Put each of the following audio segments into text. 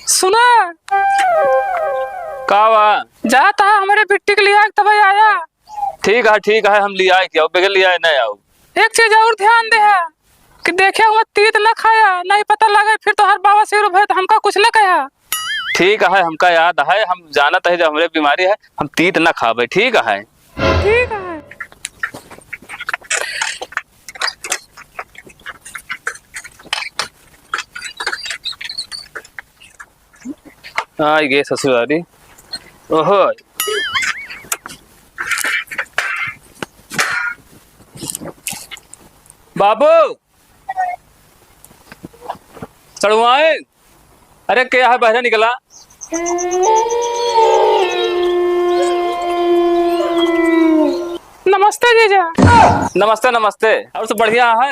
सुना कावा जाता है हमारे बिट्टी के लिए तब आया। ठीक है हम लिया है क्या बगल लिया है नहीं आओ। एक चीज और ध्यान दे है कि देखे हुआ तीत न खाया नहीं पता लगे फिर तो हर बाबा सिर भय हमका कुछ न कहा। ठीक है हमका याद है हम जानत है जब हमरे बीमारी है हम तीत न खावे। ठीक है ठीक है। हाँ ये ससुरारी ओहो बाबू चढ़वाए। अरे क्या है बहरा निकला। नमस्ते जीजा। नमस्ते नमस्ते और सब बढ़िया है।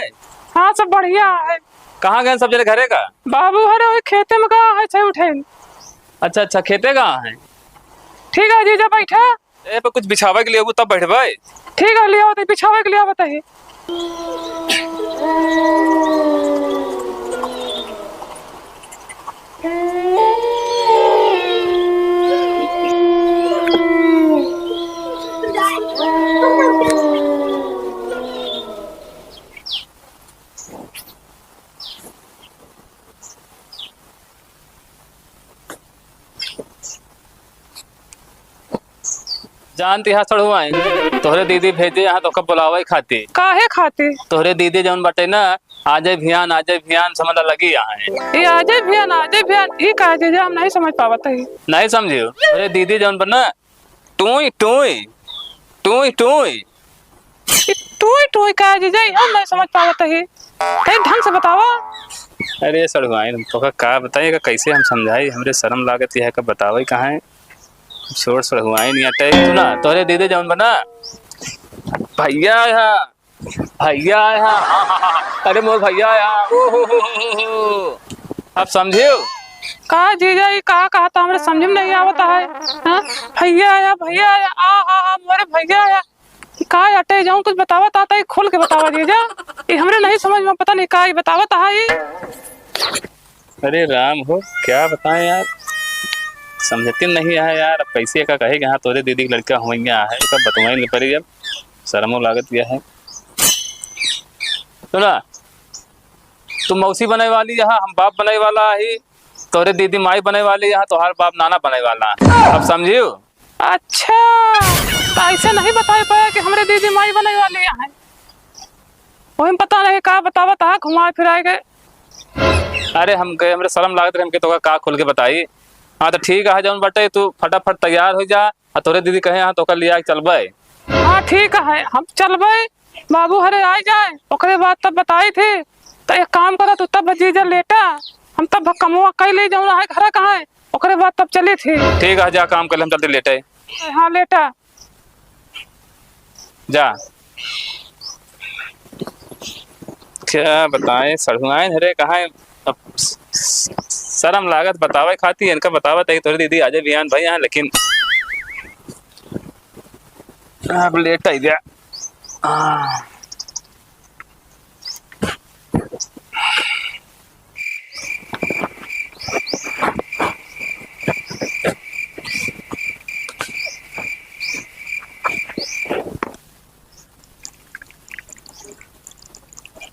हाँ सब बढ़िया है। कहाँ गए सब जरे घरे का। बाबू हरे वही खेते में कहा है उठे। अच्छा खेते कहाँ है। ठीक है जीजा बैठा। ए पे कुछ बिछावे के लिए हो तब बैठबे। ठीक है लिया बताइए बिछावे के लिए बताइए। जानती यहाँ चढ़वाए तोहरे दीदी भेजे यहाँ तो कब बुलावे खाती। काहे खाते। तोहरे दीदी जौन बटे ना आज भियान समझ लगी यहाँ है। ये आजे भियान ये कहा जीजा हम नहीं समझ पावत है। नहीं समझियो तोहरे दीदी जौन बना टूई टूई टूई टूई टूई टूई कहा जीजा हम नहीं समझ पावत है। कहीं ढंग से बतावा। अरे सड़वाई तो का बताइएगा कैसे हम समझाई हमरे शर्म लागत यह का बतावे कहाँ है। छोड़ सड़वाई नहीं अटे सुना तोहरे दीदी जौन बना भैया अरे मोर भैया अब समझियो। कहा जीजा ये कहा तो हमारे समझ में नहीं आवता है। हाँ? भैया आया आ मोरे भैया आया कहा अटे जाऊं कुछ बतावत आता है खोल के बतावा जीजा। ये हमरे नहीं समझ में पता नहीं कहा बतावत है। अरे राम हो क्या बताएं यार समझती नहीं है यार। अब कैसे का कहे कि हाँ तोरे दीदी की लड़का हो है कब बतवाई नहीं पड़ी। अब शर्मो लागत यह है। सुना तुम मौसी बने वाली यहाँ हम बाप बने वाला ही तोरे दीदी माई बने वाली यहाँ तो हर बाप नाना बने वाला है। अब समझियो। अच्छा तो ऐसे नहीं बता पाया कि हमारे दीदी माई बने वाले यहाँ है। वही पता नहीं कहा बतावत है घुमा फिरा गए। अरे हम गए हमरे शर्म लागत रहे हमके तो का खोल के बताई। हाँ तो ठीक है जौन बटे तू फटाफट तैयार हो जा और तोरे दीदी कहे हाँ तो लिया चलबे। हाँ ठीक है हम चलबे बाबू हरे आ जाए ओकरे बाद तब बताई थी तो एक काम करा तू तब जीजा लेटा हम तब कमुआ कई ले जाऊँ है घर कहाँ है ओकरे बाद तब चली थी। ठीक है जा काम कर हम चलते लेटे। हाँ लेटा जा क्या बताएं सड़ुआइन हरे कहाँ है। अब शर्म लागत बतावे खाती इनका बतावत है तोरी दीदी आजे बियान भाई यहाँ लेकिन अब लेट आई गया।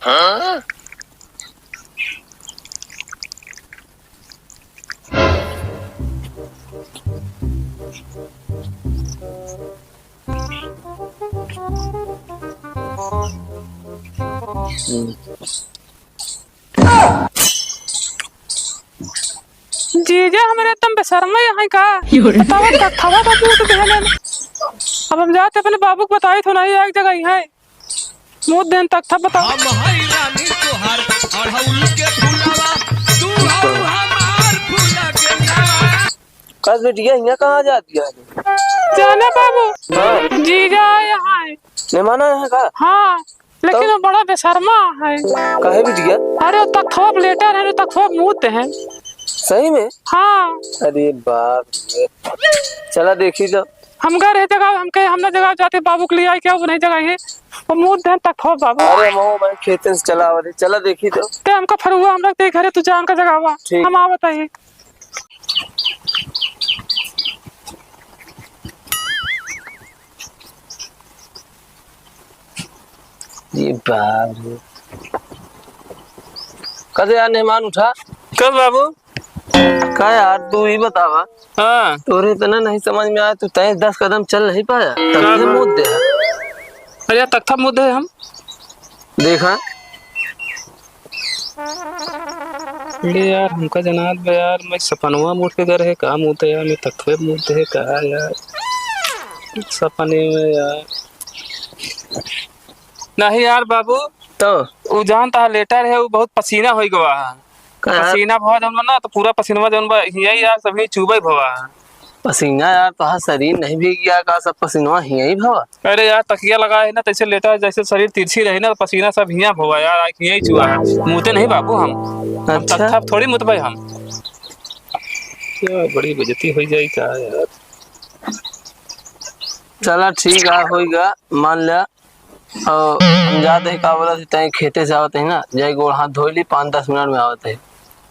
हाँ? जीजा हमारे तुम बेशर्मा यहाँ का बतावत का थवा का पूछ देने। अब हम जाते पहले बाबू को बताई तो नहीं एक जगह ही है मुँह दिन तक था बताओ। हम हई रानी तोहार अड़हुल के फूलवा तू हौ हमार फूला के नावा। कस बेटिया यहाँ कहाँ जाती है। जाना बाबू हाँ जीजा यहाँ है। मेहमान है का। हाँ लेकिन वो बड़ा बेशर्मा है। काहे बिटिया। अरे तक थोप लेटर है तक थोप मुँह हैं। सही में। हाँ अरे बाप रे चला देखी तो हम गए रहे जगह हम कहे हमने जगह जाते बाबू के लिए आई क्या वो नहीं जगह है वो मुँह दें तक थोप बाबू। अरे मैं खेतन से चला आवत चला देखी तो ते हमका फरुआ हम रखते घरे तू जान का जगह हुआ हम आवत है। ये बाप रे। कदे यार मेहमान उठा कब बाबू? का यार तू ही बतावा। हाँ तोरे इतना नहीं समझ में आया, तू तय 10 कदम चल नहीं पाया तब मुँह दे। अरे यार तख्ता मुद्दे है हम देखा अरे यार हमका जनाब बे यार मैं सपनवा मुड़ के घर है कहा मुँह यार मैं तख्ते मुँह है कहा यार सपने में यार नहीं यार बाबू तो वो जानता लेटर है वो बहुत पसीना हो गवा है का यार पसीना भवा जौन बा ना तो पूरा पसीना जौन बा यही यार सभी चुबई भवा है। पसीना यार तो शरीर नहीं भीग गया का? सब पसीना ही भवा। अरे यार तकिया लगा है ना तैसे लेटा जैसे शरीर तिरछी रहे ना तो पसीना सब हिया भवा यार यही चुआ है मुँहते नहीं बाबू हम अच्छा तख्ता थोड़ी मुतबई हम क्या बड़ी बेइज्जती हो जाए क्या यार। चला ठीक है होगा मान लिया। और हम जाते हैं का बोला तय खेते से आवते है ना, जाए गोड़ हाथ धो ली 5-10 मिनट में आवते है।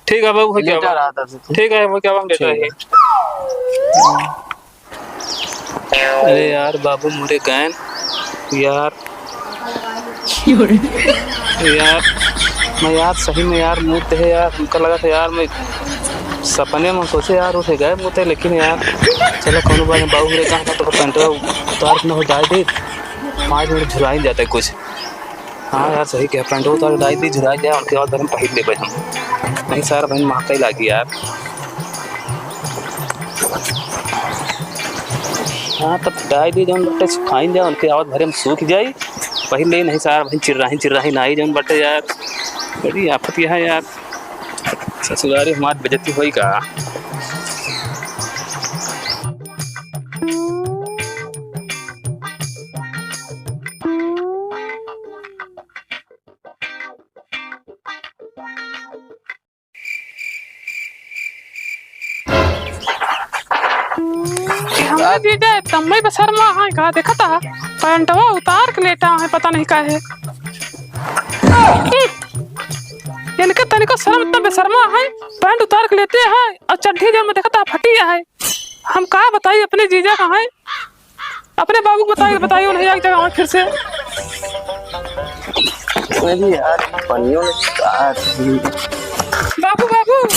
ठीक है बाबू क्या लेटर आता से ठीक है वो क्या हम लेटर है। अरे यार बाबू मुरे गैन यार यार मैं यार सही में यार मुँह है यार हमको लगा था यार मैं सपने में सोचे यार उठे गए मुँह लेकिन यार चलो कौन बात बाबू मेरे कहा था तो पेंटवा उतार न हो जाए दे 5 मिनट झुरा ही जाता है कुछ। हाँ यार सही क्या पेंटवा उतार डाल दी झुरा जाए उनके बाद हम पहन ले भाई हम नहीं सारा बहन महका ही लागी यार। हाँ तब डाल दी जौन बट्टे सुखाई जाए उनके आवाज भरे में सूख जाए पहले नहीं सारा भाई चिर्राही नाई जौन बटे यार बड़ी आफत यह है यार ससुरारी हमारी बेइज्जती हुई का। हमने जीजा तम्मे बसरमा है का देखा था पैंटवा उतार के लेटा है पता नहीं का है। इनके तनिको शर्म इतना बेशर्मा है पैंट उतार के लेते हैं और चड्ढी जो में देखा था फटी है। हम कहा बताइए अपने जीजा कहाँ है अपने बाबू को बताइए उन्हें एक जगह फिर से। मेरी यार पनियों ने कहा बाबू बाबू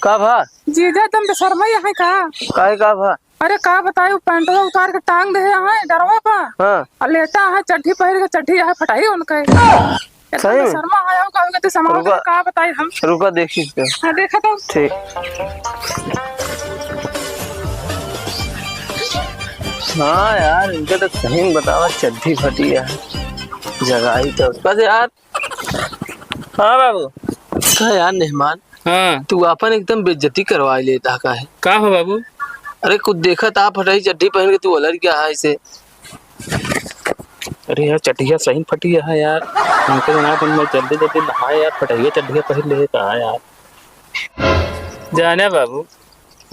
का भा जीजा तुम बेशर्मा है का भा। अरे का बताइए पैंटवा उतार के टांग दे है डरवा पा हाँ और लेटा है चड्ढी पहन के चड्ढी है फटाई उनके सही में? शर्मा आया हो कहोगे तो समाओ रुका। का बताइए हम रुका देखी हाँ देखा तो ठीक। हाँ यार इनके तो सही में बतावा चड्ढी फटी है जगह ही तो बस यार। हाँ बाबू का यार मेहमान हाँ तू अपन एकदम बेइज्जती करवा लेता का है। का हो बाबू? अरे कुछ देखा था फटाई चड्ढी पहन के तू अलग क्या है इसे। अरे यार चड्ढिया सही फटी है यार हमको जनाब मैं जल्दी नहाए यार फटाइए चड्ढिया पहन ले कहा यार जाने बाबू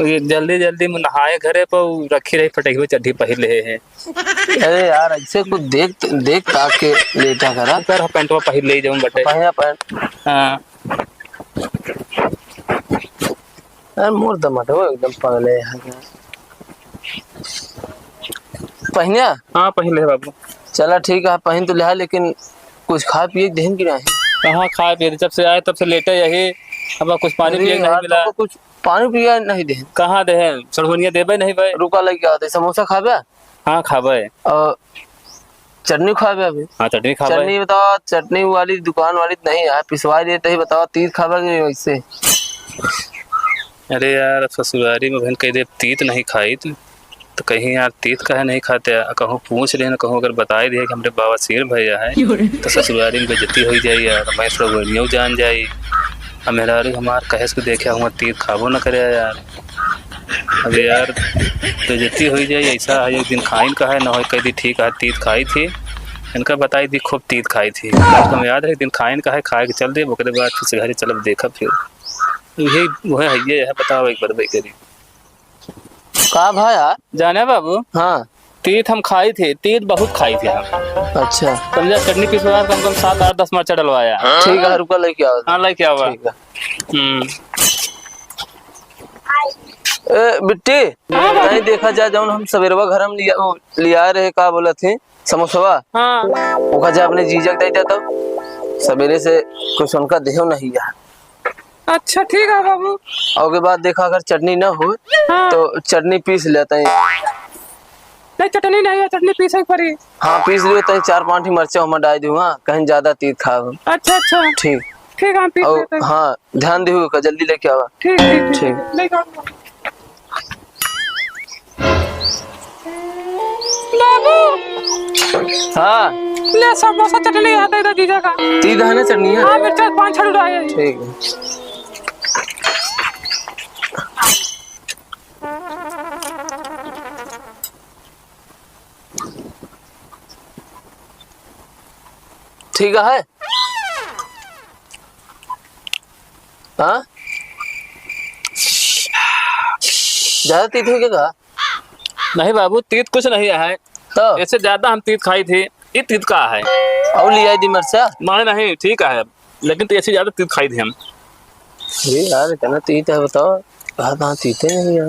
ये जल्दी में नहाए घरे पर रखी रही फटाई हुई चड्ढी पहन ले हैं। अरे यार ऐसे कुछ देख ताक के लेटा करा कर पैंटवा पहन ले जाऊं बटे पहन। हाँ यार मोर दमट हो एकदम पगले पहनिया। हाँ पहन ले बाबू। चला ठीक है पहन तो ले लेकिन कुछ खा पिए देहन की नहीं। कहाँ खाए पिए जब से आए तब से लेटे यही अब कुछ पानी पिए नहीं मिला। कुछ पानी पिया नहीं दे कहाँ दे सड़गुनिया देवे नहीं भाई। रुका लग आते समोसा खाबे। हाँ खाबे और चटनी खाबे अभी। हाँ चटनी खाबे। चटनी बताओ चटनी वाली दुकान वाली नहीं है पिसवा देते ही बताओ तीत खाबे नहीं वैसे। अरे यार ससुरारी में बहन कह दे तीत नहीं खाई तो कहीं यार तीत कहे नहीं खाते कहूँ पूछ रहे ना कहूँ अगर बताए दिए कि हमारे बाबा शेर भैया है तो ससुरारी में बेइज्जती हो जाए यार मैं सड़गुनिया जान जाई अब मेरा हमार कहे को देखे हुआ तीत खाबो न करे यार। अरे यार बेइज्जती हो जाए ऐसा है एक दिन खाइन का है ना हो कह दी ठीक है तीत खाई थी इनका बताई दी खूब तीत खाई थी हम याद है एक दिन खाइन का है खाए के चल दे वो बाद फिर से घर चल देखा फिर यही वो है ये है बताओ एक बार भाई करी का भाई यार जाने बाबू। हाँ तीत हम खाई थी तीत बहुत खाई थी हम। अच्छा समझा चटनी पिसवा कम 7-8-10 मिर्चा डलवाया। ठीक है रुका लेके आओ। हाँ लेके आओ। ठीक है बिट्टी नहीं देखा जाए जौन हम सवेरवा घर में लिया रहे का बोला थे समोसवा हाँ ओका जा अपने जीजा के दे तब सवेरे से कुछ उनका देहो नहीं है। अच्छा ठीक है बाबू। और के बाद देखा अगर चटनी ना हो हाँ। तो चटनी पीस लेते हैं। नहीं चटनी नहीं है, चटनी पीसे की पड़ी। हाँ पीस लियो तो 4-5 मिर्चा हम डाल दूंगा कहीं ज्यादा तीत खाओ। अच्छा अच्छा ठीक ठीक है हम पीस और लेते हैं। हाँ ध्यान दियो का जल्दी लेके आवा। ठीक ठीक ठीक। ठीक ले जाऊंगा। बाबू हाँ ले समोसा चटनी आता है जीजा का। तीत है ना चटनी है। हाँ मिर्चा 5-6 उड़ाए। ठीक है ठीक है। हाँ ज्यादा तीत हो गया नहीं बाबू तीत कुछ नहीं है, तो इससे ज्यादा हम तीत खाई थी, ये तीत का है। और लिया दी मिर्चा। माने नहीं ठीक है, लेकिन तो ऐसे ज्यादा तीत खाई थी हम। अरे यार इतना तीत है बताओ कहाँ तीते नहीं यार।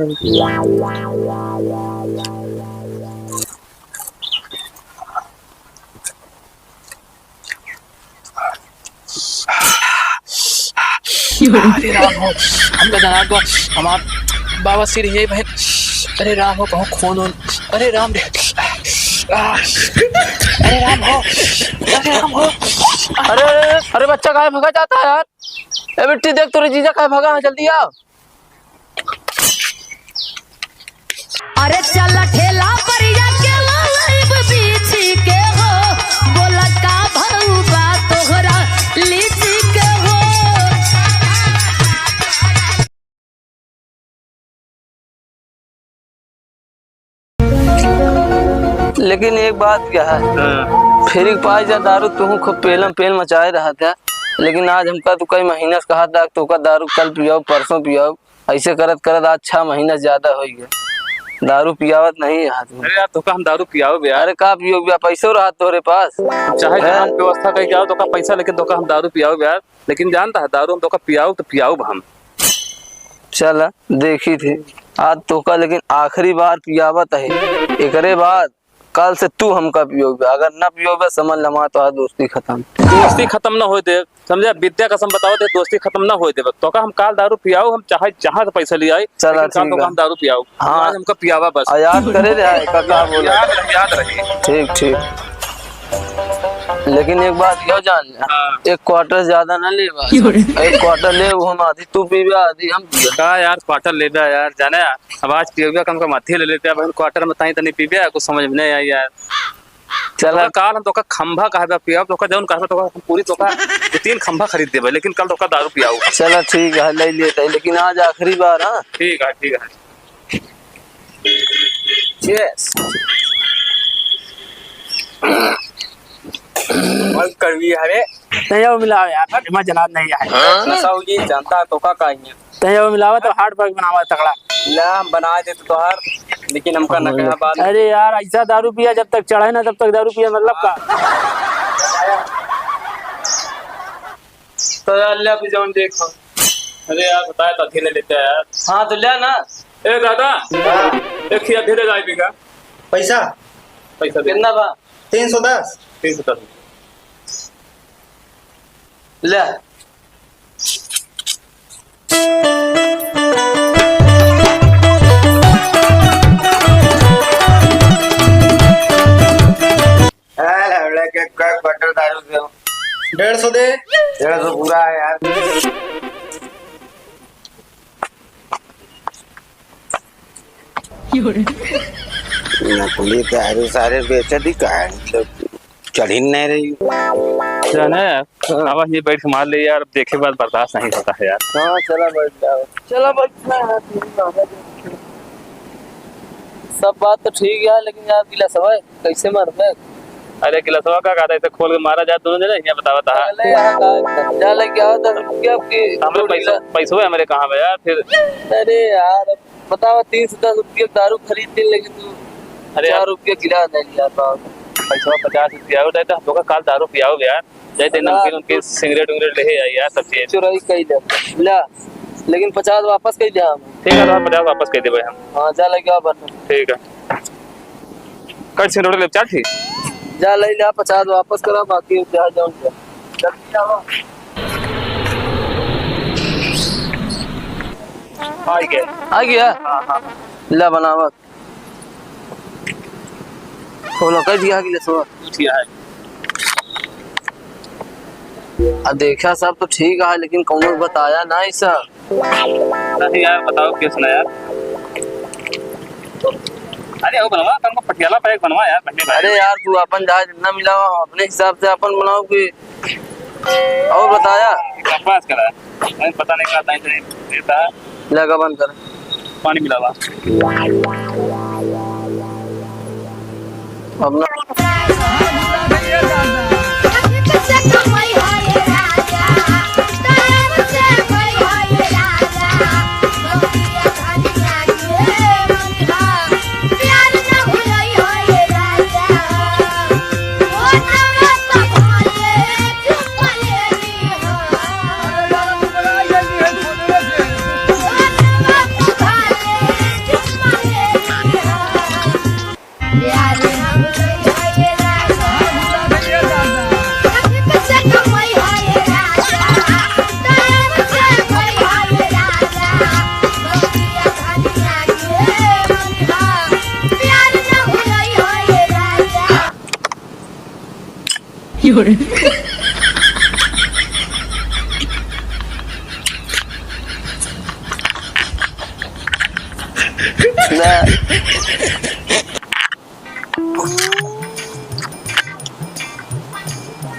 अरे राम हो हमका जनाब को हमार बाबा सिर ये बहन। अरे राम हो कहूँ खून हो। अरे राम रे अरे राम हो अरे राम हो। अरे अरे बच्चा कहाँ भगा जाता है यार। ए बेटी देख तेरे जीजा कहाँ भगा है जल्दी आओ। अरे चल ठेला पर के लाइव बीची के हो बोला का भौबा तोहरा लीची के हो। लेकिन एक बात क्या है फिर एक पाई जा दारू तू खूब पेलम पेल मचाए रहा था, लेकिन आज हमका तो कई महीना से कहा था तो का दारू कल पियाओ परसों पियाओ ऐसे करत करत आज 6 महीना ज्यादा हो गया दारू पियावत नहीं है हाथ में। अरे यार तो का हम दारू पियाओ यार। अरे का पियो बिया पैसो रहा तोरे पास चाहे जहाँ व्यवस्था कहीं जाओ तो का पैसा लेकिन तो का हम दारू पियाओ यार। लेकिन जानता है दारू हम तो का पियाओ तो पियाओ हम। चल देखी थी आज तो का, लेकिन आखिरी बार पियावत है एकरे बाद कल से तू हमका पियोगे, अगर ना पियोगे समझ लमा तो आज दोस्ती खत्म। दोस्ती खत्म ना हो दे समझे, विद्या कसम बताओ दे दोस्ती खत्म ना हो दे तो का हम काल दारू पियाओ हम चाहे जहाँ से पैसा ले आए। चला लेकिन काल ठीक तो का है। हम दारू पियाओ। हाँ। आज हमका पियावा बस। याद करे रहे का बोला याद रहे। ठीक ठीक। लेकिन एक बात यो जान ले हाँ। एक क्वार्टर ज्यादा ना ले एक क्वार्टर ले वो हम आधी तू पीबे आधी हम पिया। का यार क्वार्टर ले बे यार जाने अब आज पियोगे कम का माथी ले लेते हैं क्वार्टर में ताई तनी पीबे कुछ समझ में नहीं आई यार। चला काल हम तो का खंभा कहबे पियाओ तो का जौन कहबे तो का पूरी तो का 3 खंभा खरीद देबे, लेकिन कल तो का दारू पियाओ। चला ठीक है ले लेते हैं, लेकिन आज आखिरी बार। हाँ ठीक है ठीक है। यस मत करवी हरे तैयार मिलाओ यार मैं जनाब नहीं आए नशा होगी जानता है तो का कहीं तैयार मिलाओ तो हार्ड वर्क बनावा तगड़ा। ला हम बना दे तो हर लेकिन हमका न कहना बात। अरे यार ऐसा दारू पिया जब तक चढ़े ना तब तक दारू पिया मतलब का। तो अल्लाह भी जान देखो। अरे यार बताया तो अधीरे लेते हैं यार। हाँ तो ले ना ए दादा एक ही अधीरे जाए पीगा पैसा पैसा दे कितना बा 310 310 ले क्वार्टर दारू दे 150 दे 150 पूरा है यार। नकली दारू सारे बेचे दी का चढ़ ही नहीं रही। जाने अब ये बैठ के मार ले यार, देखे बाद बर्दाश्त नहीं होता है यार। हाँ चला बैठ जाओ चला बैठना है। सब बात तो ठीक है लेकिन यार गिला सवाई कैसे मार में। अरे गिलासवा का कहता है खोल के मारा जाए दोनों जने यहाँ बतावा था। जा लेके आओ 10 रुपया आपके हमारे पैसों है हमारे कहाँ पे यार फिर। अरे यार बतावा 3 से 10 रुपये दारू खरीद ली लेकिन तू अरे 4 रुपये गिला नहीं लिया पाओ। पैसा 50 पियाओ जाए तो हम लोग का काल दारू पियाओ यार। जाए नमकीन उनके सिगरेट उगरेट ले आई यार सब चीज। चुराई कई दे ला लेकिन 50 वापस कर दिया हम। ठीक है तो 50 वापस कर देबे हम। हाँ जा लगे आओ बर्तन। ठीक है कट से रोड ले चार ठीक जा ले ले 50 वापस करा बाकी जा जाओ जल्दी आओ। आ गया ला बनावत खोलो कर दिया कि सो किया है। अब देखा सब तो ठीक है लेकिन कौन बताया ना ऐसा। नहीं यार बताओ कैसे ना यार। अरे वो बनवा तुमको पटियाला पैक बनवा यार बंदे भाई। अरे यार तू अपन जहाँ जितना मिला हुआ अपने हिसाब से अपन बनाओ कि और बताया बकवास करा मैं पता नहीं क्या नहीं देता लगा बंद कर पानी मिलावा अपना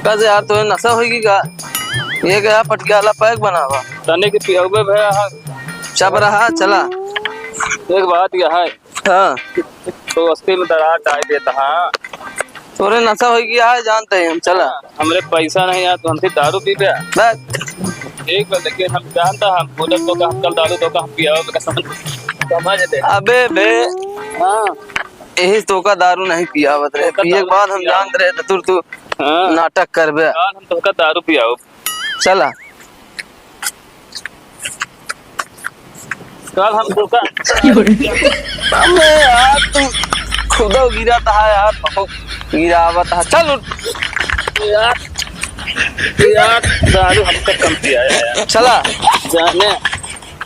कैसे यार तो नशा होगी का ये क्या पटियाला पैक बनावा तने के पियावे भैया चब रहा चला एक बात यह है हाँ तो अस्ती में दरार डाल देता हाँ तोरे नशा होगी है जानते हैं हम चला हमरे पैसा नहीं यार तो हमसे दारू पी गया एक बार देखिए हम जानता हम बोले तो हम कल दारू तो हम पियावे का समझ दे अबे बे हाँ यही तो का दारू नहीं पियावत रहे पिए के बाद हम जानते रहे तू हाँ नाटक करबे हम तो का दारू पियाओ चला कल हम तो का अबे यार तू खुदा गिरा था यार बहुत गिरावत है चल उठ। यार दारू हमका कम पिया है यार चला जाने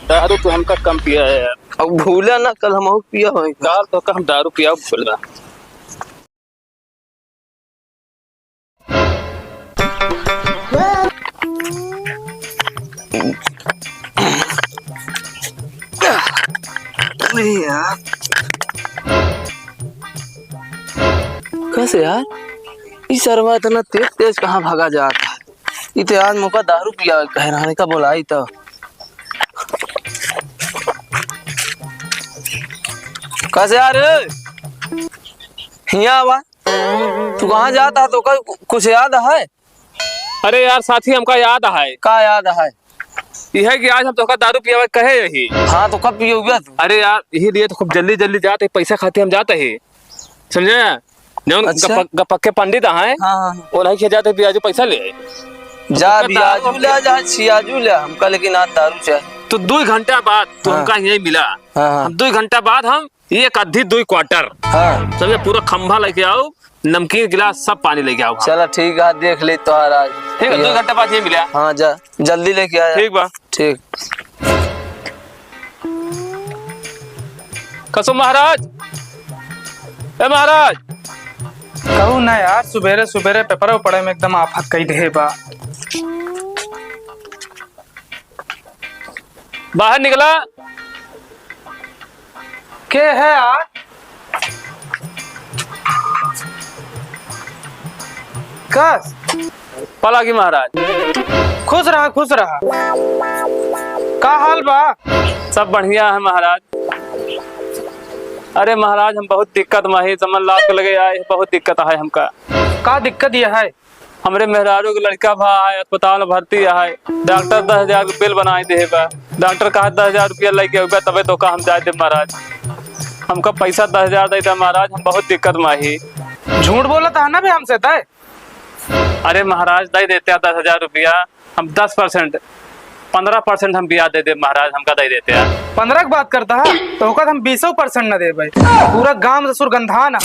दारू तो हमका कम पिया है यार अब भूला ना कल हम पिया हो कल तो का हम दारू पियाओ भूल रहा यार कैसे यार इस सरवा इतना तेज तेज कहाँ भागा जाता है इते आज मौका दारू पिया कहराने का बोलाई तो कैसे यार हिया आवा तू कहाँ जाता तो कुछ याद है अरे यार साथी हमका याद है का याद है यह है कि आज हम तो का दारू पिया कहे यही हाँ तो कब पियोगे तू अरे यार यही लिए तो खूब जल्दी जल्दी जाते पैसा खाते हम जाते ही समझे जौन अच्छा? पक्के पंडित हैं हाँ वो नहीं किया जाते बियाजू पैसा ले जा बियाजू ले जा छियाजू ले हमका लेकिन आज दारू चाहिए तो 2 घंटा बाद तो हमका यही मिला हाँ हम 2 घंटा बाद हम एक आधी 2 क्वार्टर हाँ समझे पूरा खंभा लेके आओ नमकीन गिलास सब पानी लेके आओ चला ठीक है देख ले तो आज ठीक है 2 घंटा बाद ये मिला हाँ जा जल्दी लेके आया ठीक बा ठीक कसो महाराज ए महाराज कहू ना यार सुबेरे सुबेरे पेपर पढ़े में एकदम आफत कई दे बा बाहर निकला के है यार कस पला की महाराज खुश रहा का हाल बा सब बढ़िया है महाराज अरे महाराज हम बहुत दिक्कत में है समझ लाख लगे आए बहुत दिक्कत है हमका का दिक्कत यह है हमरे मेहरारू के लड़का भा है अस्पताल में भर्ती है डॉक्टर 10,000 बिल बनाए दे डॉक्टर कहा 10,000 रुपया लेके होगा तबे तो का हम जाए थे महाराज हमका पैसा 10,000 देता महाराज हम बहुत दिक्कत में ही झूठ बोला था ना भी हमसे तय अरे महाराज दे देते 10,000 रुपया हम 10% 15% हम ब्याज दे दे महाराज, हमका दे देते यार। 15 की बात करता है तो ओका हम 20% न दे भाई। पूरा गांव ससुर गंधान है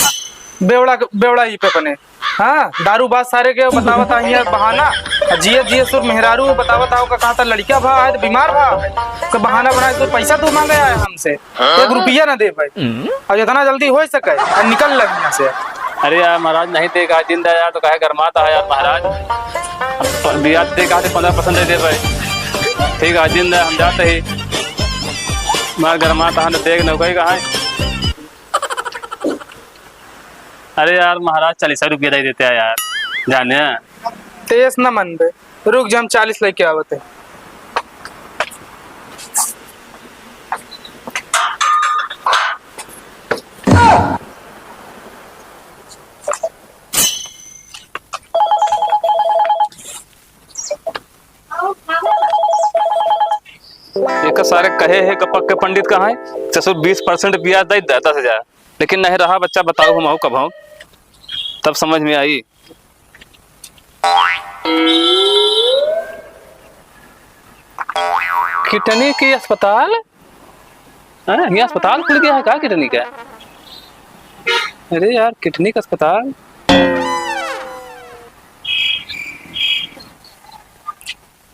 बेवड़ा ही पे बने। हाँ दारू बात सारे के बतावत है बहाना। जिए सुर मेहरारू बतावत है का कहा था लड़का भा है तो बीमार भा है का बहाना बनाए तो पैसा तू मांगे है हमसे 1 रुपया न दे भाई। और जितना जल्दी हो सके और निकल लग यहाँ से। अरे यार महाराज नहीं देगा जिंदा यार तो कहे गरमाता है यार महाराज। ब्याज दे कहा 15% दे दे भाई। ठीक है जिंदा हम जाते ही मार गरमाता है देख न कही कहा। अरे यार महाराज 40 रुपया दे देते हैं यार जाने। तेज न मन बे रुक जा हम 40 लेके आवते। एक सारे कहे है कपक के पंडित कहाँ है 20% ब्याज दे 10,000 लेकिन नहीं रहा बच्चा। बताओ हम कब हूँ तब समझ में आई। किडनी की अस्पताल ये अस्पताल खुल गया है क्या किडनी का? अरे यार किडनी का अस्पताल।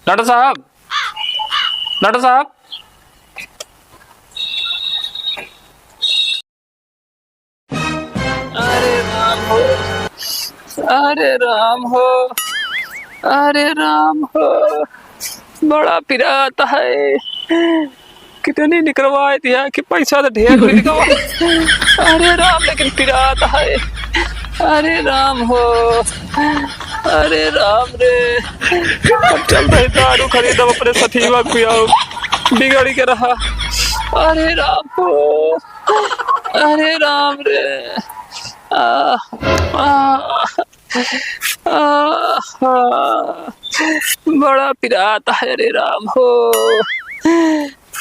डॉक्टर साहब डॉक्टर साहब अरे राम हो अरे राम हो अरे राम हो बड़ा पिराता है। कितनी निकलवाए दिया कि पैसा तो ढेर भी निकलवा। अरे राम लेकिन पिराता है। अरे राम हो अरे राम रे। अब चल रहे दारू खरीदो अपने सथीवा पियाओ बिगड़ी के रहा। अरे राम हो अरे राम रे। बड़ा पिराता है। अरे राम हो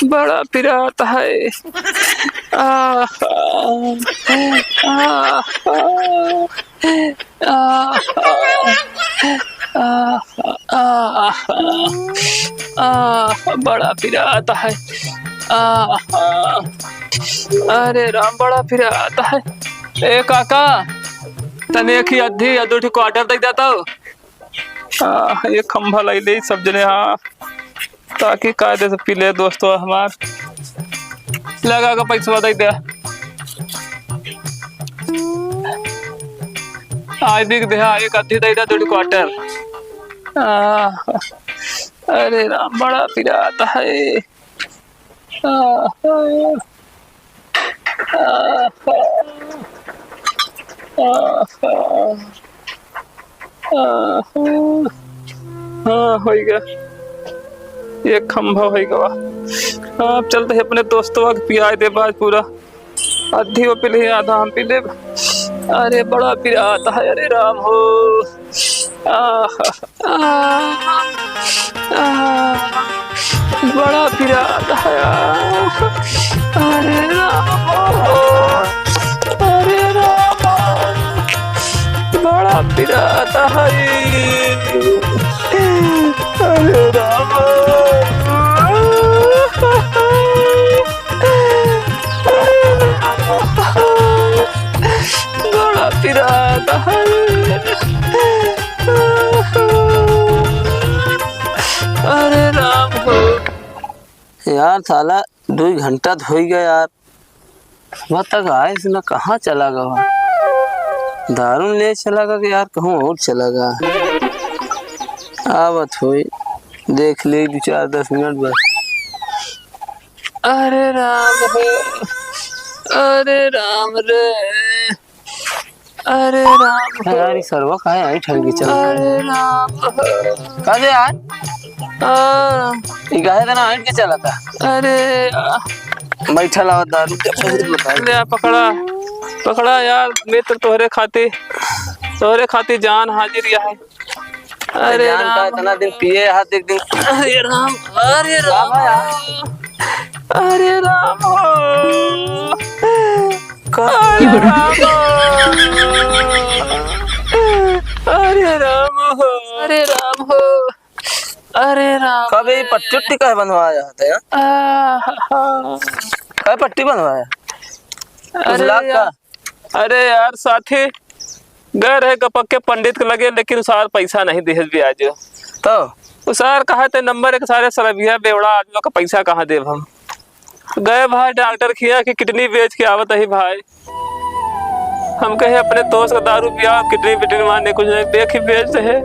बड़ा पिराता है। बड़ा पिराता है। अरे राम बड़ा पिराता है। ए काका तने एक ही अद्धी या 2 क्वार्टर दे देता हो। ये खंभा लाई ले सब जने। हाँ ताकि कायदे से पी ले दोस्तों हमार लगा का पैसा दे दे। आज भी दे एक अद्धी दे दे 2 क्वार्टर। अरे राम बड़ा पिराता है। हाँ हो गया एक खंभा हो गया। हाँ चलते हैं अपने दोस्तों के पिया दे बाज पूरा आधी वो पी आधा हम पी ले। अरे बड़ा पिराता है। अरे राम हो बड़ा पिराता है। अरे राम हो अरे राम बड़ा पिराता है। अरे राम बड़ा पिराता है। अरे राम हो यार साला 2 घंटा तो हो गया यार वह तक आए से ना कहाँ चला गया। दारू ले चला गया कि यार कहूँ और चला गया। आवत हुई देख ले 4-10 मिनट बस। अरे राम हो अरे राम रे। अरे राम हो यार सरवा कहाँ है ठहर के चल। अरे राम हो कहाँ से यार गाय तना हट के चला था। अरे बैठा लावा दारू बता ले पकड़ा पकड़ा यार मित्र तोहरे खाती जान हाजिर है। अरे जान का इतना दिन पिए हाथ एक दिन। अरे राम अरे राम अरे राम अरे राम हो अरे राम कब ये पट्टी उट्टी कहे बनवाया जाता है? कहे पट्टी बनवाया? अरे लाख का? अरे यार साथी गए रहे गपक के पंडित के लगे, लेकिन उसार पैसा नहीं दे ब्याज। तो उसार कहा थे नंबर एक सारे सरबिया बेवड़ा आदमी का पैसा कहाँ देव हम। गए भाई डॉक्टर किया कि किडनी बेच के आवत है भाई। हम कहे अपने दोस्त का दारू पिया, किडनी बिडनी मारने कुछ नहीं देख ही बेच रहे।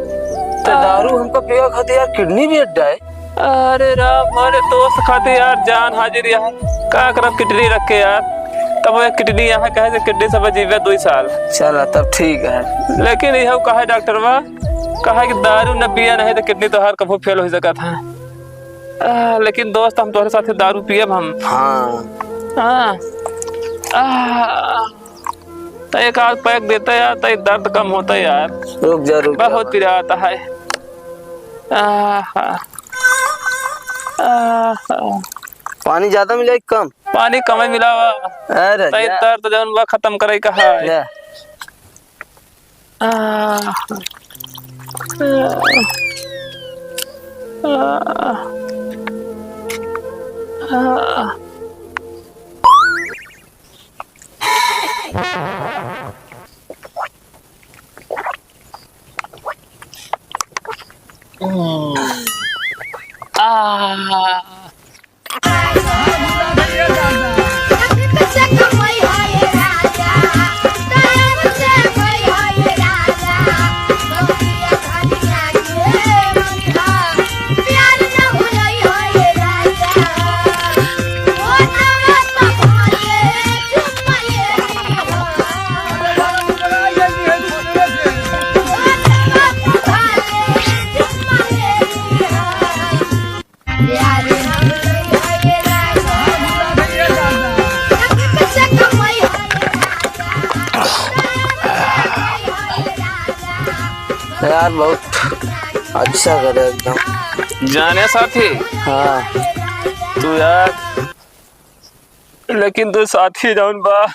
तो दारू हमको पिया खाते यार किडनी बेच जाए। अरे राम हमारे दोस्त खाते यार जान हाजिर यार क्या करब किडनी रख के यार। तब वो किडनी यहाँ कहे किडनी सब जीवे 2 साल। चला तब ठीक है, लेकिन यह कहा डॉक्टर कहा कि दारू न पिया नहीं तो किडनी तो हर कभी फेल हो सका था। लेकिन दोस्त हम तुम्हारे साथ दारू पिए हम। हाँ तो एक आध पैक देता यार तो दर्द कम होता यार। रुक जा बहुत पीड़ा आता है। पानी ज्यादा मिला कम? पानी कम ही मिला हुआ। अरे दर्द जौन बा खत्म करे कहा है। यार बहुत अच्छा करे एकदम जाने साथी। हाँ तू यार लेकिन तू साथी जाऊन बा।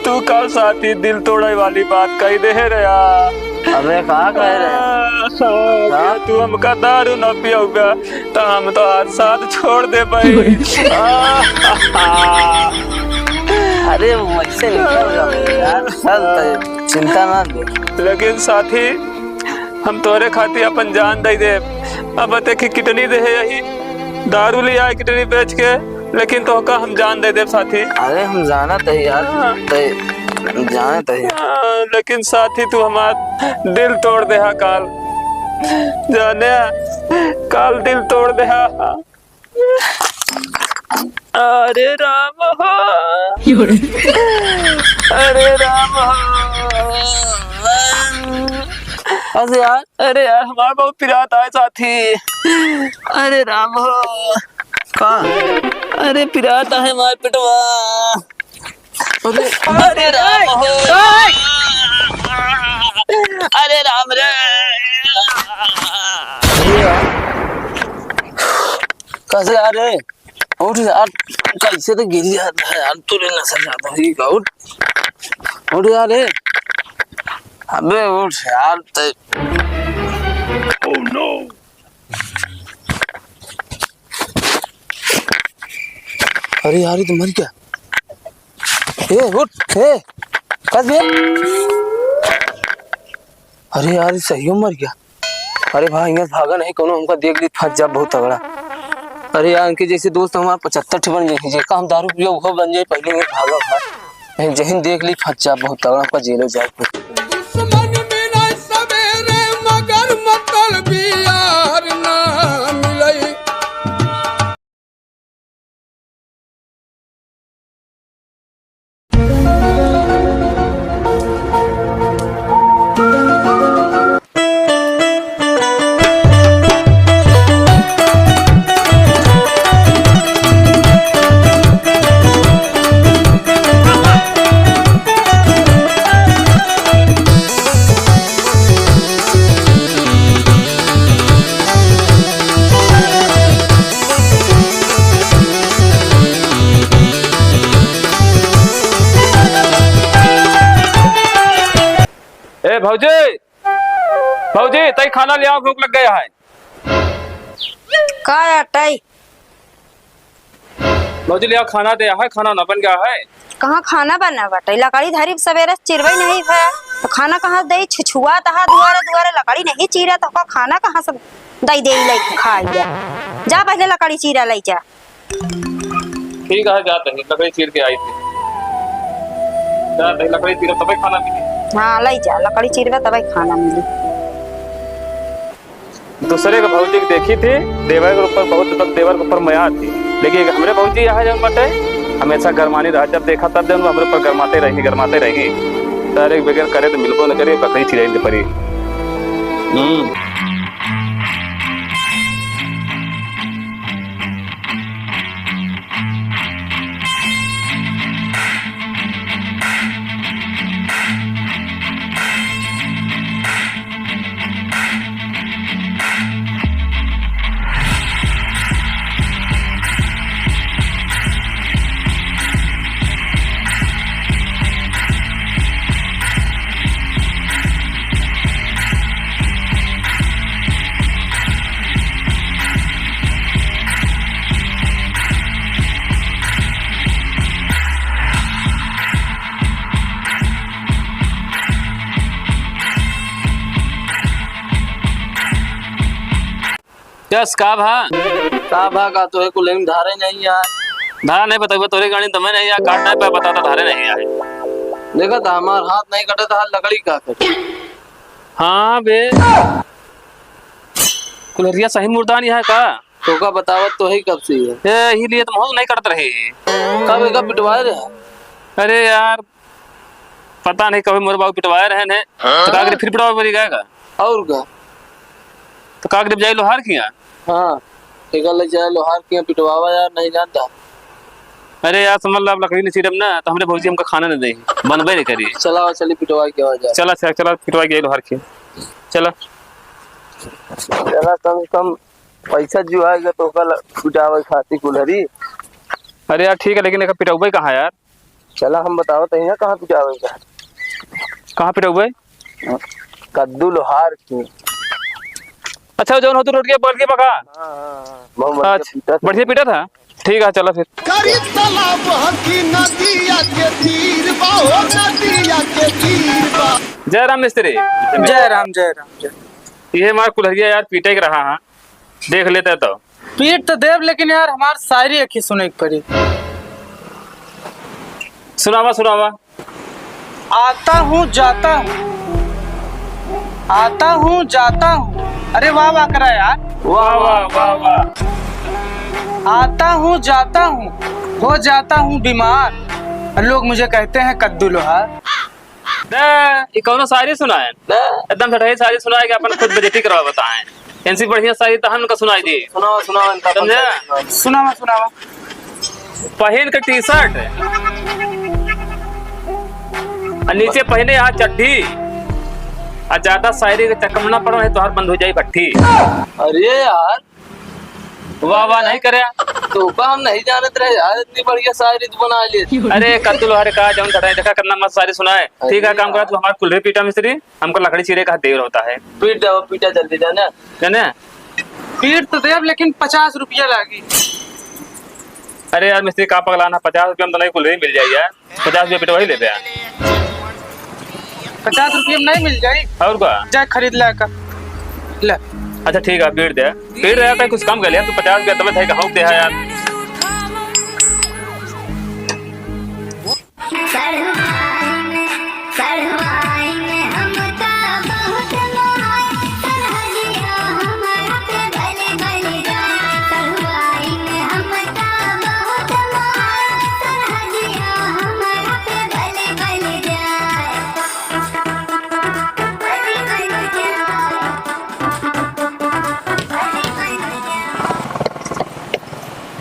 तू कल साथी दिल तोड़े वाली बात कही दे रे यार। अबे कहा कह रहे तू हमका दारू न पियोगा तो हम तो आज साथ छोड़ दे भाई। अरे मुझसे निकल जाओ यार, चल चिंता ना दे। लेकिन साथी हम तोरे खातिर अपन जान दे दे। अब देखी कितनी दे यही दारू लिया है कितनी बेच के, लेकिन तो का हम जान दे दे साथी। अरे हम जाना तो यार जाने तो लेकिन साथी तू हमार दिल तोड़ दे हा काल। जाने काल दिल तोड़ दे हा। अरे राम हो अरे राम हो। अरे यार हमारा बहुत पिरात आए साथी। अरे राम हो अरे पिरात है हमारे पिटवा। अरे राम हो अरे राम रे। कैसे यार उठ यार, कैसे तो गिर जाता है यार, तुरे नशा जाता है। उठ यार अबे उठ यार। Oh no! अरे यार ये तो मर गया। उठ कैसे? अरे यार सही मर गया। अरे भाई यहाँ भागा नहीं कोनो, हमका देख ली फंस जा बहुत तगड़ा। अरे यार इनके जैसे दोस्त हमारा 75 बन जाए, जेका हम दारू पियो वो बन जाए पहले में भागा भाई। जहन देख ली फंस जा बहुत तगड़ा, हमका जेल जाए। दुश्मन बिना सवेरे मगर मतलब यार ना मिलई। भौजी भौजी तई खाना ले आओ, भूख लग गया है। का अटाई भौजी ले आओ, खाना दे है, खाना न बन गया है। कहाँ खाना बना बाटे? लकड़ी धरी सवेरे चिरवई नहीं भया तो खाना कहाँ दे? छुछुआ तहा दुआरे दुआरे लकड़ी नहीं चीरा तो का खाना कहाँ से दई दे ले खाई जा पहले लकड़ी चीरा ले जा। ठीक है जाते हैं, लकड़ी चीर के आई थी, जाते हैं लकड़ी चीर तब खाना मिली। हाँ ले जा, लकड़ी चीरवे तब खाना मिली। दूसरे के भौजी की देखी थी, देवर के ऊपर बहुत तक देवर के ऊपर मया थी, लेकिन हमरे भौजी यहाँ जब बटे हमेशा गरमानी रहा, जब देखा तब जब हमारे ऊपर गरमाते रहेगी। सर एक बगैर करे तो मिलबो न करे, बकरी चिराई पड़ी। यस का का तो है कुल धारे नहीं यार। धारा नहीं पता, तोरे गाड़ी तुम्हें नहीं यार, काटना पे बताता धारे नहीं आए। देखा था हमार हाथ नहीं कटा था, लकड़ी का कटे। हाँ बे कुलरिया सही मुर्दानी है का? तो का बतावत तो है कब से है? यही लिए तुम हो नहीं करते रहे। कब एक पिटवाए रहे? अरे यार पता नहीं, कभी मोर बाबू पिटवाए रहे ने तो कागरी फिर पिटवा पड़ी गएगा। और का तो कागरी जाई लोहार किया। हाँ एक ले जाए लोहार किया पिटवावा यार, नहीं जानता। अरे यार समझ ला, लकड़ी नहीं चीरम ना तो हमने भौजी हमका खाना नहीं दे, बनबे नहीं करी। चला चली पिटवा के आ जाए। चला पिटवा के लोहार की चला कम कम पैसा जो आएगा तो कल पिटावे खाती कुलहरी। अरे यार ठीक है, लेकिन एक पिटौबे कहाँ यार? चला हम बताओ तो ना कहाँ पिटावे का? कहाँ पिटौबे? कद्दू लोहार की। अच्छा जो हो तो रोड के बगल के पका। अच्छा बढ़िया पीटा था, ठीक है चलो फिर। जय राम मिस्त्री। जय राम जय राम जय। ये हमारा कुल्हरिया यार पीटे के रहा है, देख लेते तो। पीट तो देव, लेकिन यार हमार शायरी अखी सुने की पड़ी। सुनावा। आता हूँ जाता हूँ। अरे वाह करा यार, वाह। आता हूँ जाता हूँ, हो जाता हूँ बीमार, लोग मुझे कहते हैं कद्दू लोहार। ये कौन शायरी सुनाए? एकदम सटाई शायरी सुनाए कि अपन खुद बेइज्जती करवा बताएं। इनसे बढ़िया शायरी तो हम का सुनाई दी। सुनावा। पहन के टी शर्ट और नीचे पहने यहाँ चड्ढी, और ज्यादा शायरी के चकमना पड़ो है तो हाथ बंद हो जाए भट्टी। अरे यार वाह नहीं करे तो का हम नहीं जानत रहे यार, इतनी बढ़िया शायरी तू बना ली। अरे कद्दू लोहार का जौन सटाई देखा करना मत शायरी सुनाए। ठीक है काम करा, तू हमारे कुल्हड़ी पीटा मिस्त्री, हमको लकड़ी चीरे का देर होता है। पीटा जल्दी जाना। पीट तो देव, लेकिन 50 रुपया लागी। अरे यार मिस्त्री का पगलाना, 50 रुपया में तो नहीं कुल्हड़ी मिल जाए यार, 50 रुपया पीटवा ही लेते हैं। 50 रुपये में नहीं मिल जाए और क्या जा खरीद ला का ले। अच्छा ठीक है पीट रहा था, कुछ कम कर लिया तू। 50 रुपया तब थे कहाँ दे है यार।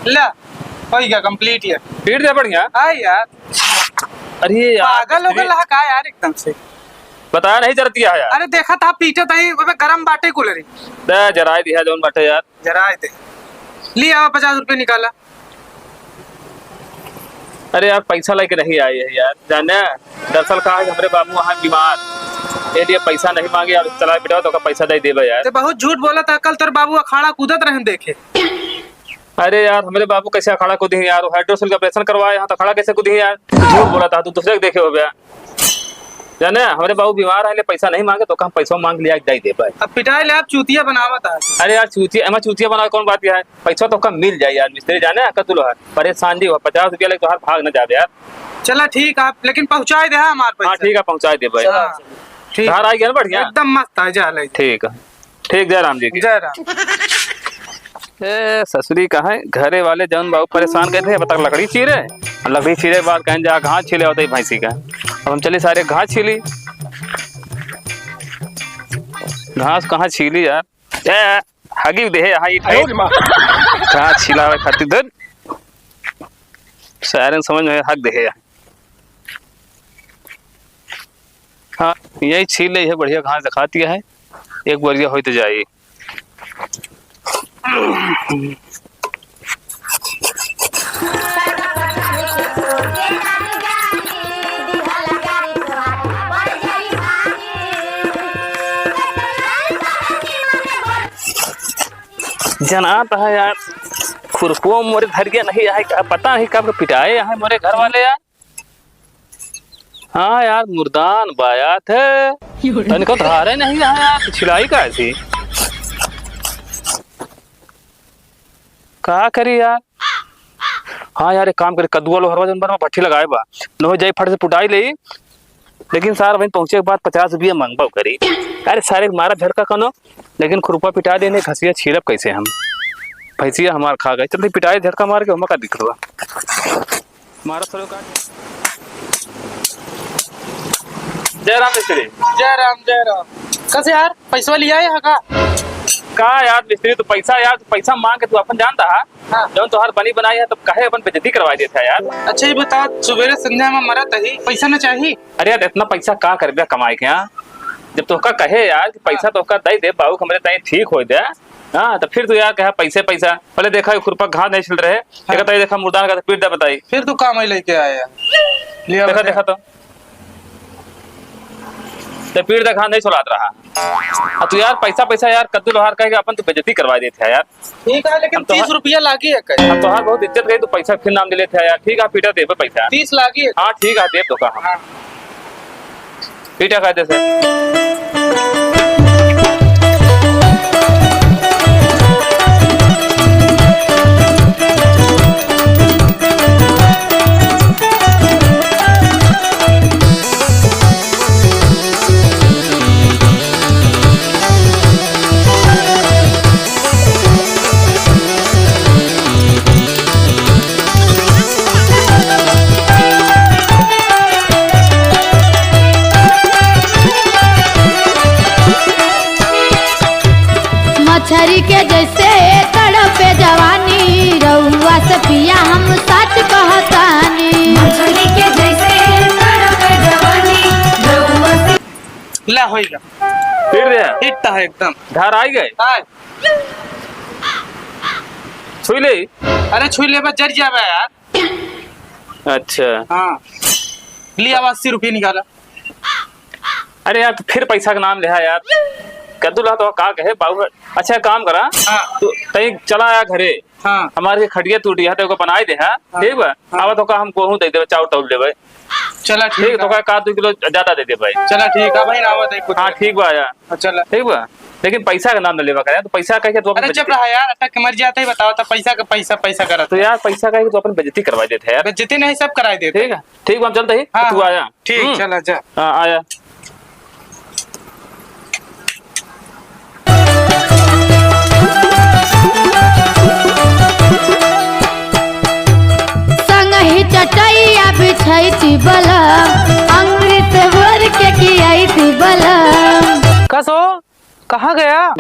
ला हो गया कंप्लीट यार। पीट दे बढ़िया। हाँ यार, अरे यार पागल हो गया का यार एकदम से। बताया नहीं जरती है यार। अरे देखा था पीटे तही गरम बाटे कुलरी दे जराए दिया जौन बाटे यार। जरा दे लिया 50 रुपये निकाला। अरे यार पैसा लेके नहीं आए है यार, जाने दरअसल कहा है कि हमारे बाबू वहाँ बीमार, ये लिए पैसा नहीं मांगे यार, चला बेटा तो का पैसा दे देबे यार। ते बहुत झूठ बोला था, कल तेरे बाबू अखाड़ा कूदत रहे देखे। अरे यार हमारे बाबू कैसे अखाड़ा कूदी है यार, हाइड्रोसिल का ऑपरेशन करवाया यहाँ तो अखाड़ा कैसे कूदी है यार, झूठ बोला था तू, दूसरे को देखे हो गया जाने हमारे बाबू बीमार है, पैसा नहीं मांगे तो हम पैसा मांग लिया दे दे भाई। अब पिटाई ले आप चूतिया बनावा था। अरे यार चूतिया बना कौन बात है, पैसा तो कम मिल जाए यार, मिस्त्री जाने कतुल है परेशान जी, 50 रुपया लगे तो हर भाग न जाए यार। चला ठीक आप, लेकिन पहुंचाए दे हमारे पैसा। हाँ ठीक है पहुंचा दे भाई, ठीक घर आ गया ना बढ़िया, एकदम मस्त है, जा ले। ठीक है ठीक, जय राम जी की जय राम। ए ससुरी कहा है, घरे वाले जौन बाबू परेशान कहते हैं बता लकड़ी चीरे, लकड़ी चीरे के बाद कहें जा घास छीले होते भैंसी का, अब हम चले सारे घास छीली, घास कहाँ छीली यार, ए हगी दे घास छिला खाती दर सारे समझ में हक दे यार। हाँ यही छील है, बढ़िया घास दिखाती है, एक बढ़िया हो तो जाए। जनाता है यार, खुरपुओं मोरे धर गया नहीं है, पता नहीं कब पिटाए यहाँ मोरे घर वाले यार। हाँ यार मुर्दान बायात है, इनको धारे नहीं यहाँ यार, छिलाई का ऐसी क्या करी यार। हाँ यार एक काम करे, कद्दू वालो हरवा जनबर में भट्टी लगाए बा न हो जाए, फट से पुटाई ले, लेकिन सार वहीं पहुंचे के बाद 50 रुपया मांगबा करी। अरे सारे मारा झटका कनो, लेकिन खुरपा पिटा देने घसिया छीरप कैसे हम, भैंसिया हमार खा गए, चलते पिटाई झटका मार के हम का दिख रहा मारा सरो का। जय राम मिस्त्री। जय राम जय राम। कैसे यार पैसा लिया है का यार मिस्त्री, तो पैसा मांग के तू अपन जानता है, हाँ। जब तोहार बनी बनाई है तब कहे अपन बेइज्जती करवा देता यार। अच्छा ये बता, सवेरे संध्या में मरा तही पैसा न चाहिए। अरे यार इतना पैसा का कर कमाए के यहाँ, जब तोहका कहे यार कि पैसा तोहका दे दे बाबू हमारे ताई ठीक हो दे, हाँ तो फिर तू यार कहा पैसा पहले देखा खुरपा घास नहीं छिल रहे, हाँ। देखा मुर्दान का पीट दे बताई, फिर तू काम लेके आया लिया देखा तो पीड़ देखा नहीं सुलात रहा। तू यार पैसा यार कद्दू लोहार कहेगा अपन तो बेइज्जती करवा देते है यार। ठीक है लेकिन 30 रुपया लागी है, हम तोहार बहुत इज्जत गई तो पैसा फिर नाम ले लेते हैं यार। ठीक है पीटा दे पैसा 30 लागी है। हाँ ठीक है दे तो कहा पीटा कहते से। मछरी के जैसे तड़पे जवानी, रउआ से पिया हम सच कहतानी। मछरी के जैसे तड़पे जवानी, रउआ से ला होइगा फिर रे हिटता है एकदम घर आई गए छुई ले। अरे छुई ले बस जर जावे यार। अच्छा हाँ लिया 80 रुपये निकाला। अरे यार तो फिर पैसा का नाम ले यार, कद्दू ला तो का कहे बाबू। अच्छा काम करा तो तई चला आया घरे, हमारे खटिया टूटी है तो बनाई दे है ठीक बा। आवा तो का हम कोहू दे देबे चाउर तौल देबे। चला ठीक तो का 2 किलो ज्यादा दे दे भाई। चला ठीक है भाई आवा दे। हां ठीक बा यार चला ठीक बा, लेकिन पैसा का नाम न लेवा करे तो पैसा कह के तो अपन। अरे चुप रहा यार, अटक के मर जाते ही बताओ तो पैसा का पैसा करा तो यार पैसा कह के तो अपन बेइज्जती करवा देते हैं यार। बेइज्जती नहीं सब कराई देते। ठीक है ठीक बा हम चलते ही तू आया ठीक चला जा। हां आया चटैया बिछाई बलम, अमृत भर के खियाई बलम। कसो कहाँ गया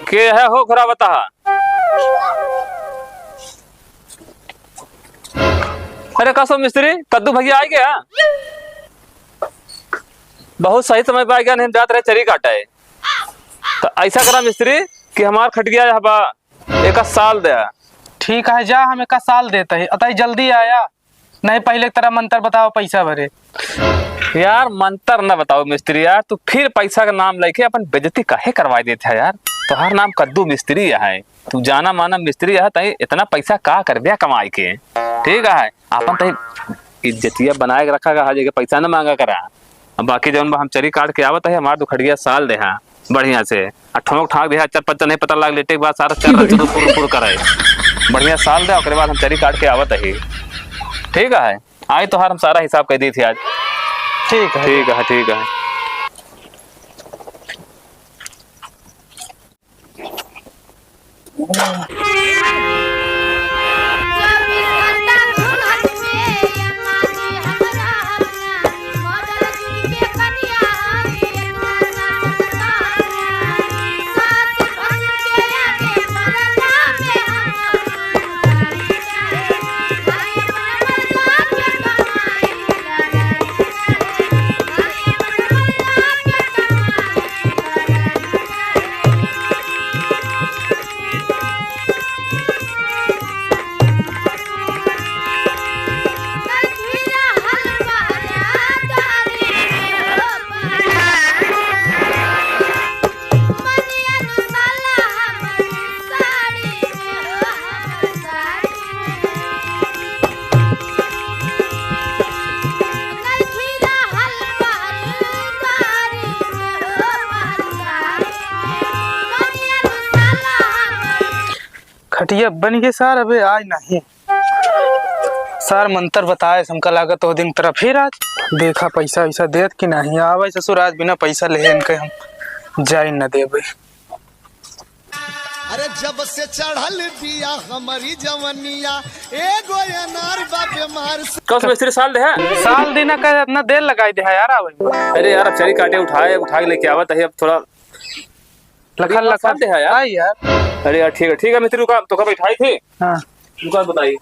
के है हो घरा बता। अरे कसो मिस्त्री कद्दू भैया आ गया, बहुत सही समय पे आ गया, नहीं जात रहे चरी काटा है तो ऐसा करा मिस्त्री कि हमार खट गया हबा 1 साल दे। ठीक है जा, हम 1 साल देते हैं अतः जल्दी आया नहीं पहले तेरा मंत्र बताओ पैसा भरे। यार मंत्र न बताओ मिस्त्री यार, तू फिर पैसा का नाम लेके अपन बेइज्जती काहे करवा देते है यार। तोहार नाम कद्दू मिस्त्री है, तू जाना माना मिस्त्री है, तई इतना पैसा का कर दिया कमाई के। ठीक है अपन तई इज्जतिया बनाए रखा का जगह पैसा न मांगा करा। बाकी जब हम चरी काट के आवत है हमार दुखड़िया साल दे बढ़िया से ठोक ठाक दे चार पच्चा नहीं पता लग लेटे के बाद सारा चार पूर करे बढ़िया साल दे। उसके बाद हम चरी काट के आवत है। ठीक है आज तोहार हम सारा हिसाब कह दी थी आज। ठीक है ठीक है ठीक है। खटिया बन गए सर, अबे आज नहीं सर मंत्र बताए हमका लागत हो दिन तरफ फिर आज देखा पैसा वैसा देत कि नहीं आवे ससुर आज बिना पैसा ले इनके हम जाई न देबे। अरे जब से चढ़ल बिया हमारी जवनिया एगो अनार बा बीमार से। कब से मिस्त्री साल दे है? साल दिन का इतना देर लगाई दे यार आवे। अरे यार अब चरी काटे उठा के लेके आवत है, अब थोड़ा लखा दे है यार। यार अरे यार ठीक है मिस्त्री रुका तो कब बैठाई थी। हाँ रुका बताइए।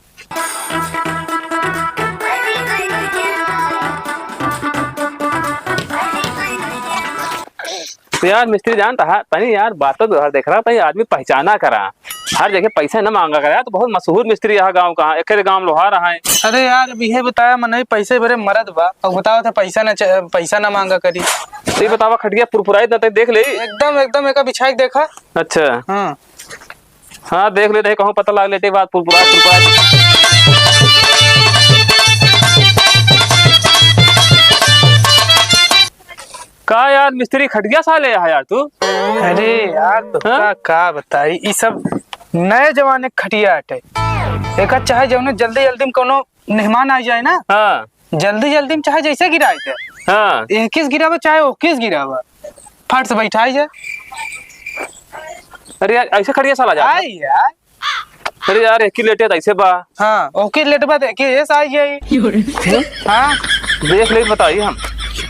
तो यार मिस्त्री जानता है तनी यार बात तो घर देख रहा तनी आदमी पहचाना करा, हर जगह पैसा न मांगा करा। तो बहुत मशहूर मिस्त्री यहाँ गाँव का एक गाँव लोहा रहा है। अरे यार अभी है बताया मन पैसे भरे मरद बा और बताओ था पैसा ना मांगा करी। तो बतावा खटिया पुरपुराई न देख ले एकदम एकदम एक बिछाई देखा। अच्छा हाँ हाँ देख लेते कहूँ पता लग लेटे बात पुरपुरा। का यार मिस्त्री खटिया साले है यार तू। अरे यार तो का बताई ये सब नए जमाने खटिया हटे। एक चाहे जो जल्दी जल्दी में कोनो मेहमान आ जाए ना, हाँ जल्दी जल्दी में चाहे जैसे गिराए थे, हाँ 21 गिरावा चाहे 21 गिरावा फट से बैठाई जाए। अरे यार ऐसे खटिया साला जा यार। अरे यार एक ही लेटे ऐसे बा। हाँ ओके लेट बा देखिए ये आई जाए। हाँ देख ले बताइए हम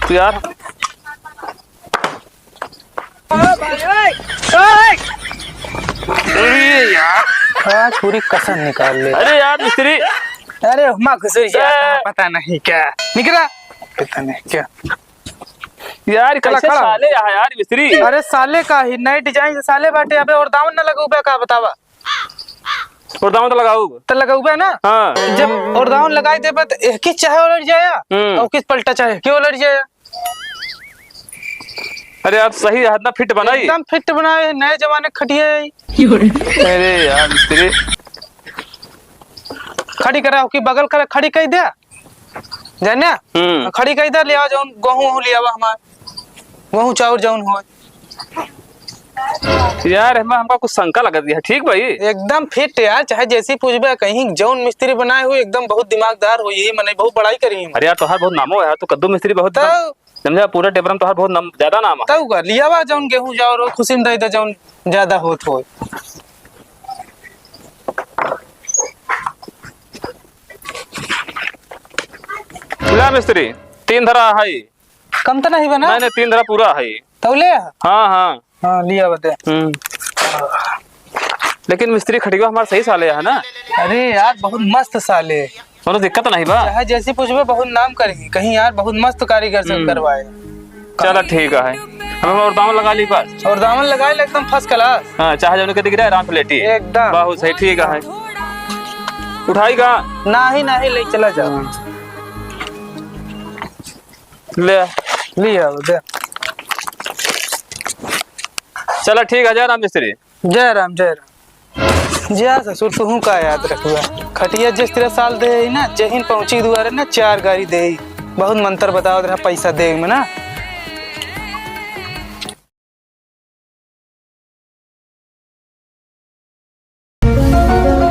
तो यार। अरे यार पूरी कसम निकाल ले। अरे यार मिस्त्री अरे माँ घुसरी पता नहीं क्या निकला, पता नहीं क्या यार कैसे साले यार मिस्त्री। अरे साले का ही नए डिजाइन से साले बाटे। अबे और दामन न लगाऊ का बतावा। और दामन तो लगाऊ तो लगाऊ ना। हाँ जब और दामन लगाई दे तो एक ही चाहे उलट जाया और किस पलटा चाहे क्यों उलट जाया। अरे यार सही हाथ ना फिट बनाई, एकदम फिट बनाए नए जमाने खटिया। अरे यार मिस्त्री खड़ी करा कि बगल कर खड़ी कह दिया जाने खड़ी कह दिया। ले आओ जौन गेहूं ले आवा हमार गेहूं चाउर जौन हो। यार हमका कुछ शंका लगा दिया। ठीक भाई एकदम फिट यार चाहे जैसी पूछबे कहीं जौन मिस्त्री बनाए हुए एकदम बहुत दिमागदार हो। यही मैंने बहुत बड़ाई करी। अरे यार तोहार बहुत नामो है, तो कद्दू मिस्त्री बहुत समझा पूरा टेबरम तोहार बहुत ज्यादा नाम है। तब कर लिया बा जौन गेहूं चाउर खुशी में दे दे जौन ज्यादा होत हो। ला मिस्त्री 3 धरा है। कम तो नहीं बना मैंने 3 धरा पूरा है तो ले। हाँ हाँ हाँ लिया बता। लेकिन मिस्त्री खटिया हमारा सही साले है ना। अरे यार बहुत मस्त साले कोनो दिक्कत नहीं बा। चाहे जैसी पूछबे बहुत नाम करेगी कहीं यार बहुत मस्त कारीगर से करवाए। चलो ठीक है हम और दामन लगा ली बस। और दामन लगाए एकदम फर्स्ट क्लास। हाँ चाहे जो दिख रहा है आराम से लेटी एकदम बहुत सही। ठीक है उठाई का नहीं ले चला जाओ। ले लिया दे। चलो ठीक है, जय राम मिस्त्री। जय राम जय राम। जय ससुर तू का याद रखुआ खटिया जिस तरह साल दे ना जहीन पहुंची दुआरे ना 4 गाड़ी दे बहुत मंत्र बताओ रहा पैसा दे में ना।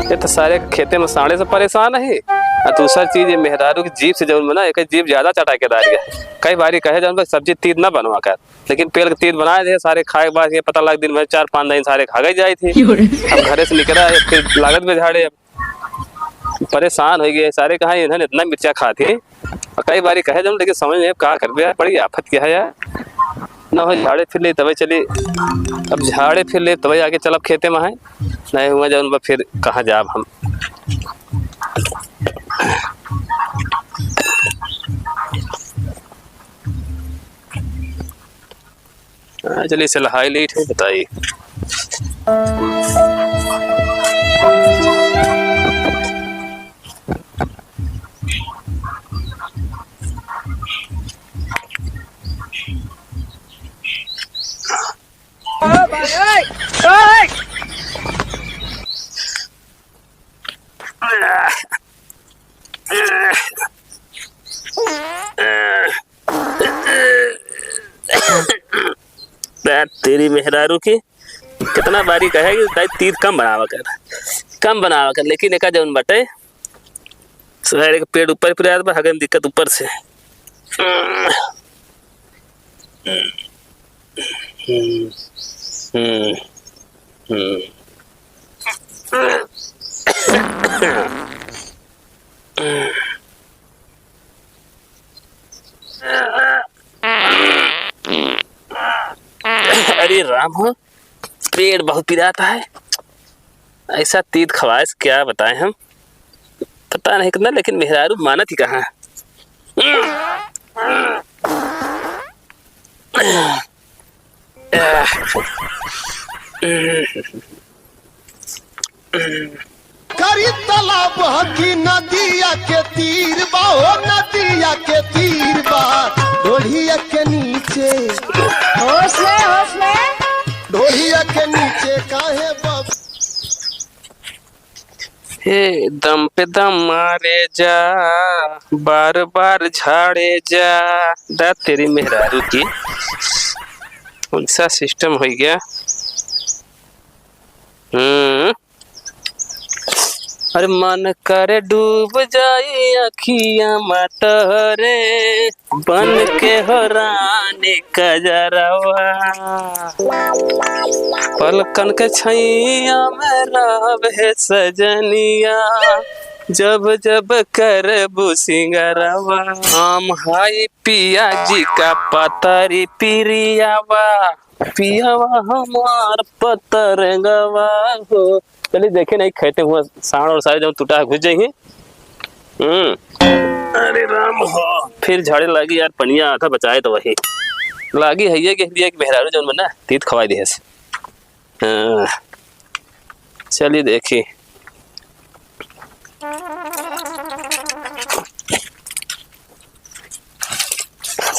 ये तो सारे खेते में साढ़े से परेशान है। और दूसरा चीज ये मेहरारू की जीभ से जौन बना एक जीभ ज्यादा चटाकेदार है। कई बारी कहे जौन सब्जी तीत ना बनवा कर, लेकिन पेड़ के तीत बनाए थे सारे खाए के बाद ये पता लग दिन भर 4-5 दिन सारे खा गई जाए थे। अब घरे से निकला है फिर लागत में झाड़े, अब परेशान हो गए सारे। कहा इन्होंने इतना मिर्चा खाती और कई बारी कहे जौन, लेकिन समझ में कहा कर यार बड़ी आफत क्या है यार। ना हो झाड़े फिर ले दवाई चली, अब झाड़े फिर ले दवाई आगे चल अब खेते में है नहीं हुआ जौन फिर कहाँ जाब हम। चलिए इसे लहाई लेट है बताइए। तेरी मेहरारू की कितना बारी कहेगी तीर कम बनावा कर, लेकिन एक जौन बटे सवेरे के पेड़ ऊपर फिर आया हगन दिक्कत ऊपर से। अरे राम हो, पेड़ बहुत पिराता है। ऐसा तीत खवाइश क्या बताएं हम, पता नहीं कितना, लेकिन मेहरारू मानत ही कहाँ। करी तालाब हकी नदिया के तीर बा, हो नदिया के तीर बा, ढोढ़िया के नीचे होश में ढोढ़िया के नीचे काहे बाब। हे दम पे दम मारे जा, बार बार झाड़े जा। दा तेरी मेहरारू की उनसा सिस्टम हो गया। अरे मन करे डूब जाई अखियां मटरे, बन के हो रानी कजरवा, पलकन के छैया में रहे सजनिया, जब जब कर बुसिंगरवा। आम हाई पिया जी का पतरी पिरियावा, पियावा हमार पतर गवा हो। चलिए देखे नहीं खेते हुआ साढ़ और सारे जब टूटा घुस जाएंगे। अरे राम हो, फिर झाड़े लगी यार, पनिया आता बचाए तो वही लागी है ये कि मेहरारू जौन बना तीत खवाई दी है। चलिए देखिए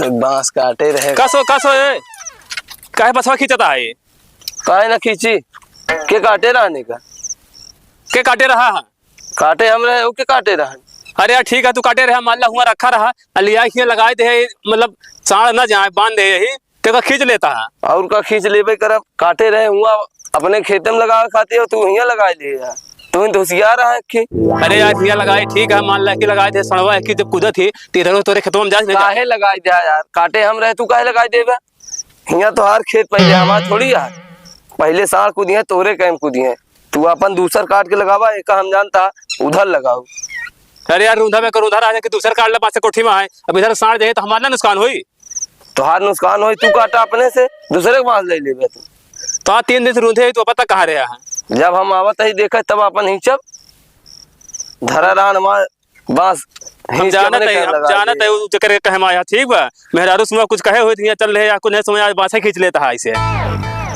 बांस काटे रहे कसो काहे बसवा खींचता है, काहे ना खींची के काटे रहने का, के काटे रहा है काटे हम रहे के काटे रहा। अरे यार ठीक है, तू काटे रहा मान ला हुआ रखा रहा लिया लगाए दे, मतलब साढ़ न जाए बांध दे यही तो खींच लेता है। और का खींच लेबे कर, काटे रहे हुआ अपने खेत में लगा खाते हो, तू यहाँ लगा ले यार, तू तो होशियार है कि। अरे यार यहाँ लगाए ठीक है, मान ला कि लगाए थे सड़वा की जब कुदत थी तेरे तोरे खेतों में जा काहे लगाए दे यार, काटे हम रहे तू काहे लगाए देबे। यहाँ तो हर खेत पहले हमारा थोड़ी यार, पहले साढ़ कूदिए तोरे कैम कूदिए, तू अपन दूसर काट के लगावा, एक हम जानता उधर लगाओ। अरे यार उधर में कर उधर आ जाके दूसर काट ले पास कोठी में आए, अब इधर साढ़ जाए तो हमारा नुकसान हुई। तो हर नुकसान हुई, तू काटा अपने से दूसरे के बांस ले लेबे तू। तो 3 दिन से रूंधे तो पता कहाँ रहा है। जब हम आवत ही देखे तब अपन हिंचब धरा रान हमार बांस हम जानत है वो चक्कर कहे माया ठीक बा, मेहरारू सुमा कुछ कहे हुए थे चल रहे या कुछ नहीं समझ आज बांस खींच लेता है ऐसे।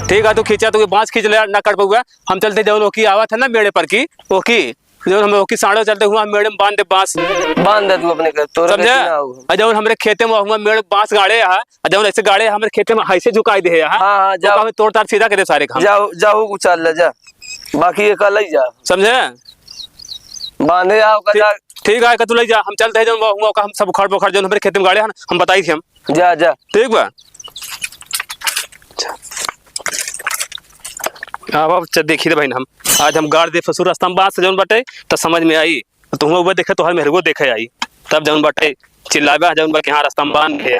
ठीक है तू खींचा तो बांस खींच ले ना कर पाऊंगा, हम चलते जाओ की आवत है ना मेड़े पर की वो की जो हम की साढ़े चलते हुआ मैडम बांध दे बांस बांध दे तू अपने घर तोरे समझे कैसे ना आऊ। जब हमरे खेते में हुआ मेरे बांस गाड़े है जब ऐसे गाड़े हमरे खेते में ऐसे झुकाई दे है हाँ, जाओ। हमें तोड़ ताड़ सीधा करे सारे काम जाओ जाओ चल ले जा, बाकी ये कल ही जा समझे। बांधे आओ का जा। ठीक है तू ले जा, हम चलते हैं जो हुआ का हम सब उखाड़ पोखाड़ जो हमरे खेते में गाड़े हैं हम बताई थी हम जा जा। ठीक बा। अब देखी भाई हम आज हम गाड़ दे फसुर रास्ता में बात से जौन बटे तो समझ में आई तुम वो देखे तो हर मेरे को देखे आई तब जौन बटे चिल्लाबा जौन बा के हाँ रास्ता में बांध दे।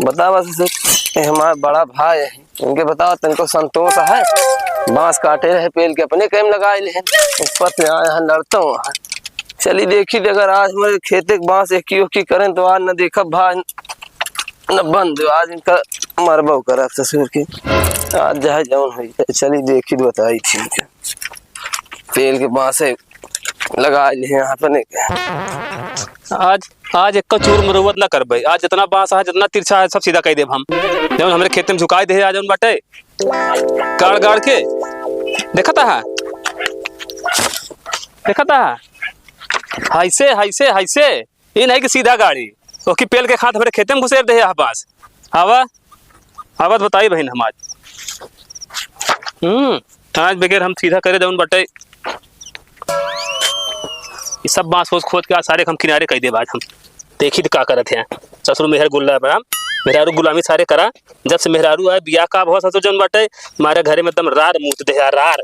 बता बस हमारा बड़ा भाई है उनके बताओ तुमको संतोष है, बांस काटे रहे पेल के अपने कैम लगाए ले उस पर से आया लड़ता हूँ। चली देखी अगर आज हमारे खेते के बांस एक करें तो आज न देखा भाई न बंद, आज इनका मरबो कर ससुर की आज जहाँ जौन हुई चली देखी तो बताई थी पेल के बांस लगा ले यहाँ पर। आज एक चूर मरुवत ना कर भाई, आज जितना बांस है जितना तिरछा है सब सीधा कह देब हम जब हमरे खेत में झुकाए दे आज जौन बाटे गाड़ गाड़ के देखा था ऐसे ऐसे ऐसे ये नहीं कि सीधा गाड़ी ओकी पेल के खात हमारे खेते में घुसेर दे बांस आवा आवाज बताई बहन हम आज बगैर हम सीधा करे जौन बाटे ये सब बांस खोद के सारे हम किनारे कह दे आज हम देखी तो क्या करते हैं ससुर मेहर गुल्ला बराम मेहरारू गुलामी सारे करा जब से मेहरारू आए बिया का बहुत ससुर जौन बाटे हमारे घरे में एकदम रार मुँह दे रार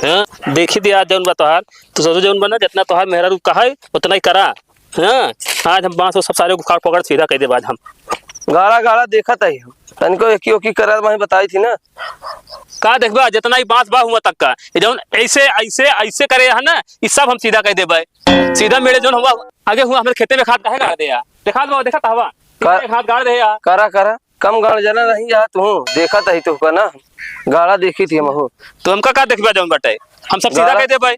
हाँ देखी दिया आज जौन बा तोहार तो ससुर जौन बना जितना तोहार मेहरारू कहा उतना ही करा। हाँ आज हम बांस सब सारे उखाड़ पकड़ सीधा कह दे आज हम गाड़ा गाड़ा देखा था तनिको एक करा मैं बताई थी ना का देखबा जितना ही बांस बा हुआ तक का ये जौन ऐसे ऐसे ऐसे करे है ना ये सब हम सीधा कह देबे सीधा मेरे जौन हुआ आगे हुआ हमारे खेते में खाद काहे गाड़ दे देखा दो देखा था हवा खाद गाड़ दे करा करा कम गाड़ जाना नहीं जा तू देखा था तो का ना गाड़ा देखी थी हम तो हमका का देखबा जौन बटे हम सब सीधा कह देबे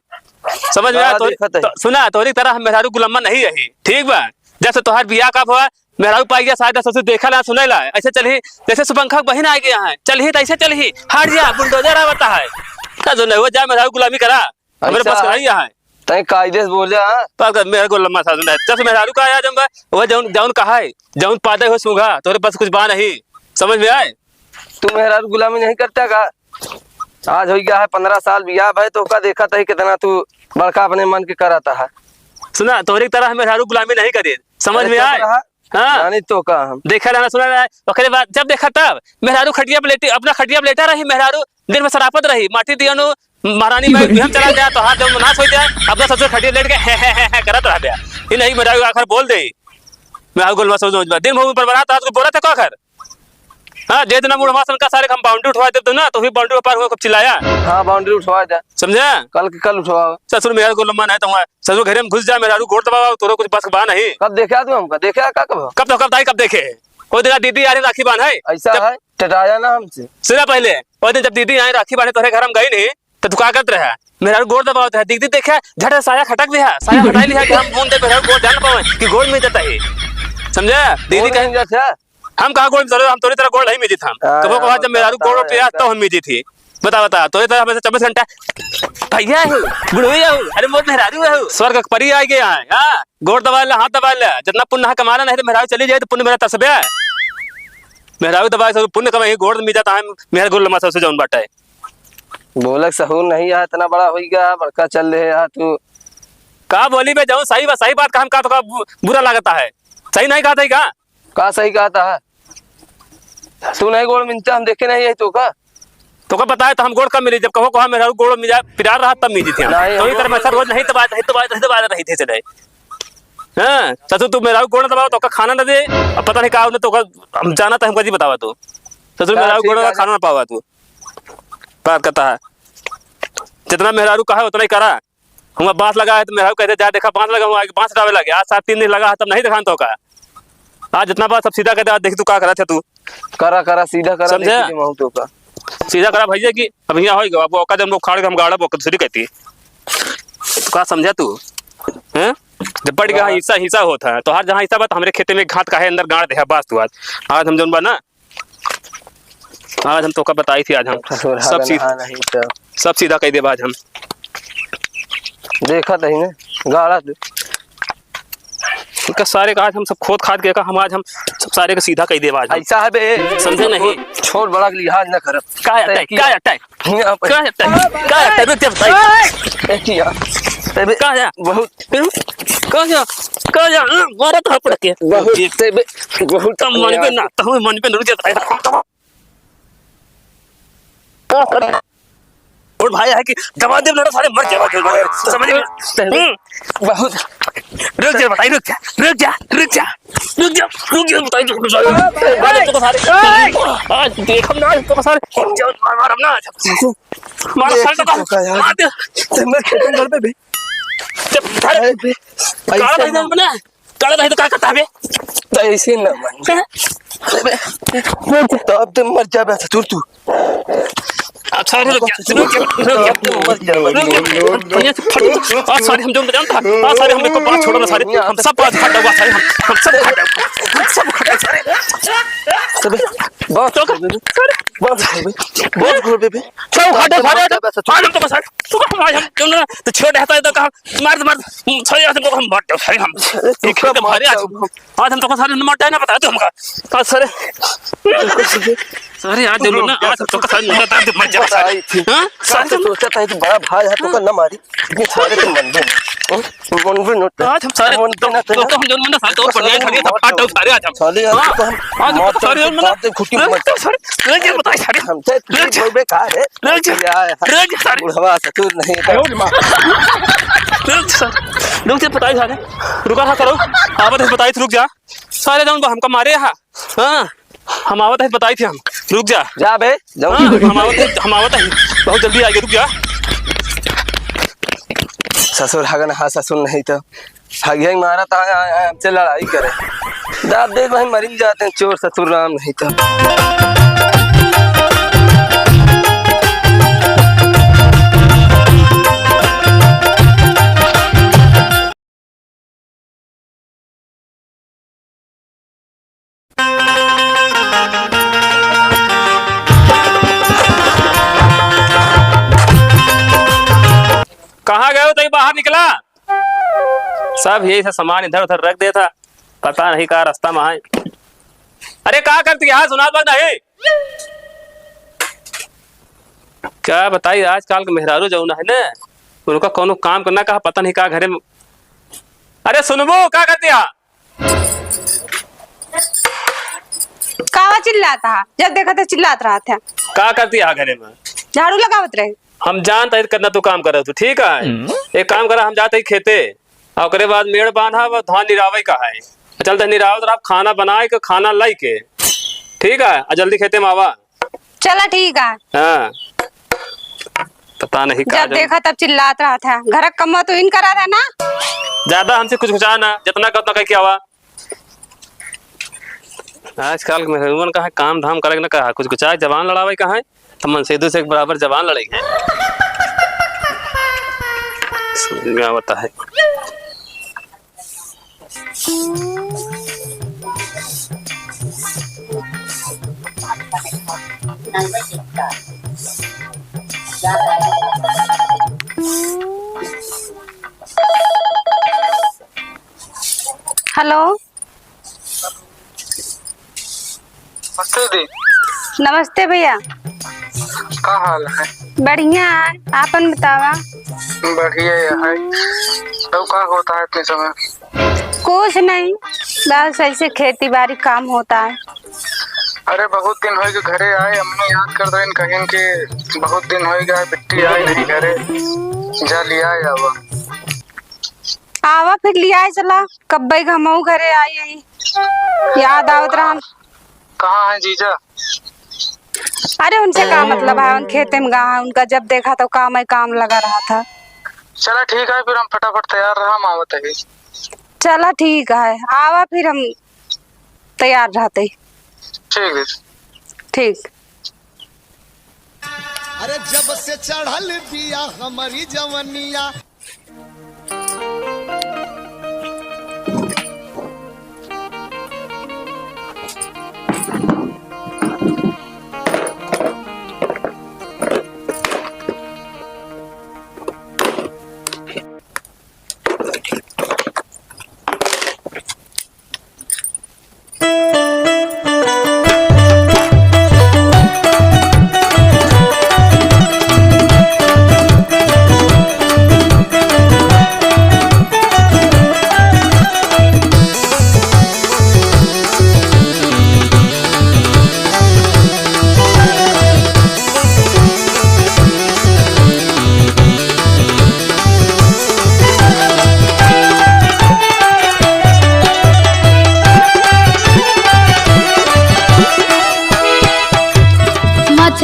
समझ में आया तो सुना तोरी तरह हम मेहरारू गुलामा नहीं रही ठीक बा जैसे तोहार बियाह कब हुआ मेहरारू पाई गया शायद ससुर देखा ला सुने ला ऐसे चल ही जैसे सुपंखा बहन आ गया है चल ही ऐसे चल ही हट जा बुलडोजर आवता है का जो नहीं हुआ जा मेहरारू गुलामी करा मेरे पास कराई है तय कायदे से बोल जा पर मेरे को लम्बा साधन है जैसे मेहरारू का आया जब वो जौन जौन कहा है जौन पादे हो सूंघा तोरे पास कुछ बा नहीं समझ में आए तू मेहरारू गुलामी नहीं करता का आज हो गया है 15 साल बियाह भाई तो का देखा था कितना तू बड़का अपने मन के कराता है सुना तोरी तरह मेहरारू गुलामी नहीं करे समझ में आए हाँ तो का हम देखा रहना सुना रहा है बाद जब देखा तब मेहरारू खटिया पे लेटी अपना खटिया पे लेटा रही मेहरारू दिन में शराफत रही माटी दिया महारानी में हम चला गया तो हाथ जब नाश हो जाए अपना ससुर खटिया लेट के करत रह गया ये नहीं मेहरारू आखिर बोल दे मैं गोलवा समझ दिन भूमि पर बना तो बोला था आखिर हाँ जे दिन मुड़ का सारे हम बाउंड्री उठवा देते ना तो फिर बाउंड्री पार हुआ खूब चिल्लाया हाँ बाउंड्री उठवा दे समझा कल उठवा ससुर मेहर को लम्बा है तो ससुर घर में घुस जाए मेहरारू गोड़ दबा तोरो कुछ बस बा नहीं कब देखा तू हमका देखा का कब देखे वो दिन दीदी आ रही राखी बांध है ऐसा है टटाया ना हमसे सुना पहले वो दिन जब दीदी आई राखी बांधे तोरे घर हम गई नहीं तो तू क्या करते रहा मेहरारू गोड़ दबावत है दीदी देखा झट साया खटक भी है साया हटाई लिया कि हम मुंह दे मेहरारू गोड़ जान पावे कि गोड़ में जाता है समझा दीदी कहीं जाता हम कहा गोड़ में हम तोरी तरह गोड़ नहीं मिजी था कबो कहा जब मेहरारू गोड़ पे तो हम मिजी थी बता तोरी तरह हमें 24 घंटा भैया है बुढ़िया हूँ अरे मोर मेहरारू है स्वर्ग परी आ गया है हाँ गोड़ दबा ले हाथ दबा ले जितना पुण्य कमाना नहीं तो मेहरारू चली जाए तो पुण्य मेरा तस्बे है मेहरारू दबाए सब पुण्य कमाई गोड़ मिल जाता है मेहर गोड़ लम्बा सबसे जौन बाटा है बोलक सहूर नहीं है इतना बड़ा हो गया बड़का चल रहे है तू का बोली बे जाऊँ सही बात का हम का तो बुरा लगता है सही नहीं कहा था का सही कहता है तू नहीं गोड़ मिलता हम देखे नहीं है तो का बताया तो हम गोड़ कब मिली जब कहो कहा मेरा गोड़ मिला पिरार रहा तब मिली थी तो इस तरह मैं रोज नहीं दबा रही थे चले हाँ ससुर तू मेरा गोड़ दबाओ तो का खाना न दे अब पता नहीं कहा तो हम जाना था हमको जी बतावा तू ससुर मेरा गोड़ का खाना ना पावा तू बात करता है जितना मेहरारू कहा उतना ही करा हम बांस लगा है तो मेहरारू कहते जा देखा बांस लगा हुआ बांस हटावे लगे आज 7-3 दिन लगा तब नहीं दिखान तो का आज जितना बात सब सीधा कहते देख तू क्या करा था तू करा सीधा करा समझा तो का सीधा करा भैया की अब यहाँ होगा अब औका जब खाड़ के हम गाड़ा बोक दूसरी कहती तो का समझा तू हैं जब पड़ गया हिस्सा होता है तो हर जहाँ हिस्सा बात हमारे खेते में घाट का है अंदर गाड़ दे बास तू आज हम जोन बना आज हम तो का बताई थी, आज हम ससुर सब सीधा नहीं तो सब सीधा कह दे आज हम देखा नहीं ने गाड़ा दे इनका सारे का आज हम सब खोद खाद के का हम आज हम सब सारे का सीधा कह दे आज हम। ऐसा है बे समझे नहीं? छोड़ बड़ा के लिहाज न कर क्या अटैक क्या अटैक यहाँ पर क्या अटैक क्या अटैक रुक जा बताइए किया तबे कहाँ जा बहुत कहाँ जा मारा तो पड़ के बहुत तबे बहुत तब मन पे ना तो मन पे रुक जा बताइए और भाई है कि दबा दे ना सारे मर जाए समझ में बहुत रुक जा बताइए रुक जा बताइए तो सारे आज देख हम ना तो सारे मार हम ना मार सारे तो मार दे मैं खेतों घर पे भी काला भाई ना बना काला भाई तो क्या करता है तो ऐसे न मन तो अब तुम मर जा बस तू अब सारे रुक जा आज सारे हम जो जानता आज सारे हमने को बात छोड़ो ना सारे हम सब बात हटा हुआ सारे हम सब हटा सारे सब बहुत बहुत घूर बेबे सब हटा सारे आज हम तो बस तू आज हम जो ना तो छोड़ रहता है तो कहा मार सारे आज हम मर सारे हम एक तो मारे आज हम तो सारे मर ना बता दो हमका आज सारे आज जो ना आज तो सारे बता दो मर जा सारे हां सारे सोचता था कि बड़ा भाई है तो कर ना मारी इतने सारे तो मन भी नोट आज हम सारे तो हम जो ना सारे तो पढ़ने खड़े सब हटा सारे आज हम साले आज तो सारे हम ना खुटी मत सारे रह जा बताइए सारे हम तो बेकार है रह जा सारे बुढ़वा ससुर नहीं रुक जा बताइए सारे रुका था करो आवत है बताई रुक जा सारे जाऊं हमका मारे हां हम आवत है बताई थी हम रुक जा बे जाओ हम आवत है बहुत जल्दी आएंगे रुक जा ससुर हगन हाँ ससुर नहीं तो हगे मारा था हमसे लड़ाई करे दाद दे भाई मरी जाते हैं चोर ससुर राम नहीं तो कहाँ गए हो तभी बाहर निकला सब यही सा सामान इधर उधर रख देता पता नहीं कहा रास्ता में है अरे क्या करती है सुना बात नहीं क्या बताइए आजकल के मेहरारू जो है ना उनका कोनो काम करना कहा पता नहीं कहा घरे में अरे सुनबो क्या करती है कावा चिल्लाता है जब देखा तो चिल्लात रहा था क्या करती है घरे में झाड़ू लगावत रहे हम जानते हैं करना तो काम कर तू ठीक है एक काम करा हम जाते ही खेते और बाद मेड़ बांधा वो धान निरावे का है चलते निराव तो आप खाना बनाए के खाना लाई के ठीक है जल्दी खेते में आवा चला ठीक है हाँ पता नहीं जब देखा तब चिल्लात रहा था घर कमा तो इन करा था ना ज्यादा हमसे कुछ ना जितना का उतना कह के आवा आजकल मेहमान का है काम धाम करे ना कहा कुछ जवान लड़ावे का है तो मनसेदू से एक बराबर जवान लड़ेंगे क्या होता है हेलो नमस्ते भैया का हाल है बढ़िया है आपन बतावा बढ़िया है तो क्या होता है इतने समय कुछ नहीं बस ऐसे खेती बाड़ी काम होता है अरे बहुत दिन हो गए घरे आए अम्मी याद कर दो कहीं के बहुत दिन हो गया बिट्टी आई नहीं घरे जा लिया आवा आवा फिर लिया है चला कब्बई घमऊ घरे आई है याद आवत रहा कहाँ है जीजा अरे उनसे क्या मतलब है उन खेते में गया उनका जब देखा तो काम ही काम लगा रहा था चला ठीक है फिर हम फटाफट तैयार रहा हम आवत है चला ठीक है आवा फिर हम तैयार रहते ठीक है ठीक अरे जब से चढ़ल बिया हमारी जवनिया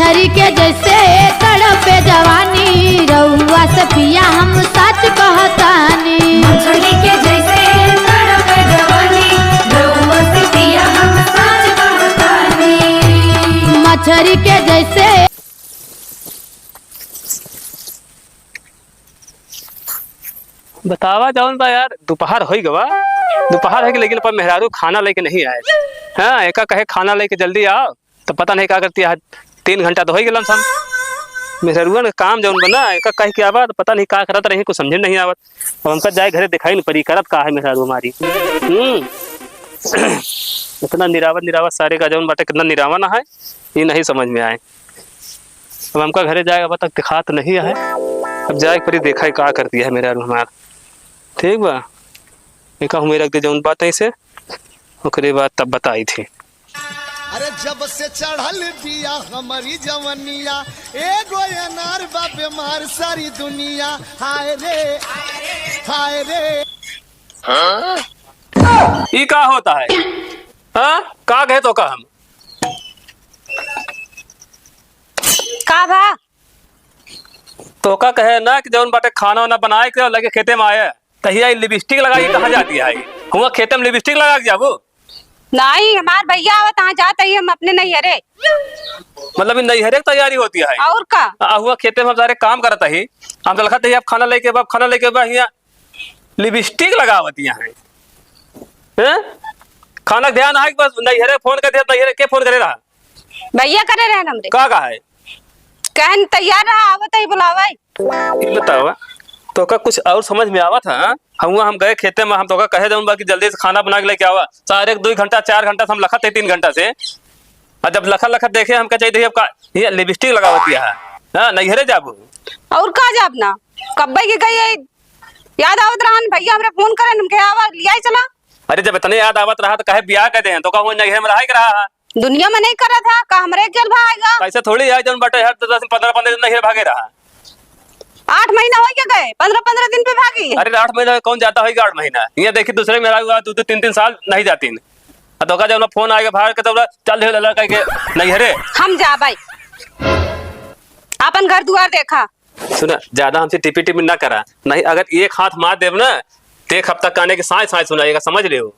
मछरी के जैसे तड़पे जवानी रउआ से पिया हम सच कहतानी मछली के जैसे तड़पे जवानी रउआ से पिया हम सच कहतानी मछरी के जैसे। बतावा जाऊन बा यार, दोपहर हो गवा, दोपहर है कि लेकिन पर मेहरारू खाना लेके नहीं आए। हाँ एक कहे खाना लेके जल्दी आओ तो पता नहीं क्या करती है। 3 घंटा तो हो गया सन मेहरुआ का काम जौन बना एक कह के आवा पता नहीं क्या करत रही, कुछ समझे नहीं आवत। अब हमका जाए घरे दिखाई नहीं पड़ी करत का है मेहरारू हमारी। इतना निरावत सारे का जौन बाटे कितना निरावा ना है ये नहीं समझ में आए। अब हमका घरे जाए अब तक दिखा तो नहीं है, अब जाए परी देखा क्या करती है मेहरारू हमार। ठीक बा एक हूँ रख दे जौन बात ऐसे ओकरे बाद तब बताई थी। अरे जब से चढ़ल बिया हमारी जवनिया एगो अनार बा बीमार सारी दुनिया। हाय रे हाय रे। ये का होता है? हाँ का कहे तो का हम का बा तो का कहे ना कि जौन बाटे खाना वाना बनाए के लगे खेते में आया तहिया लिपस्टिक लगा के कहा जाती है। हुआ खेते में लिपस्टिक लगा के जाबो नहीं हमार भैया आवत कहाँ जाते ही हम अपने नहीं हरे मतलब नैहरे की तैयारी होती है और का हुआ खेते में हम सारे काम करता ही हम तो लखत आप खाना लेके यहाँ लिपस्टिक लगावती है। खाना ध्यान है बस नैहरे फोन कर दिया नैहरे के फोन करे रहा भैया करे रहे हमरे का है कहन तैयार रहा आवत ही बुलावे। ये बताओ तो का कुछ और समझ में आवा था। हम गए खेते में हम तो का कहे जाऊँ बाकी जल्दी से खाना बना के लेके आवा सारे 2 घंटा 4 घंटा हम लखत है 3 घंटा से। और जब लखत देखे हम क्या चाहिए ये लिपस्टिक लगावती है। हाँ नैहरे जाबू और का जाब ना कब्बे की गई याद आवत रहन भैया हमरे फोन करे हमके आवा लिया चला। अरे जब इतने याद आवत रहा तो कहे ब्याह कर दे तो का नैहरे में रहा रहा दुनिया में नहीं करा था का हमरे गेल भागेगा पैसे थोड़ी है जन बटे हर 10-15 दिन नैहरे भागे रहा। 8 महीना हो गया गए 15 दिन पे भागी। अरे 8 महीना कौन जाता होगा 8 महीना ये देखी दूसरे मेरा हुआ 2-3 साल नहीं जाती तो का जब फोन आएगा बाहर के तो चल लड़का के नैहरे हम जा भाई अपन घर दुआर देखा। सुना ज्यादा हमसे टिपी ना करा नहीं अगर एक हाथ मार देव ना तो 1 हफ्ता कहने की साँस सुनाएगा समझ ले हो।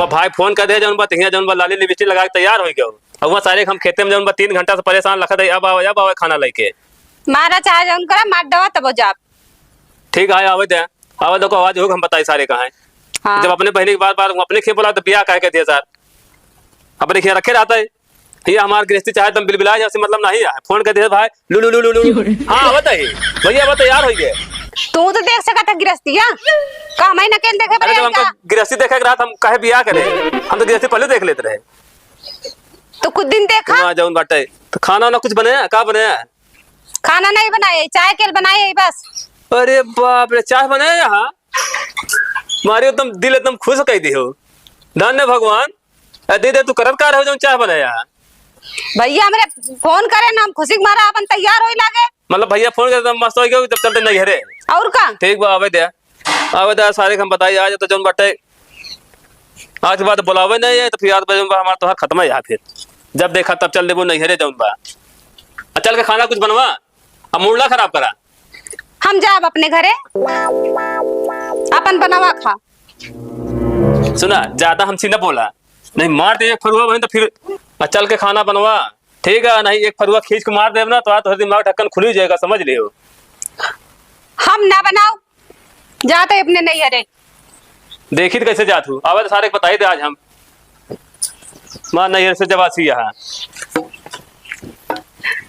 भाई फोन कर दे जौन बात जौन बात लाली लिपस्टिक लगा के तैयार हो गया और वहाँ सारे हम खेते में जौन बात 3 घंटा से परेशान लखा दे अब आओ खाना लेके मारा चाहे जौन करा मार दवा तब जाब। ठीक है आवे देखो आवाज होगा हम बताए सारे कहाँ है। हाँ। जब अपने बहनी की बार अपने खे बोला तो ब्याह कह के दिया सर अपने खे रखे रहता है ये हमारे गृहस्थी चाहे तुम बिलबिला जैसे मतलब नहीं है फोन कर दिया भाई लू। हाँ बताइए भैया अब तैयार हो गए तू तो देख सका था गृहस्थिया का मैं नकेल देखे अरे जब हमको गृहस्थी देखे रहा हम कहे ब्याह करे हम तो गृहस्थी पहले देख लेते रहे तो कुछ दिन देखा जाऊन बाटे तो खाना वाना कुछ बनाया क्या बनाया? खाना नहीं बनाए चाय केल बनाए बस। अरे बाप रे चाय बनाया यहाँ मारे एकदम दिल एकदम खुश कह दी हो धन्य भगवान दे तू करत का रहे जो चाय बनाया भैया हमरे फोन करे ना हम खुशी के मारा अपन तैयार होई लागे मतलब भैया फोन कर मस्त हो गया जब चलते नहीं हरे और का ठीक बा आवे दे सारे हम बताइए आज तो जौन बाटे आज के बाद बुलावे नहीं है तो फिर याद हमारा तो खत्म है यहाँ फिर जब देखा तब चल देबो नहीं हरे जौन बा चल के खाना कुछ बनवा अब मूड ना खराब करा। हम जाब अपने घरे अपन बनावा खा। सुना ज्यादा हमसे न बोला नहीं मार दे फरुआ बहन तो फिर चल के खाना बनवा ठीक है नहीं एक फरुआ खींच के मार देव ना तो दिमाग ढक्कन खुल जाएगा समझ लियो। हम ना बनाओ जाते अपने नहीं हरे देखी तो कैसे जात हूँ आवाज सारे बताई दे आज हम मां नहीं से जवासी यहाँ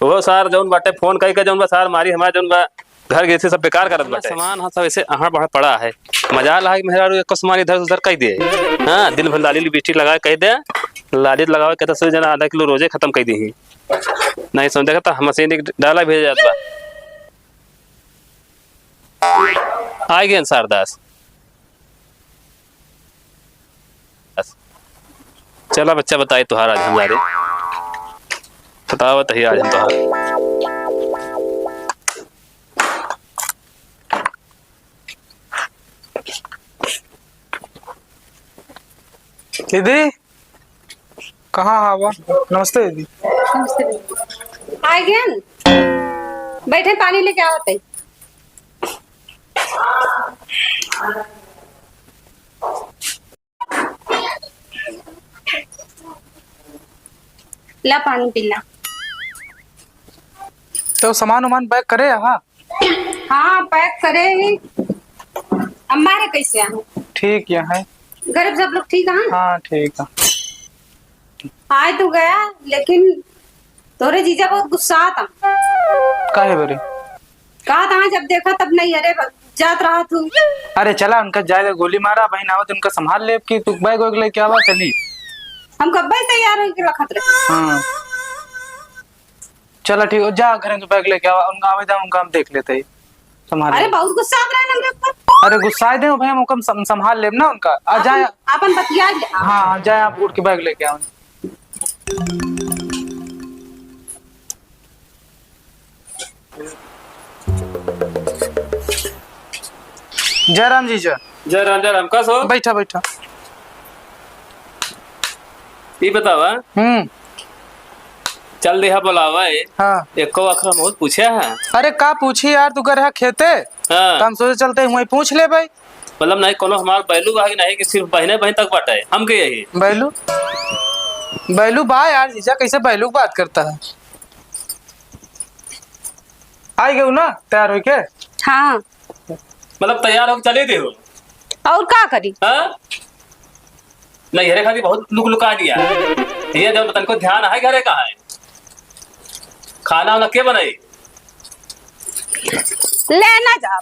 वो सार जौन बाटे फोन कई के जौन बा सार मारी हमारे जौन बा घर गए थे सब बेकार करत बाटे सामान हाँ सब ऐसे अहाँ पड़ा है मजा ला मेहरा एक सामान इधर उधर कह दे। हाँ दिन भर लाली लिपस्टिक लगा कह दे लाली लगावे कहता सो जना आधा किलो रोजे खत्म कर दी नहीं समझ देखा मशीन डाला भेज जाता आ गए सारदास चला बच्चा बताए तुहार आज हमारे बताओ तही आज हम तुहार दीदी कहाँ हवा? नमस्ते दीदी। आ गया न? बैठे पानी लेके आवते। ला पानी पीला। तो सामान उमान पैक करे। हाँ हाँ पैक करे ही। अम्मा रे कैसे आ? ठीक है। घर सब लोग ठीक है? हाँ ठीक है। आए तो गया लेकिन तोरे जीजा बहुत गुस्सा था। काहे बरे? कहा था जब देखा तब नहीं, अरे जात रहा तू। अरे चला उनका जाए गोली मारा बहन आवत उनका संभाल ले कि तू बैग वैग लेके आवा चली। हम कब ही तैयार होके रखत रहे। हाँ चला ठीक हो जा घर में बैग लेके आवा उनका आवेदन उनका हम देख लेते हैं संभाल। अरे बहुत गुस्सा आ रहा है हमरे ऊपर। अरे गुस्सा दे भाई हम संभाल लेब ना उनका। आ जाए अपन बतिया ले। हाँ जाए आप उठ के बैग लेके आओ। जयराम जी जयराम का सो बैठा बैठा। ये बतावा चल देहा बोलावा है। हाँ एको अखरा बहुत पूछा है। अरे का पूछी यार तू कर खेते। हाँ तो हम सोचे चलते वही पूछ ले भाई। मतलब नहीं कोनो हमार बैलू बा नहीं कि सिर्फ बहने बहन तक बाटा है हम के यही बैलू बैलू बा यार जीजा कैसे बैलू की बात करता है। आई गए ना तैयार हो के। हाँ मतलब तैयार होकर चले थे हो और का करी। हाँ नहीं हरे खाती बहुत लुका दिया ये जब तन को ध्यान है घरे कहाँ है खाना वाना के बनाई लेना जाओ।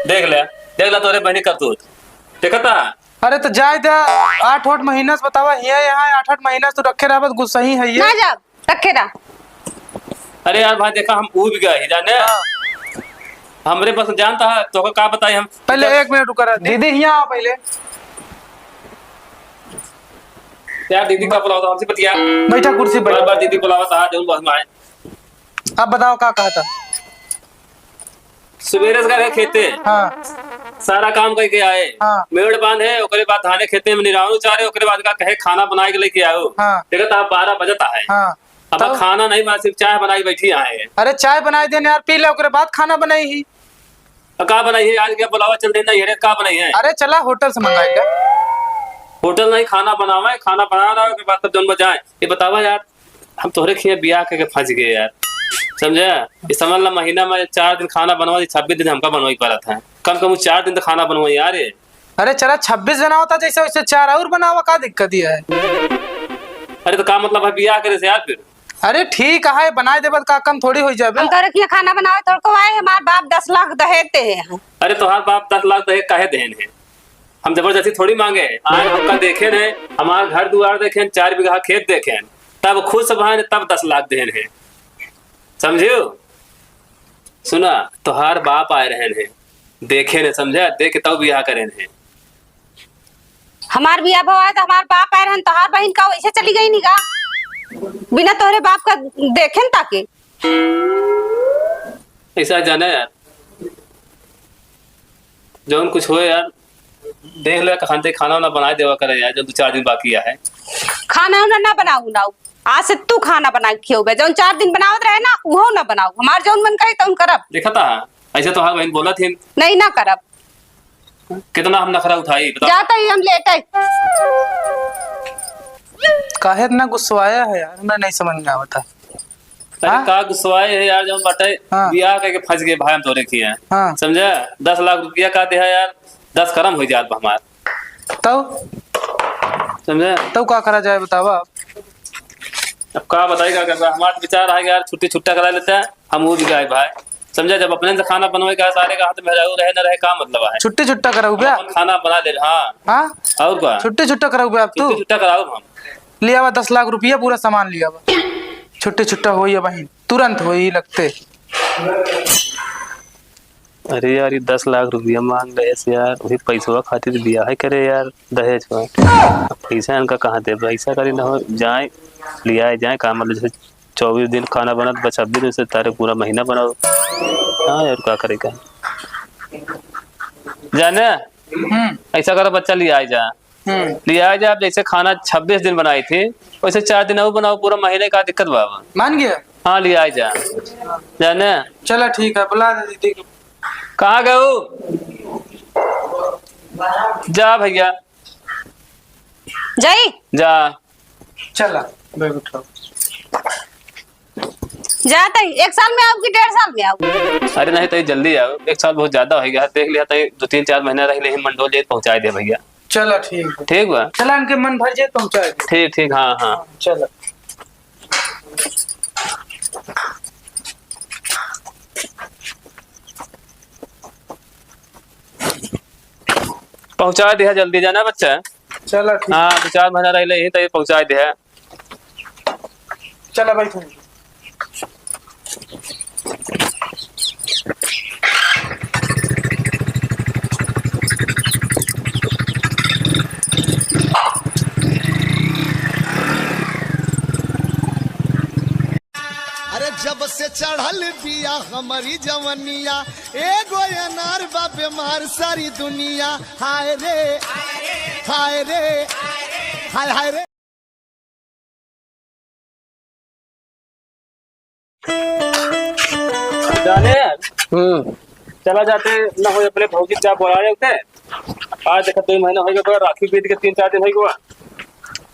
देख ले तोरे बहनी करतूत देखता। अरे तो जाए दे 8-8 महीना से बतावा यहाँ 8-8 महीना से तो रखे रहा गुस्सा ही है ये। ना जा रखे रहा। अरे यार भाई देखा हम उब गए ही जाने हमरे बस जानता है तो का बताई हम। पहले 1 मिनट रुका दीदी यहाँ आओ पहले। यार दीदी का बुलावा हमसे बतिया। बैठा कुर्सी बार बार दीदी बुलावा था जरूर बस में आए। अब बताओ का कहा था। सवेरे से गए खेते। हाँ सारा काम करके आए। हाँ मेड़ बांध है ओकरे बाद धाने खेते में निराणु चारे ओकरे बाद का कहे खाना बना के लेके आओ। हाँ देखा 12 बजता है। हाँ अब खाना नहीं बना सिर्फ चाय बनाई बैठी आए। अरे चाय बनाई देने यार पी ले ओकरे बाद खाना बनाई ही। का बनाई है आज क्या बुलावा चल देना ये का बनाई है। अरे चला होटल से मंगाई ले। होटल नहीं खाना बनावा है खाना बनाना के बाद तब जन बजाए ये बतावा यार हम तोहरे खिए बियाह करके फंस गए यार समझे। ये समझ ला महीना में 4 दिन खाना बनवा 26 दिन हमका बनवाई पड़ा था कम कम 4 दिन तो खाना बनवाई यार। अरे चला 26 जना होता जैसे वैसे 4 और बनावा का दिक्कत है। अरे तो का मतलब है बियाह करे से यार फिर। अरे ठीक है बनाए दे का कम थोड़ी हो जाए। हम करे कि खाना बनावे तोड़को आए हमार बाप 10 लाख दहेते हैं। अरे तुम्हार बाप 10 लाख दहेज काहे देन है हम जबरदस्ती थोड़ी मांगे आए हमका देखे ने हमार घर दुआर देखे 4 बीघा खेत देखे तब खुद से भाई तब 10 लाख देन है समझियो। सुना तुहार बाप आए रहे हैं देखे ने समझा देख तब बियाह करे हैं। हमार बियाह भवा तो हमार बाप आए रहन तोहार बहन का वैसे चली गई नी का बिना तोहरे बाप का देखे ताके। ऐसा जाना यार जो कुछ हो यार देख ले खाते खाना वाना बना देवा करे यार जो 2-4 दिन बाकी है। खाना उना ना बनाऊ ना आज से तू खाना बना के खियोबे जौन 4 दिन बनावत रहे ना वो ना बनाऊ हमार जौन मन करे तौन करब। देखा था ऐसे तो हाँ बहन बोला थी नहीं ना करब। कितना हम नखरा उठाई जाता ही हम लेटे। काहे इतना गुस्साया है यार मैं नहीं समझ में आता। अरे का गुस्साए है यार जब बटे बियाह करके फंस गए भाई हम तोरे किए हाँ। समझा 10 लाख रुपया का दे यार 10 करम हो जात हमार तब समझा तब का करा जाए बतावा। अब का बताएगा कर हमारा विचार है यार छुट्टी छुट्टा करा लेता है हम वो भी गए भाई समझा जब अपने से खाना बनवाए का सारे का हाथ में रहे न रहे का मतलब है। छुट्टी छुट्टा कराऊ बे खाना बना ले। हाँ हाँ और क्या छुट्टी छुट्टा कराऊ बे अब तू छुट्टा कराओ हम लिया हुआ 10 लाख रुपया पूरा सामान लिया हुआ छुट्टी छुट्टा हो ही बहन तुरंत हो ही लगते। अरे यार ये 10 लाख रुपया मांग रहे से यार वही पैसा खातिर बियाह है करे यार दहेज में पैसा इनका कहाँ दे पैसा करी ना हो जाए लिया जाए काम मतलब जैसे 24 दिन खाना बना 26 दिन से तारे पूरा महीना बनाओ। हाँ यार क्या करेगा जाने ऐसा करो बच्चा लिया जा लिहाज आप जैसे खाना 26 दिन बनाई थी वैसे 4 दिन और बनाओ, पूरा महीने का दिक्कत बाबा। मान गया। हाँ लिहाज जा जाने। चलो ठीक है, बुला दे दीदी को। कहाँ गए? जा भैया जाई जा। चला बैग उठाओ। जाता ही 1 साल में आओ कि 1.5 साल में आओ? अरे नहीं तो जल्दी आओ, 1 साल बहुत ज्यादा हो गया, देख लिया तो 2-3-4 महीना रह लेकिन मंडोल जे पहुंचा दे भैया। चलो ठीक है। ठीक बा। चला इनके मन भर जाए पहुंचा दे। ठीक ठीक हाँ हाँ चलो। पहुंचा दिया, जल्दी जाना बच्चा। चलो ठीक। हाँ 2-4 महीना रह ले तो पहुंचा दिया। चलो बैठो। अरे जब से चढ़ल बिया हमारी जवनिया, एगो अनार बा बीमार सारी दुनिया। हाय रे हाय रे हाय हाय रे। जाने चला जाते ना हो अपने भौजी क्या बोला रहे थे आज देखा 2 महीना हो गया, राखी बीत के 3-4 दिन हो गया।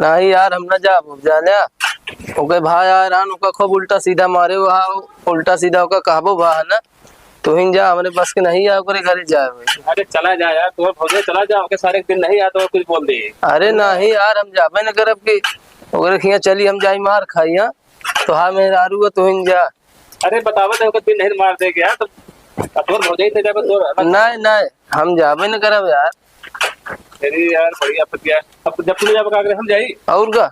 नहीं यार हम ना जा जाने ओके भाई यार आन ओका खूब उल्टा सीधा मारे वहा उल्टा सीधा ओका कहबो भा है ना तो हिन जा हमारे बस के नहीं आ करे घरे जाए भाई। अरे चला जा यार, तुम्हारे भौजी चला जा, ओके सारे दिन नहीं आता कुछ बोल दी। अरे नहीं यार हम जाबे न करब की ओकरे खिया चली हम जाई मार खाई हां तो हा मेरा आरू तो हिन जा। अरे बतावा तो ओके दिन नहीं मार दे क्या तो तोर भौजी थे जब तो नहीं नहीं हम जाबे न करब यार। अरे यार बढ़िया पतिया, अब जब तू जब का हम जाई और का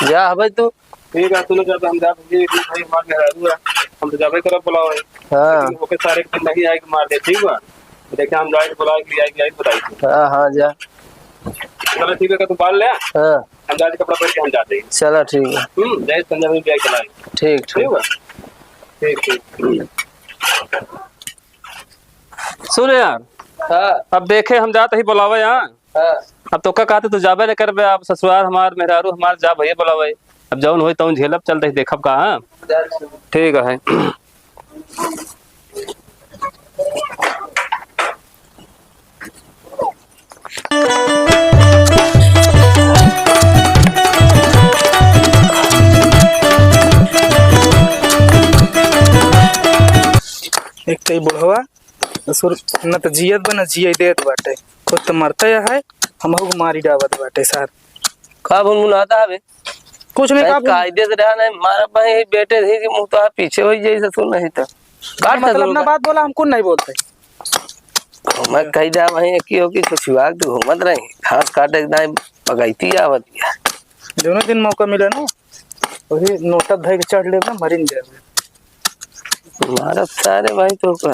जा भाई तू। ठीक है तू जब हम जा भाई मार के आरू हम तो जाबे करब बुलाओ। हां ओके सारे दिन नहीं आए मार दे। ठीक बा देखे हम जाए बुला के आई आई बताई। हां हां जा। चलो ठीक है, तू बाल ले। हां हम जाके कपड़ा पहन के हम जाते हैं। चलो ठीक है। जय संजय में जाए चलाए। ठीक ठीक बा ठीक ठीक। सुन यार हां अब देखे हम जाते ही बुलावे यहाँ। हां अब तो का कहते तू जाबे न करबे, अब ससुराल हमार मेहरारू हमार जा भैया बुलावे। अब जौन होई तौन झेलब, चलते देखब का। हाँ ठीक है। एक तो बुढ़वा ससुर न तो जियत बा न जिये देत बाटे, खुद तो मरता है हमहू को मारी डावत बाटे सर। का बुनबुनाता हवे कुछ नहीं का कायदे से रहा नहीं मारा भाई बेटे थे कि मुंह तो पीछे हो जाए ससुर नहीं तो काट मतलब ना बात बोला हमको नहीं बोलते। मैं कही जा वही की हो कि कुछ हुआ तो घूमत रही घास काटे एकदम पगैती आवत गया। दोनों दिन मौका मिला ना वही नोटा धई के चढ़ ले ना मरिन जाए मारा सारे भाई तो का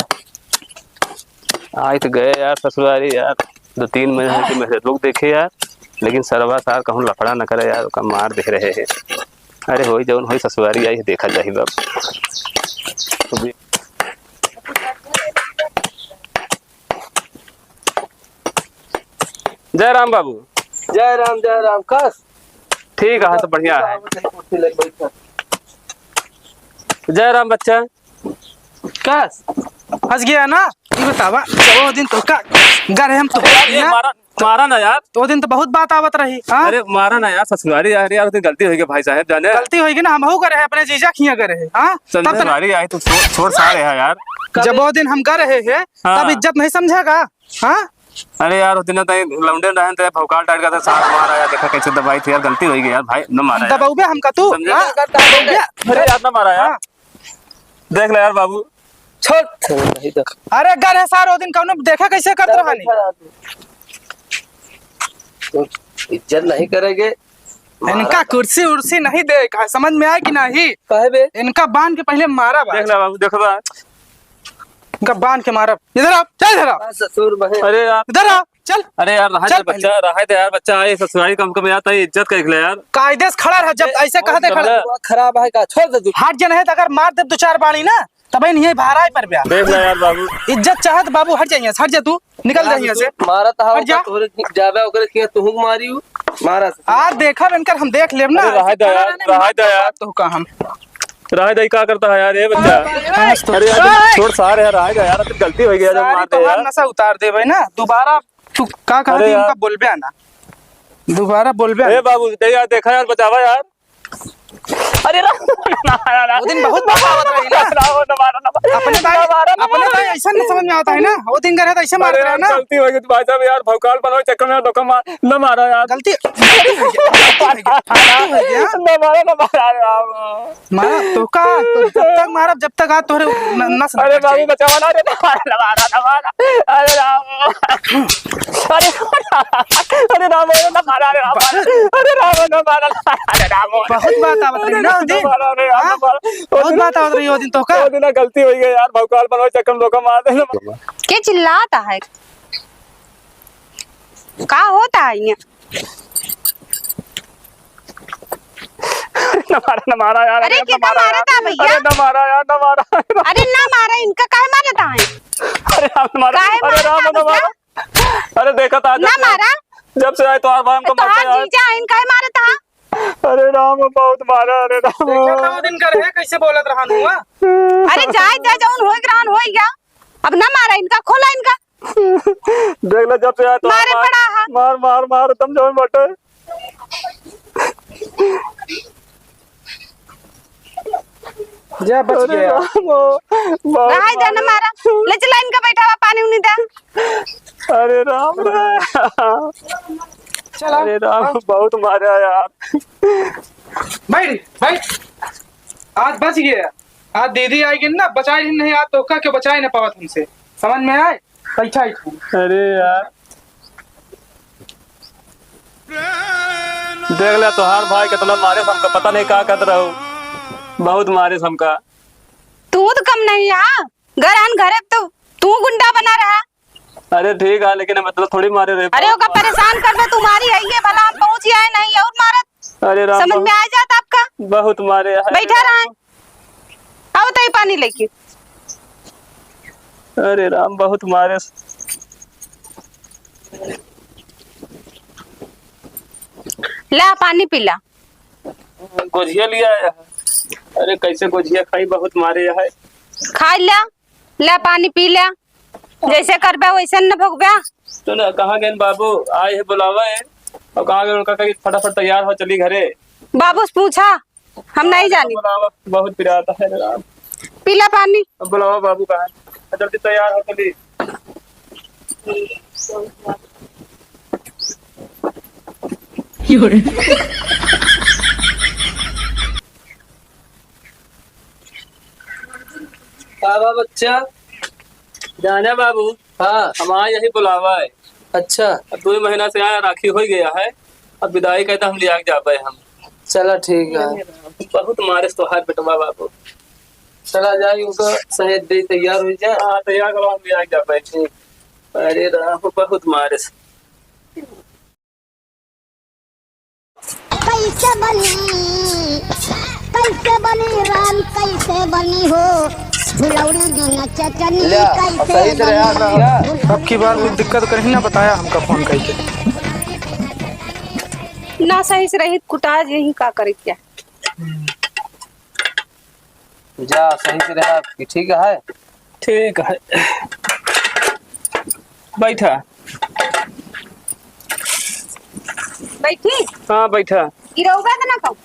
आज तो गए यार ससुरारी यार 2-3 महीने के मेरे लोग देखे यार, लेकिन सरवा सार कहूँ लफड़ा न करे यार, का मार दे रहे हैं। अरे होई जौन होई ससुरारी आई देखा जाही बाब। जय राम बाबू। जय राम कस ठीक है तो बढ़िया है। जय राम बच्चा कस फंस गया ना ये बतावा वो दिन तो का गरे हम तो मारा ना यार तो दिन तो बहुत बात आवत रही। हाँ? अरे मारा ना यार ससुरारी यार यार गलती हो गई भाई साहब जाने गलती होगी ना हम करे हैं अपने जीजा खिया करे हैं। हाँ ससुरारी आई तो छोड़ सारे है यार। जब वो दिन हम कर रहे हैं तब इज्जत नहीं समझेगा। हाँ अरे यार उस दिन लौंडे रहन थे भौकाल टाइट का था साथ मारा यार, देखा कैसे दबाई थी यार, गलती हो गई यार भाई न मारा यार। दबाऊबे हमका तू अरे यार न मारा यार, देख ले यार बाबू छोड़ नहीं तो अरे गर है सारो दिन कौन देखा कैसे करत रहनी तो इज्जत नहीं करेंगे। इनका कुर्सी उर्सी नहीं देखा समझ में आया कि नहीं कहे बे इनका बांध के पहले मारा देख ले बाबू देखो इनका बांध के मारा। इधर आओ चल इधर आओ ससुर बहन अरे यार इधर आओ चल। अरे यार रहा है बच्चा रहा है यार बच्चा आए ससुराली कम आता है इज्जत का ले यार कायदे से खड़ा रह जब ऐसे कहते खड़ा खराब है का छोड़ दे तू हाथ जन है तो अगर मार दे 2-4 बाणी ना तब नहीं है भाड़ा पर ब्याह देख ले यार बाबू, इज्जत चाहत बाबू हट जाइए, हट जा तू, निकल जा यहाँ से। मारा था हट जा। जाबे ओकरे किया तू मारी हूं मारा से। आज देखा बनकर हम देख लेब ना। रहा दे यार, रहा दे यार, तो का हम रहा दे क्या करता है यार ये बच्चा। अरे यार छोड़ सारे यार, रहा दे यार, तो गलती हो गई जब मारते तो यार। नशा उतार दे भाई ना, दोबारा तू का कहा थी उनका बोलबे आना, दोबारा बोलबे ए बाबू दे यार, देखा यार, बचावा यार। अरे वो दिन बहुत बगावत रही ना, अपने भाई ऐसा नहीं समझ में आता है ना, वो दिन करे तो ऐसे मारते रहे ना। गलती हो गई भाई साहब यार, भौकाल बनाओ चक्कर में धोखा मार न मारा यार। गलती मारा तो का, तो जब तक मारा जब तक आ तोरे नस। अरे बाबू बचावा ना, अरे मारा अरे राम, अरे राम न मारा, अरे राम न मारा, अरे राम बहुत बात आवत रही ना वो दिन, बहुत बात आवत रही वो दिन तो का। वो दिन गलती हो गई यार, भौकाल बनाओ चक्कर में धोखा मार दे। क्या चिल्लाता है, का होता है ये? न मारा यार, अरे कितना मारा था भैया? अरे न मारा यार, न मारा, अरे ना मारा, इनका काहे मारता है? अरे राम मारा, अरे राम न मारा, अरे देखा था ना मारा, जब से आए तो भाई हमको तो मारता यार। जीजा इनका ही मारा था। अरे राम बहुत मारा, अरे राम देखा था वो दिन करे कैसे बोलत रहा हुआ। अरे जाए जा जाऊन होई ग्रान होई गया, अब ना मारा इनका, खोला इनका। देख ले जब से आए तो मारे पड़ा है। मार मार मार तुम जो बटे। जा बच गया, रहा जा ना मारा, ले चला इनका बैठा हुआ पानी उन्हीं दे। अरे राम चला अरे राम बहुत मारा यार। बैठ बैठ, आज बच गया, आज दीदी आएगी ना, बचाई नहीं, आज तो का क्यों बचाई ना पावत हमसे, समझ में आए कैसा ही। अरे यार देख ले तोहार भाई कितना मारे हमका, पता नहीं क्या कर रहा हूँ, बहुत मारे हमका। तू तो कम नहीं है, घर आन घरे तो तू गुंडा बना रहा। अरे ठीक है लेकिन मतलब थोड़ी मारे रहे। अरे ओका परेशान कर दे, तुम्हारी है ये भला हम पहुंच आए नहीं और मारत। अरे राम समझ में आ जाता आपका, बहुत मारे यार। बैठा रहा अब तो पानी लेके। अरे राम बहुत मारे। ला पानी पिला। गोझिया लिया है। अरे कैसे गोझिया खाई, बहुत मारे है। खा ला, ला पानी पी ला, जैसे करबे वैसे न भोगबे। तो ना कहाँ गए बाबू, आए है बुलावा है, और कहाँ गए उनका कहीं फटाफट तैयार हो चली घरे। बाबू से पूछा, हम नहीं जानी। बुलावा बहुत पिराता है राम। पीला पानी। अब बुलावा बाबू कहाँ है, जल्दी तैयार हो चली। बाबा बच्चा जाना बाबू। हाँ हमारा यही बुलावा है। अच्छा, अब 2 महीना से आया, राखी हो गया है, अब विदाई कहता हम लिया जाबे हम। चला ठीक है। बहुत मारे तो हाथ बेटवा बाबू। चला जाए उनका सहेज दे, तैयार हो जाए। हाँ तैयार करो, हम लिया जाबे। अरे राम बहुत मारे। कैसे बनी राम, कैसे बनी हो फुलौरी बिना चटनी, कैसे बनी। अब की बार कोई दिक्कत कहीं ना बताया हमका फोन करके। ना सही से रही कुटा यही का करे क्या। जा सही से रहा आपकी, ठीक है। ठीक है बैठा। बैठी हाँ बैठा। गिरौगा तो ना कहूँ।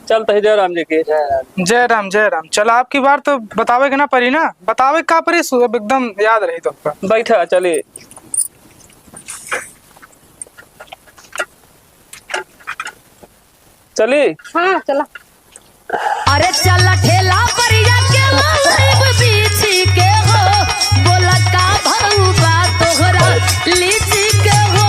चल तो जय राम जी के। जय राम जय राम। चल आपकी बार तो बतावे के ना परी ना, बतावे का परी अब एकदम याद रही तो आपका। बैठा चलिए। चली। हाँ चला। अरे चल ठेला परिया के लाइव बीची के हो, बोला का भौबा तोहरा लीची के हो।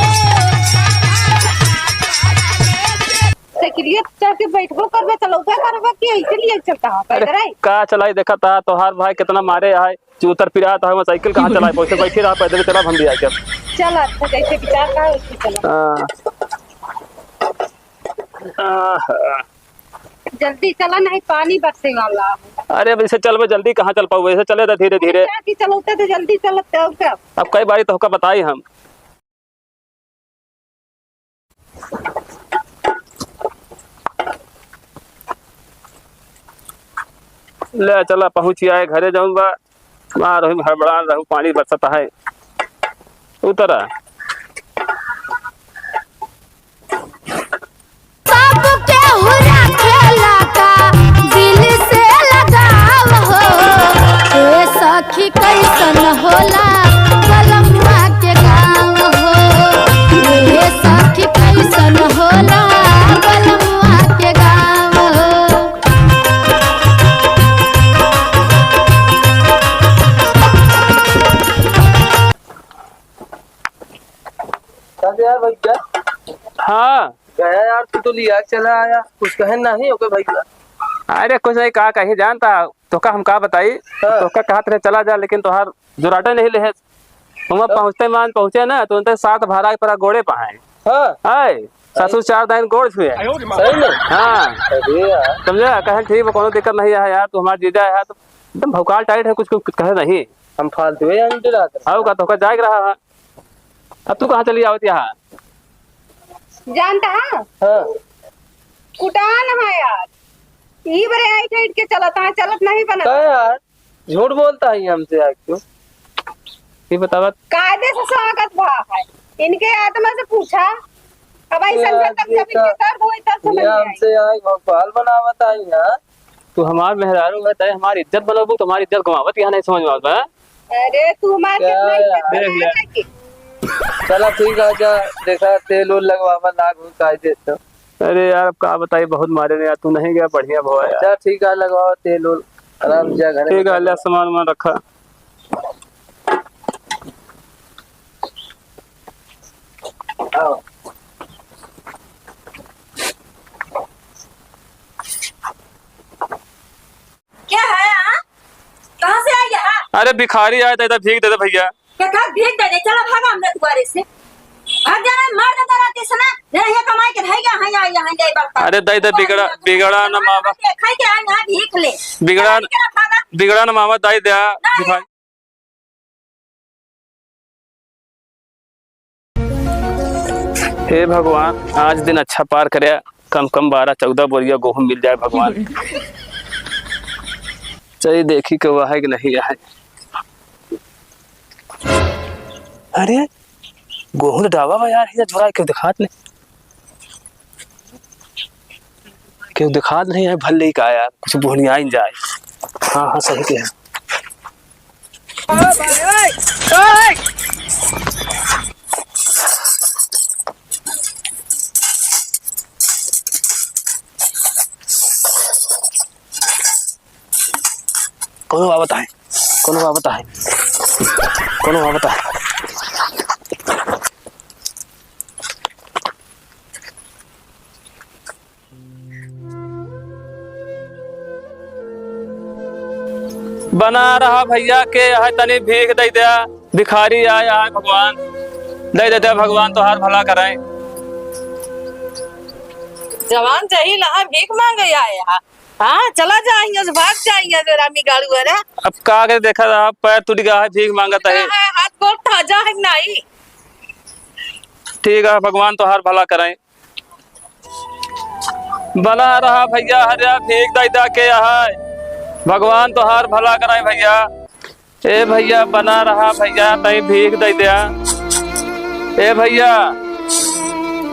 साइकिलिया चढ़ के बैठबो करबे, चलौबे करबे कि ऐसे लिए चलता है पैदल है। का चलाई देखा था तोहार भाई कितना मारे है, चूतर पिरा था, मैं साइकिल कहाँ चलाए, पैसे बैठे रहा, पैदल चला हम भी आके। चल अच्छा जैसे विचार का है वैसे चला। जल्दी चला नहीं पानी बरसे वाला। अरे अब इसे चल बे, जल्दी कहाँ चल पाऊ, ऐसे चले धीरे धीरे। चलते तो जल्दी चलते हो क्या? अब कई बारी तो का बताई हम। ले चला पहुंच आए घरे जाऊंगा, मार हड़बड़ा रहू, पानी बरसता है। उतरा सखी कैसन होला बलमुआ के गाँव हो, ये सखी कैसन होला बलमुआ के गाँव हो। यार भाई क्या? हाँ गया यार, तू तो लिया चला आया, कुछ कहे नहीं ओके भैया? अरे कुछ नहीं कहा, कहीं जानता तो का हम कहा बताई। तो का कहा तेरे चला जा, लेकिन तोहार जुराटे नहीं ले। वहाँ पहुँचते मान पहुँचे ना तो उनते 7 भाड़ा पर गोड़े पाए। हाँ ससुर 4 दिन गोड़ छुए। सही में? हाँ समझा, कहे ठीक है, कोनो दिक्कत नहीं है यार, तू हमारा जीजा है तो एकदम भौकाल टाइट है, कुछ कहे नहीं। हम फालतू आओ का तो का जाग रहा है। अब तू कहाँ चली आवत यहाँ? जानता है कुटान है यार, ई बरे आई टाइट के चलता है, चलत नहीं बनता यार। झूठ बोलता है हमसे यार, क्यों? ये बतावा। कायदे से स्वागत भा है, इनके आत्मा से पूछा। अब ऐसा तक जब इनके दर्द होई तब समझ में आई। हमसे आई भोपाल बनावत आई ना। तू हमार मेहरारू है, तय हमारी इज्जत बनोबू, तुम्हारी इज्जत गवावत यहाँ नहीं समझ में आता। अरे तू मार के चला ठीक है, जा देखा तेल उल लगवावा लाग हो कायदे से। अरे यार अब का बताई, बहुत मारे ने यार, तू नहीं गया बढ़िया भवा यार। चल ठीक है, लगवाओ तेल उल आराम से घर। ठीक है, ले सामान रखा। क्या है? कहाँ से आई है? अरे भिखारी आया था, भीख दे दे भैया। क्या कहा भीख दे दे? चलो भागा हमने दुआरे से, भाग जाना, मार देता रहते से ना, ये कमाई के भाई यहाँ यहाँ जाए बात। अरे दई दे, बिगड़ा ना मामा, खाई के आए यहाँ भीख ले, बिगड़ा ना मामा, दई दे भिखारी। हे भगवान, आज दिन अच्छा पार करे, कम 12-14 बोरिया गेहूं मिल जाए भगवान। चलिए देखी कि वह है कि नहीं है। अरे गेहूं डावा हुआ यार, ये झोरा क्यों दिखात नहीं, क्यों दिखात नहीं है, भले ही का यार कुछ बोलिया ही जाए। हाँ हाँ सही के है। कोनो बाबत है, कोनो बाबत है, कोनो बाबत है। बना रहा भैया के है, तनी भीख दे दिया, भिखारी आया है भगवान, दे देते भगवान तो हाथ भला कराए। जवान चाहिए ना भीख मांगे आया। हाँ चला जाएंगे, भाग जाएंगे रामी गाड़ू है। अब का के देखा था, पैर टूट गया है, भीख मांगता है, हाथ गोड़ ताजा है नहीं। ठीक है भगवान तो हाथ भला कराए। बना रहा भैया हरिया भीख दैदा के है, भगवान तो हार भला कराए भैया। ए भैया बना रहा भैया, तई भीख दे दिया। ए भैया,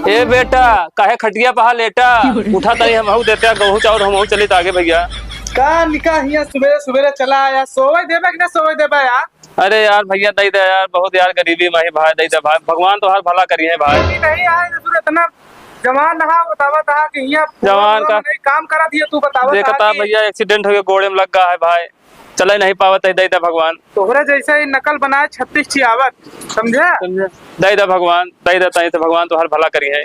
ए बेटा काहे खटिया पहा लेटा, उठा तई हम देते गहूं चाउर हम चले आगे भैया। का निकाह हिया सुबह सुबह चला आया, सोवे देबे कि ना सोवे देबे यार? अरे यार भैया दे दे यार, बहुत यार गरीबी में भाई, दे दे भाई, भगवान तो हार भला करी है भाई। नहीं आए तो इतना जवान रहा, बतावा था कि यहाँ जवान का नहीं काम करा दिया, तू बतावा देखता भैया एक्सीडेंट हो गया, गोड़े में लग गया है भाई, चले नहीं पावत है, दे दे भगवान। तोहरे जैसे ही नकल बनाए 36 चियावत, समझे? दे दे भगवान, दे दे तई तो भगवान तो हर भला करी है।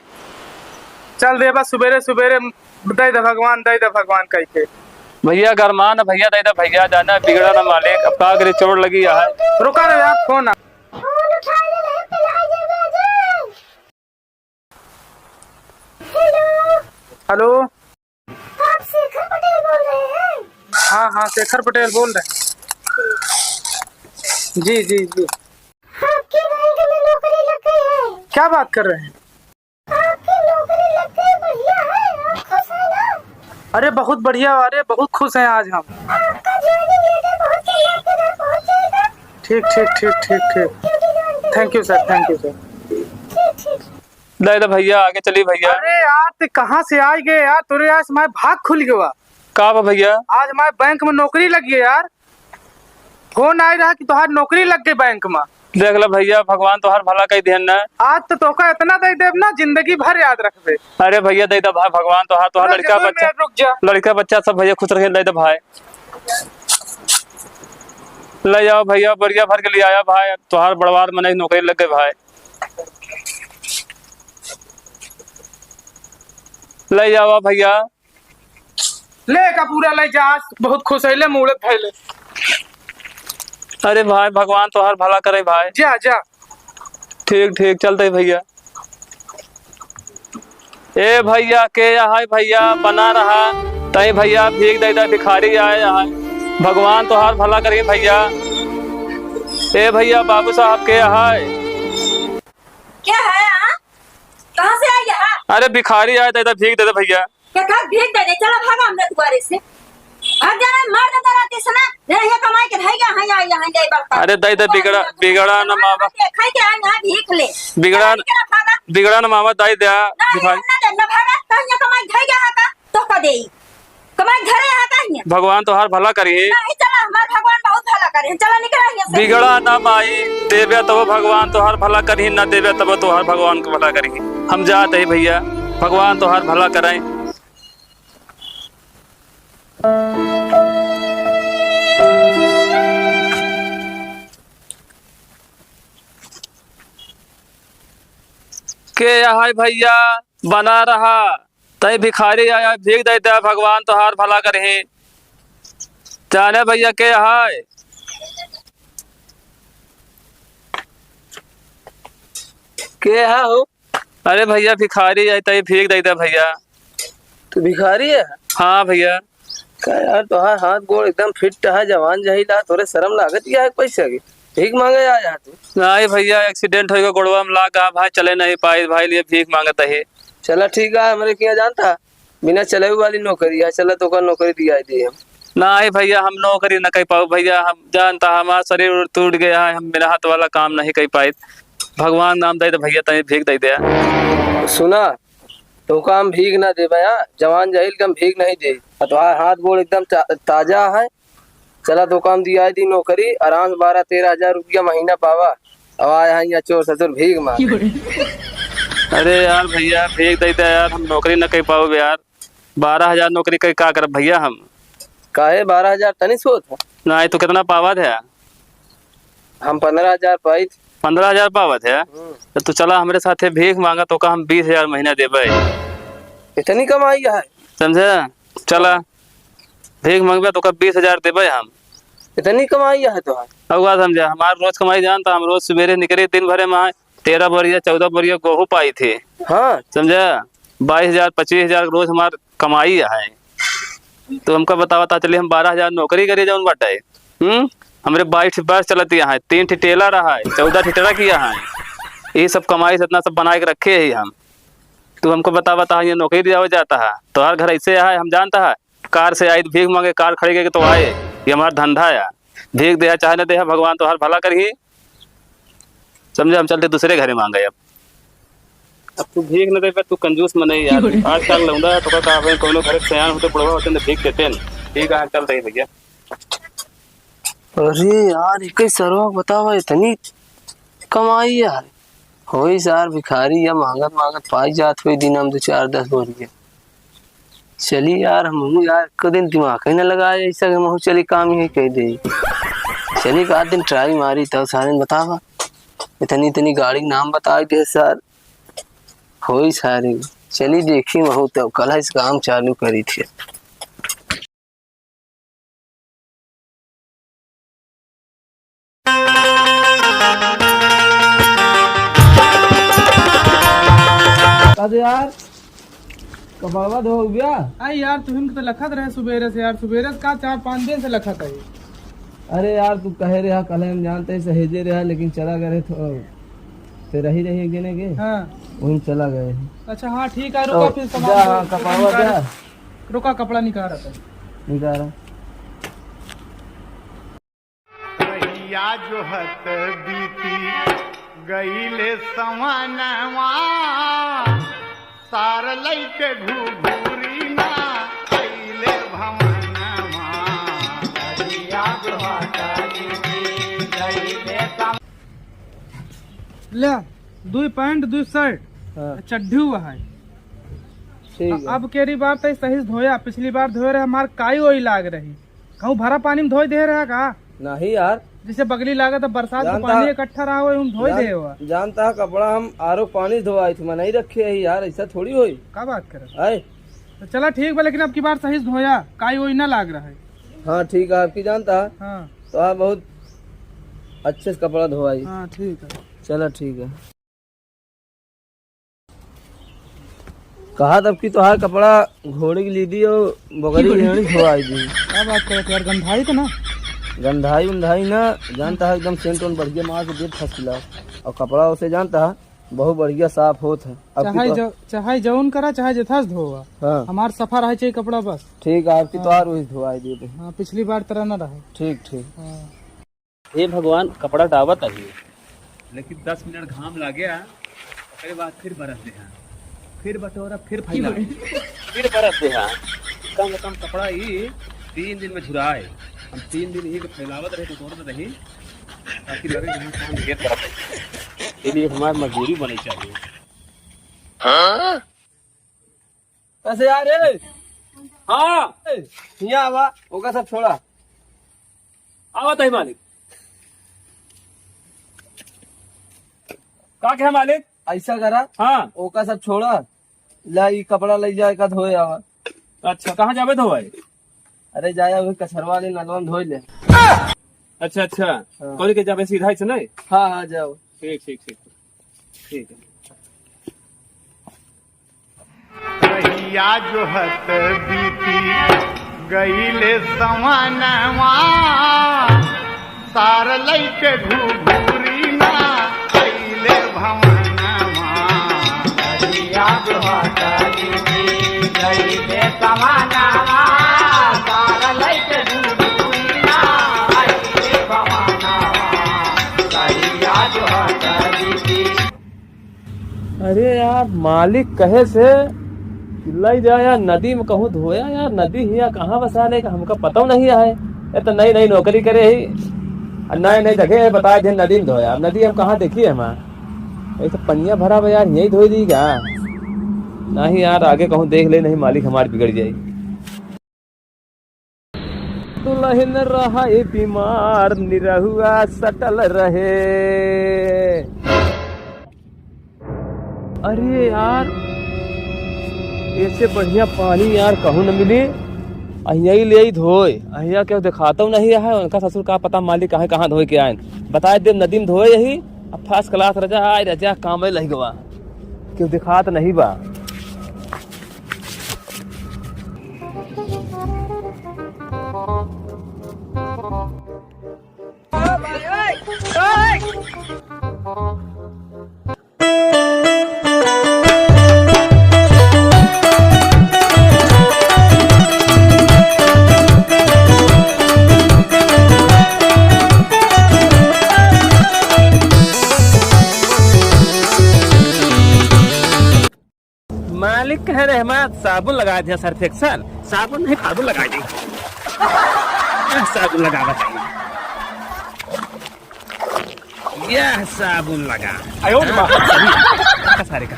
चल दे बस सुबेरे सुबेरे दे दे भगवान, दे दे भगवान कह के। भैया गरमान भैया, दे दे भैया, जाना बिगड़ा ना मालिक, अब का करे चोट लगी है। रुका रे यार, फोन आ। हेलो, आप शेखर पटेल बोल रहे हैं? हाँ हाँ शेखर पटेल बोल रहे हैं। जी जी जी। आपके बैंक में नौकरी लग गई है। क्या बात कर रहे हैं? आपकी नौकरी लग गई, बढ़िया है, आप खुश हैं ना? अरे बहुत बढ़िया, अरे बहुत खुश हैं आज हम। आपका ज्वाइनिंग लेटर बहुत जल्द आपके घर पहुंच जाएगा। ठीक ठीक ठीक ठीक ठीक। Thank you sir, thank you sir. दादा भैया आगे चलिए भैया। अरे यार ते कहाँ से आ गए यार, तोरे आज मैं भाग खुल गया। का बा भैया? आज मैं बैंक में नौकरी लगी है यार। फोन आ रहा कि तुम्हारी नौकरी लग गई बैंक में। देख लो भैया, भगवान तो हर भला कही ध्यान ना। आज तो तोका इतना दे देव ना, जिंदगी भर याद रखबे। अरे भैया दे दे भाई, भगवान तो हर लड़का बच्चा, रुक जा। लड़का बच्चा सब भैया खुश रखे, दे दे भाई। ले जाओ भैया, बढ़िया भर के ले आया भाई, तुहार बड़वार में नहीं नौकरी लग गई भाई। ले जाओ भैया। ले का पूरा ले जा, आज बहुत खुश है, ले मुड़े फैले। अरे भाई भगवान तो हर भला करे भाई। जा जा। ठीक ठीक चलते भैया। ए भैया के हाय भैया बना रहा तय भैया, भीख देता भिखारी आए यहाँ, भगवान तो हर भला करे भैया। ए भैया बाबू साहब के हाय। क्या है? कहाँ से आई है? अरे भिखारी आए देता भीख देता भैया। क्या कहा भीख दे दे? चलो भागा हमने तुम्हारे से। भाग जा रहे, मार देता रहते सना। ये कमाई के भाई यहाँ यहाँ दे बरका। अरे दे दे बिगड़ा बिगड़ा ना मामा। खाई के आए यहाँ भीख ले। बिगड़ा ना मामा दे दे। ना भागा, कहीं कमाई घर यहाँ का तो का देई। कमाई घर यहाँ का ही। भगवान तो हर भला करिए। नहीं चला, हमारे भगवान बहुत भला करे। चला निकल यहाँ से। बिगड़ा ना माई, देवे तो भगवान तो हर भला करी, ना देवे तब तो हर भगवान को भला करी। हम जाते हैं भैया, भगवान तो हर भला कराए। के हाय भैया बना रहा तय भिखारी आया, भीख दे दे, भगवान तो हार भला करे। जाने भैया के हाय। के है हो? अरे भैया भिखारी आए तय भीख दे दे भैया। तू भिखारी है? हाँ भैया। का यार तोहार हाथ गोड़ एकदम फिट है, जवान जहीला, थोड़े शर्म लागत या है पैसा की? भीख मांगे आया तू? नहीं भैया, एक्सीडेंट हो गया, गोड़वा में लागा भाई, चले नहीं पाए भाई, लिए भीख मांगता है। चला ठीक है, हमारे क्या जानता बिना चले वाली नौकरी है, चला तो का नौकरी दिया दी हम। नहीं भैया हम नौकरी न कर पाओ भैया, हम जानता हमारा शरीर टूट गया है, हम मेरा हाथ वाला काम नहीं कर पाए। भगवान नाम दे भैया तय भीख दे दे। सुना तो काम भीख ना दे भैया, जवान जहील कम भीख नहीं दे। तुम्हारा हाथ गोड़ एकदम ताजा है, चला तो काम दिया दी नौकरी, आराम से 12-13 हजार रुपया महीना पावा। अब आया है यहाँ चोर ससुर भीख मांग। अरे यार भैया भीख दे दे यार, हम नौकरी न कर पाओ यार। 12,000 नौकरी कर क्या कर भैया हम? काहे 12,000 तनी सोच? नहीं तो कितना पावा थे? हम 15,000 पाई। 15,000 पावा थे? तो तू चला हमारे साथ भीख मांगा तो का हम 20,000 महीना देवे। इतनी कमाई है? समझे? चला भीख मांगबे तो का 20,000 देवे हम। इतनी कमाई है तो? अब बात समझा, हमारे रोज कमाई जानता, हम रोज सवेरे निकले दिन भरे में 13 बोरिया 14 बोरिया गेहूं पाई थे। हाँ समझा? 22,000 25,000 रोज हमार कमाई है। तो हमका बतावा चलिए हम 12,000 नौकरी करिए जौन बाटे। हमरे 22 बस चलती है, 3 ठेला रहा है, 14 ठेला किया है, ये सब कमाई से इतना सब बना के रखे है हम। तू हमको बतावा ये नौकरी दिया जाता है, तो हर घर ऐसे है, हम जानता है कार से आई भीख मांगे, कार खड़ी करके तो आए, ये हमारा धंधा है। भीख दे चाहे न दे, भगवान तो हर भला करिए। समझे? हम चलते दूसरे घरे मांगे। अब तू भीख न दे पे तू कंजूस में नहीं यार। आजकल लौंडा तो का भाई कोनो घर सयान होते बुढ़वा होते न भीख देते न। ठीक है चल रही भैया। अरे यार एक सरवा बतावा इतनी कमाई यार। होई सार भिखारी या मांगत मांगत पाई जात हुई दिन हम 2-4-10 बोरिया। चली यार हम यार एक दिन दिमाग ही न लगाया ऐसा कि महू चली काम ही कह दे। चली का दिन ट्राई मारी तब सारे बतावा इतनी गाड़ी नाम बता दे सर। होई सारी चली देखी महू तब कल इस काम चालू करी थी। यार कपड़वा धो गया। आई यार तुम तो लखत रहे सुबेरे से यार, सुबेरे का 4-5 दिन से लखत है। अरे यार तू कहे रहा कल हम जानते हैं सहेजे रहा, लेकिन चला गए तो रही गिने के। हाँ वहीं चला गए। अच्छा हाँ ठीक है, रुका फिर हाँ कपड़वा क्या, रुका कपड़ा निकाल रहा था। निकाला या जो हत बीती गईले सवनवा सार लैके घूरी ना अइले भवनवा। या जो हत बीती गईले ले 2 पैंट 2 शर्ट चड्ढी हुआ है। ठीक अब केरी बार तो सही से धोया, पिछली बार धोए रहे हमार काई वही लाग रही, कहूँ भरा पानी में धोई दे रहा का नहीं यार, जैसे बगली लागा तो बरसात का पानी इकट्ठा रहा हुआ हम धोई दे हुआ। जानता है कपड़ा हम आरो पानी धोआई थी, मैं नहीं रखे है यार, ऐसा थोड़ी हुई। क्या बात कर तो चला ठीक है, लेकिन अब की बार सही से धोया, काई वही ना लाग रहा है। हाँ ठीक है, आपकी जानता है। हाँ तो आप बहुत अच्छे से कपड़ा धोआई। हाँ ठीक है, चलो ठीक है। कहा तब की तो कपड़ा घोड़े की ली दी और बकरी की धोआई दी। क्या बात करे यार, गंधाई तो ना गंधाई उंधाई ना, जानता है एकदम सेंट वन बढ़िया मार के देख फर्स्ट क्लास, और कपड़ा उसे जानता है बहुत बढ़िया साफ होता है। चाहे जौन करा चाहे जथास धोवा, हाँ हमार सफा रहे चाहिए कपड़ा बस। ठीक है, आपकी तो और वही धोआई दे दे। हाँ पिछली बार तरह न रहे। ठीक ठीक। हाँ। हे भगवान, कपड़ा डावत है लेकिन 10 मिनट घाम ला गया, उसके बाद फिर बरस दे, फिर बटोरा, फिर फैला, फिर बरस दे। कम से कम कपड़ा ही 3 दिन में झुराए। हम 3 दिन ही फैलावत रहे, बटोरत रही, ताकि लगे जहाँ काम ढेर करत है। इसलिए हमारी मजदूरी बनी चाहिए। कैसे यार? हाँ यहाँ आवा, होगा सब छोड़ा। आवत है मालिक। का क्या मालिक? ऐसा करा, हाँ ओका सब छोड़ा, ला ये कपड़ा ले जाए का धोए आवा। अच्छा, कहाँ जावे धोए? अरे जाया वही कछरवा ले नलवा में धोई ले। अच्छा अच्छा, कौन के जावे सीधा से नहीं? हाँ हाँ जाओ। ठीक ठीक ठीक ठीक है। या जो हत बीती गईले सवनवा सार लैके घूरी ना अइले भवनवा। या जो हत बीती गईले सवनवा सार लैके घूरी ना अइले भवनवा। या जो हत बीती। अरे यार मालिक कहे से चिल्लाई जाए यार, नदी में कहूँ धोया यार, नदी ही कहाँ बसा ले, हमका पता नहीं है। ये तो नई नई नौकरी करे ही, नए नए जगह बताए थे नदी में धोया। नदी हम कहाँ देखी है हमारा, ऐसा पनिया भरा हुआ यार, यही धोई दी क्या? नहीं यार, आगे कहूँ देख ले, नहीं मालिक हमारी बिगड़ जाये। दुल्हन रहा बीमार, निरहुआ सटल रहे। अरे यार ऐसे बढ़िया पानी यार कहूँ न मिली, अहिया ले आई धोए, अहिया क्या दिखाता नहीं है। उनका ससुर का पता मालिक कहाँ धोए के आए, बताए दे नदी में धोए यही। अब फर्स्ट क्लास रजा आए, रजा काम लही गवा, क्यों दिखात नहीं बा। मालिक कह रहे हमारा साबुन लगा दिया, सर्फ एक्सल। साबुन नहीं, साबुन लगा दी, साबुन लगाना चाहिए। यह साबुन लगा सारे का।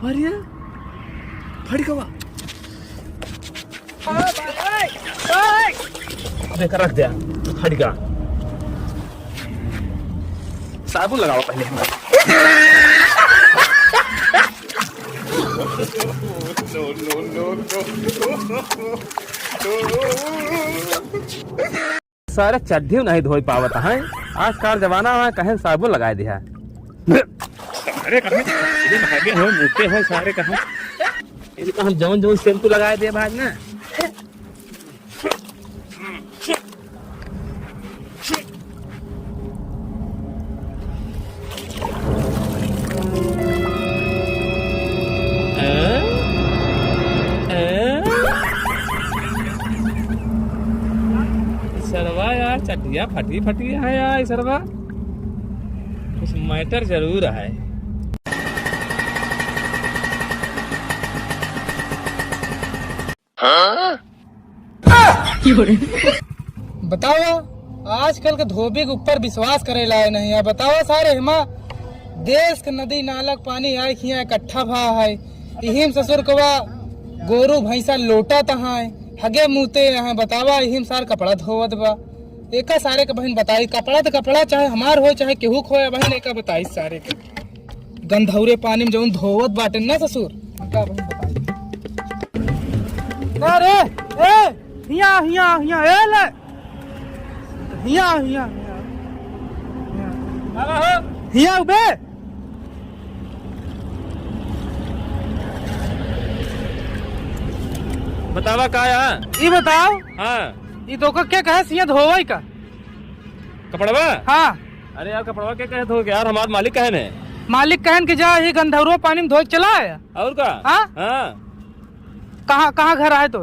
अरे फट गवा, देखकर रख दिया, फट गया। साबुन लगाओ पहले हमारे। सारे चड्ढी नहीं धोई पावत है। आजकल जमाना में कहे साबुन लगा दिया। अरे कहे भागे हो मुझे हो सारे कहे हम जौन जौन शैम्पू लगा दिए भाग ना। सरवा यार चटिया फटी फटी है यार सरवा, कुछ मैटर जरूर है। बताओ आजकल के धोबी के ऊपर विश्वास करे लाए नहीं है। बताओ सारे हिमा देश के नदी नालक पानी आए खिया इकट्ठा भा है। इहिम ससुर कवा गोरू भैंसा लोटा तहा हगे मुते यहाँ। बतावा इहिम सार कपड़ा धोवत बा। एका सारे के बहन बताई कपड़ा तो कपड़ा चाहे हमार हो चाहे केहू खोया बहन एका बताई सारे के गंधौरे पानी में जौन धोवत बाटे ना ससुर एका बहन बताई। अरे ए हिया हिया हिया ए ले हिया हिया हिया उबे बतावा का यार ये बताओ। हाँ ये तो क्या कहे सिया धोवाई का कपड़वा। हाँ अरे यार कपड़वा क्या कहे धो यार, हमारे मालिक कहन है। मालिक कहन के जा ही गंधौरो पानी में धो के चला है और का। हाँ हाँ कहाँ घर आए तो।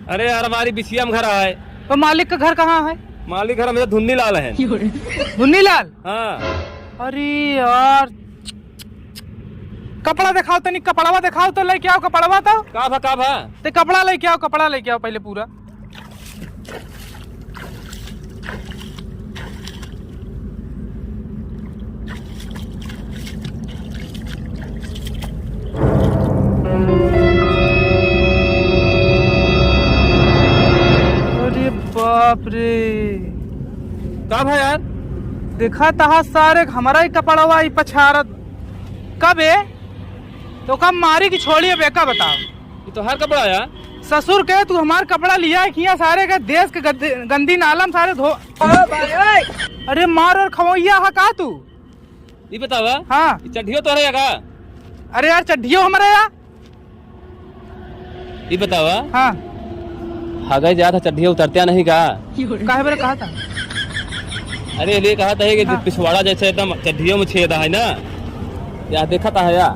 अरे यार हमारी बिछिया में घर आए। तो मालिक का घर कहाँ है। मालिक घर में धुन्नी लाल है। धुन्नी लाल। हाँ अरे यार कपड़ा दिखाओ तनी कपड़ावा दिखाओ तो लेके आओ कपड़ावा तो का भा ते कपड़ा लेके आओ कपड़ा लेके आओ पहले पूरा। अरे बाप रे का भा यार देखा तहा सारे हमारा ही कपड़ावा ही पछारत कब है तो कब मारी की छोड़ी है बेका बताओ। ये तो हर कपड़ा यार ससुर के तू हमार कपड़ा लिया है किया सारे के देश के गंदी नालम सारे धो। अरे मार और खवैया हा का तू ये बतावा। हाँ चड्ढियो तो रहेगा का। अरे यार चड्ढियो हमारे यहाँ ये बतावा। हाँ हागे जा था चड्ढिया उतरत्या नहीं का। काहे बारे कहा था। अरे ये कहा था कि पिछवाड़ा जैसे एकदम चड्ढियों में छेद है ना या देखा था या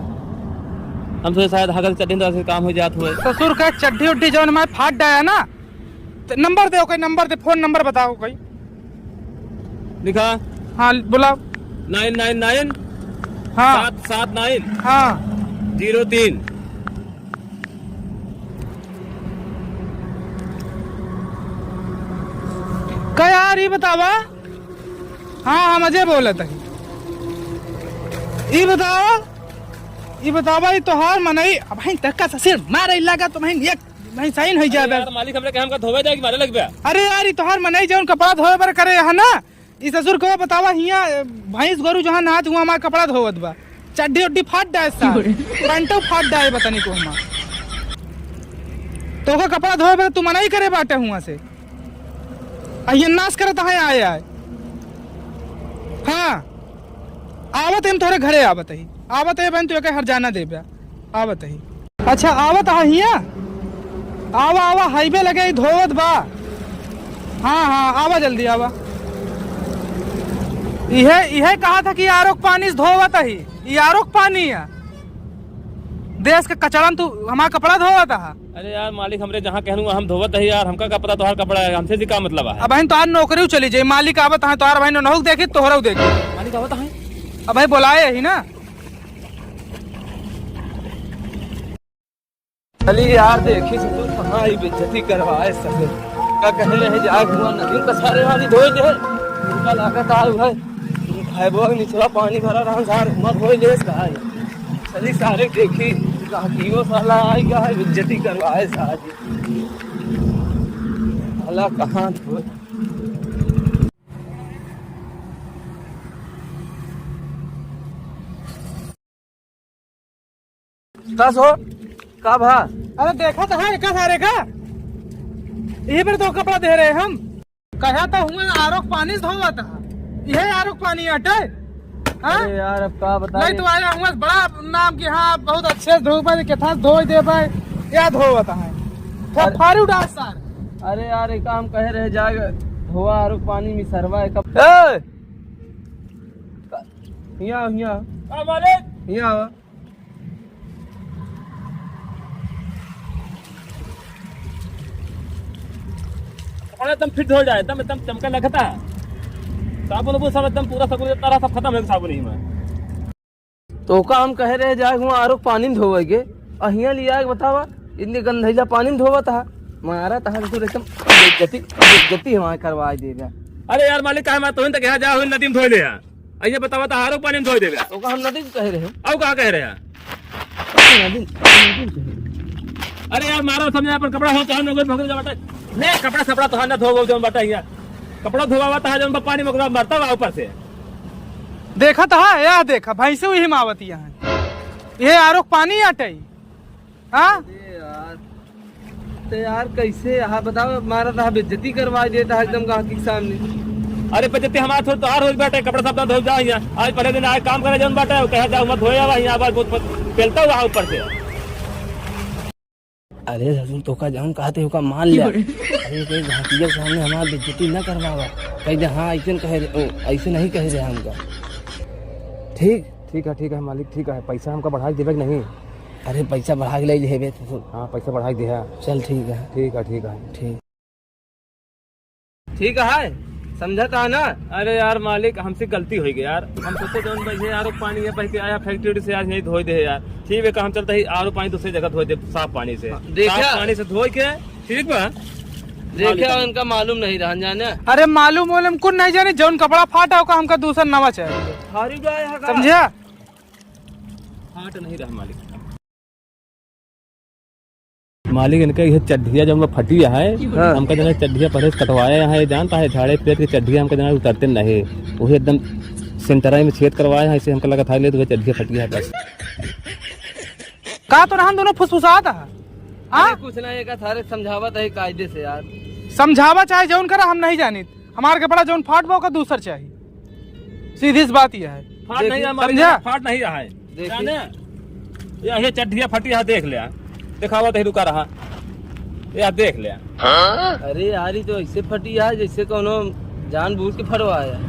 हम तो शायद हगल चड्ढी से काम हो जात हुए। ससुर का चड्ढी उड्ढी जो मैं फाट डाया ना तो नंबर दे कोई नंबर दे फोन नंबर बताओ कोई। लिखा। हाँ बुलाओ 999 हाँ 779 हाँ 03। क्या यार ये बतावा। हाँ मजे बोले थे ये बतावा ये तोहार मनई भाई तक्का ससुर मारे लगा तो भाई एक भाई साइन हो जाबे। यार मालिक हमरे काम का धोवे जाए कि मारे लगबे। अरे यार ये तोहार मनई जौन कपड़ा धोवे पर करे है ना ई ससुर को बतावा हिया भैंस गोरू जहां नहात हुआ हमार कपड़ा धोवत बा चड्डी उड्डी फाट डाए सा पैंटो फाट डाए बतानी को हम तो का कपड़ा धोवे पर तू मनई करे बाटे हुआ से ये नाश करत है आए हाँ आवत हम तोरे घरे आवत है बहन तू हर जाना दे आवत है। अच्छा आवत हिया आवा हाईवे लगे धोवत बा। हाँ आवा जल्दी आवा। यह कहा था कि आरोक पानी से धोवत ही ये आरोक पानी है देश के कचड़न तू हमारा कपड़ा धोवत है। अरे यार मालिक हमरे जहाँ कहूँगा हम धोवत है यार हमका कपड़ा तो हर कपड़ा है हमसे जी का मतलब है। अब बहन तोहार नौकरी चली जाए मालिक आवत है तोहार बहन नहुक देखी तोहरा देखी मालिक आवत है। अब भाई बुलाए ही ना चली यार देखी ससुर कहाँ ही बेइज्जती करवाए ससुर का कहे रहे जाग हुआ नदी का सारे वाली धोए दे उनका लागत आल भाई खाएबो निचला पानी भरा रहा सार मत होए ले का चली सारे देखी काकियो साला आई का बेइज्जती करवाए साजी साला कहाँ धोए। कस हो का भा। अरे देखा तो है सारे का यही पर तो कपड़ा दे रहे हम कहा था हुए आरोक पानी धोवा था ये आरोक पानी अटे अरे यार अब का बता नहीं तो आया हुआ बड़ा नाम की हाँ बहुत अच्छे धो पाए कथा धो दे पाए या धोवा था फारू डाल सर। अरे यार एक काम कहे रहे जाएगा धोआ आरोक पानी में सरवा है कब यहाँ यहाँ एकदम फिट हो जाए एकदम चमका लगता है साबुन वो सब एकदम पूरा तारा सब खत्म है साबुन ही में। तो का हम कह रहे जाए वहाँ आरोक पानी में धोवेगे अहिया लिया बतावा इतनी गंधैला पानी में धोवा था मारा था एकदम बेइज्जती हमारे करवा देगा। अरे यार मालिक कहा मैं तो तक यहाँ जा नदी में धो ले अये बतावा था आरोक पानी में धो देगा तो हम नदी कह रहे हैं अब कहाँ कह रहे हैं अरे यार मारो समझा पर कपड़ा हो तो नहीं कपड़ा सपड़ा तो ना धो जो बटा कपड़ा धोवा हुआ था जब पानी में मरता हुआ ऊपर से देखा था या देखा भाई से वही मावती यहाँ ये आरोक पानी अटई हाँ तो यार कैसे हाँ बताओ मारा था बेइज्जती करवा देता है एकदम गाहकी के सामने। अरे बेइज्जती हमारा थोड़ा तो रोज बैठे कपड़ा सब धो जाओ यहाँ आज पहले दिन आज काम करे जब बैठे कहा जाओ मत धोया हुआ यहाँ आवाज बहुत फैलता हुआ ऊपर से। अरे ससुर तो का जाऊँ कहते हो मान लिया अरे कोई घाटिया के सामने हमारा बेइज्जती न करवावा कहीं हाँ ऐसे कह रहे ऐसे नहीं कह रहे हमका। ठीक है मालिक ठीक है पैसा हमका बढ़ा देवे नहीं। अरे पैसा बढ़ा के ले जेबे हाँ पैसा बढ़ा दे चल ठीक है समझता ना। अरे यार मालिक हमसे गलती हो गई यार हम सोचे जौन भाई आरोप पानी है पहले आया फैक्ट्री से आज नहीं धो दे यार ठीक है हम चलते ही आरोप पानी दूसरी जगह धो दे साफ पानी से पानी से धो के ठीक बा देखा उनका मालूम नहीं रहा जाने। अरे मालूम कुछ नहीं जाने जौन कपड़ा फाटा होगा हमका दूसरा नवा चाहिए समझा फाट नहीं रहा मालिक इनका ये चड्ढिया जब फटी है हमका जना चड्ढिया पहले कटवाया है जानता है झाड़े पेट की चड्ढिया हमका जना उतरते नहीं वही एकदम सेंटराई में छेद करवाया है ऐसे हमको लगा था ले तो चड्ढिया फटी है बस का तो रहन दोनों फुसफुसाता है कुछ नहीं का थारे समझावत है कायदे से यार समझावा चाहे जौन करा हम नहीं जानी हमारे कपड़ा जौन फाट वो का दूसर चाहिए सीधी सी बात यह है फाट नहीं समझा फाट नहीं रहा है ये चड्ढिया फटी है देख लिया दिखावा तो रुका रहा यार देख लिया। अरे यार तो ऐसे फटी है जैसे कोनो जानबूझ के फटवाया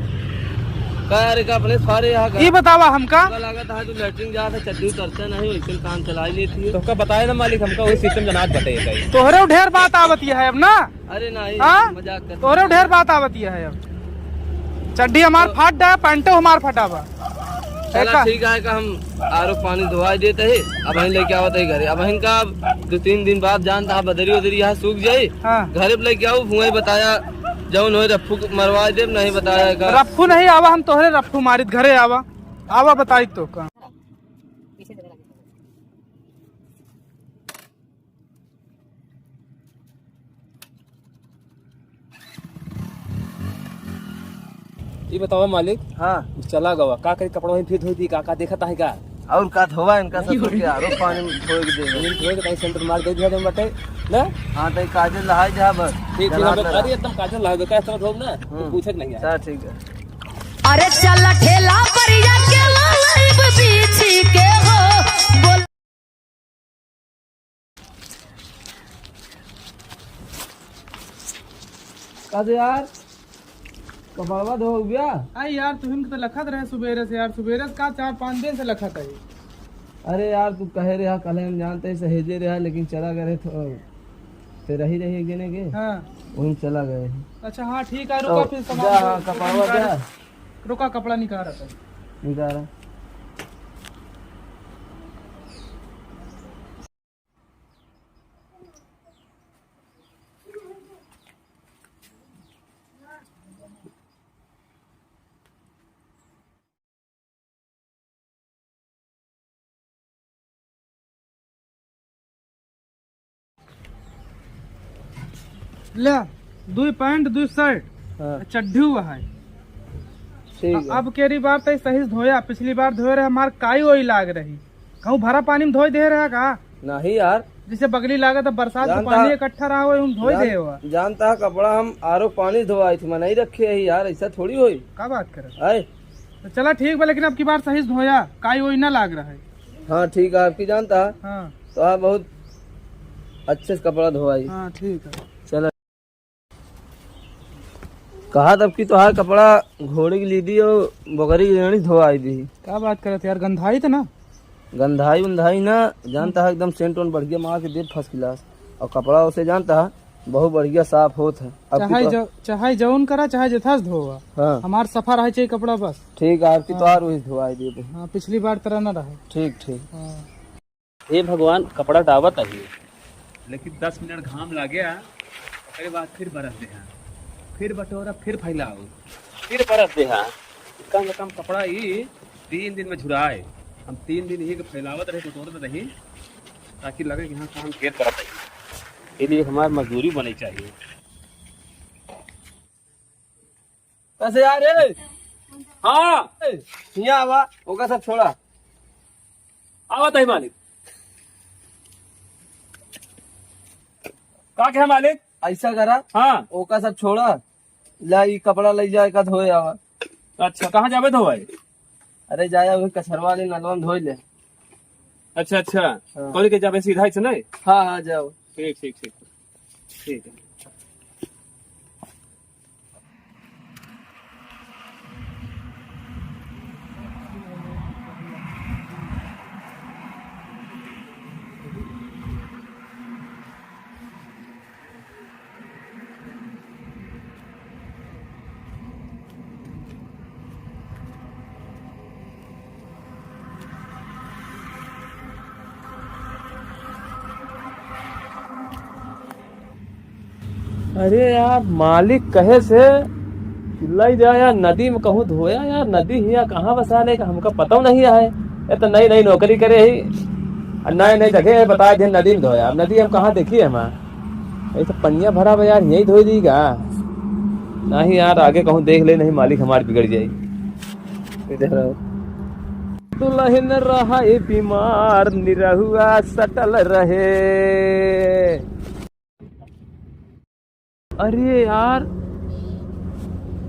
का अपने सारे यहाँ ये बतावा हमका लगा था तो लैट्रिन जा था चड्डी उतरता नहीं वैसे काम चला ही लेती है तो का बताया ना मालिक हमका वही सिस्टम जनाब बताइए तोहरे ढेर बात आवती है अब ना। अरे नहीं मजाक कर तोहरे ढेर बात आवती है अब चड्डी हमार फाट जाए पैंटो हमार फटा बा ठीक है का हम आरोप पानी धोवा देते है अब हम लेके आवत है घरे अब इनका 2-3 दिन बाद जानता है बदरी उदरी यहाँ सूख जाये घरे पे लेके आओ हुआ बताया जौन हो रफ्फू मरवा दे नहीं बताया रफ्फू नहीं आवा हम तोहरे रफ्फू मारित घरे आवा बताई तो का ये बताओ मालिक हाँ चला गवा का करी कपड़ा वहीं फिर धोई थी का देखता है का और का धोवा इनका सब के आरोप पानी में धोए के देगा धोए के कहीं सेंटर मार दे दिया जब बटे ना हां तो काजल लहाई जा बस ठीक है अरे एकदम काजल लहा दो का समझ हो ना पूछत नहीं है ठीक है। अरे चल ठेला पर या के लाइव बीच के हो बोल काजे यार कबावा धो गया आई यार तुम तो लखत रहे सुबेरे से यार सुबेरे का 4-5 दिन से लखत है। अरे यार तू कहे रहा कल हम जानते सहेजे रहा लेकिन चला गए तो तेरा ही रही गिने के वहीं चला गए। अच्छा हाँ ठीक है रुका फिर कपावा जा रुका कपड़ा निकाल रहा निकाल ले 2 पैंट 2 शर्ट चड्ढी हुआ है अब केरी बार तो सही धोया पिछली बार धोए रहे हमारे काई वही लाग रही कहूँ भरा पानी में धोई दे रहा का नहीं यार जैसे बगली लागत है बरसात का पानी इकट्ठा रहा हो हम धोई दे हुआ। जानता है कपड़ा हम आरो पानी धोआई थी, मैं नहीं रखे है यार, ऐसा थोड़ी होई। क्या बात करे आए तो चला ठीक है, लेकिन अब की बार सही से धोया काई वही ना लाग रहा है। हाँ ठीक है, आपकी जानता है हाँ तो आप बहुत अच्छे से कपड़ा धोआई। हाँ ठीक है चलो कहा तब की तो कपड़ा घोड़े की लीदी और बकरी की लेनी धोआई दी। क्या बात करे थे यार, गंधाई था ना। गंधाई उंधाई ना, जानता है एकदम सेंट वन बढ़िया मार के दे फर्स्ट क्लास, और कपड़ा उसे जानता है बहुत बढ़िया साफ होता है। चाहे जौन करा चाहे जथा से धोवा, हाँ हमार सफा रहे चाहिए कपड़ा बस। ठीक है, आपकी तो और वही धोआई दे दे। हाँ पिछली बार तरह ना रहे। ठीक ठीक। हाँ। हे भगवान कपड़ा डावत है लेकिन 10 मिनट घाम ला गया, उसके बाद फिर बरस दे, फिर बटोरा, फिर फैलाओ, फिर बरस दे। कम से कम कपड़ा ही 3 दिन में झुराए। हम 3 दिन ही फैलावत रहे, बटोरत रही, ताकि लगे कि हाँ काम केयर करत है। इसलिए हमारी मजदूरी बनी चाहिए। कैसे यार रे? हाँ यहाँ आवा, ओका सब छोड़ा। आवत है मालिक। का क्या मालिक? ऐसा करा, हाँ ओका सब छोड़ा, ला ये कपड़ा ले जाए का धोए आवा। अच्छा कहाँ जावे धोए? अरे जाया वही कछरवा वाले नलवा में धोई ले। अच्छा अच्छा कल के जावे सीधा से नहीं? हाँ हाँ जाओ। ठीक ठीक ठीक ठीक है। अरे यार मालिक कहे से चिल्लाई जा यार, नदी में कहूँ धोया यार, नदी हिया कहाँ बसा ले हमका पता नहीं है। ये तो नई नई नौकरी करे ही, नए नई जगह बताए थे नदी में धोया। अब नदी हम कहाँ देखी है हमारा, ये तो पनिया भरा हुआ यार, यही धो दीगा नहीं यार, आगे कहूँ देख ले, नहीं मालिक हमारी बिगड़ जाएगी। दुल्हन रहा बीमार, निरहुआ सटल रहे। अरे यार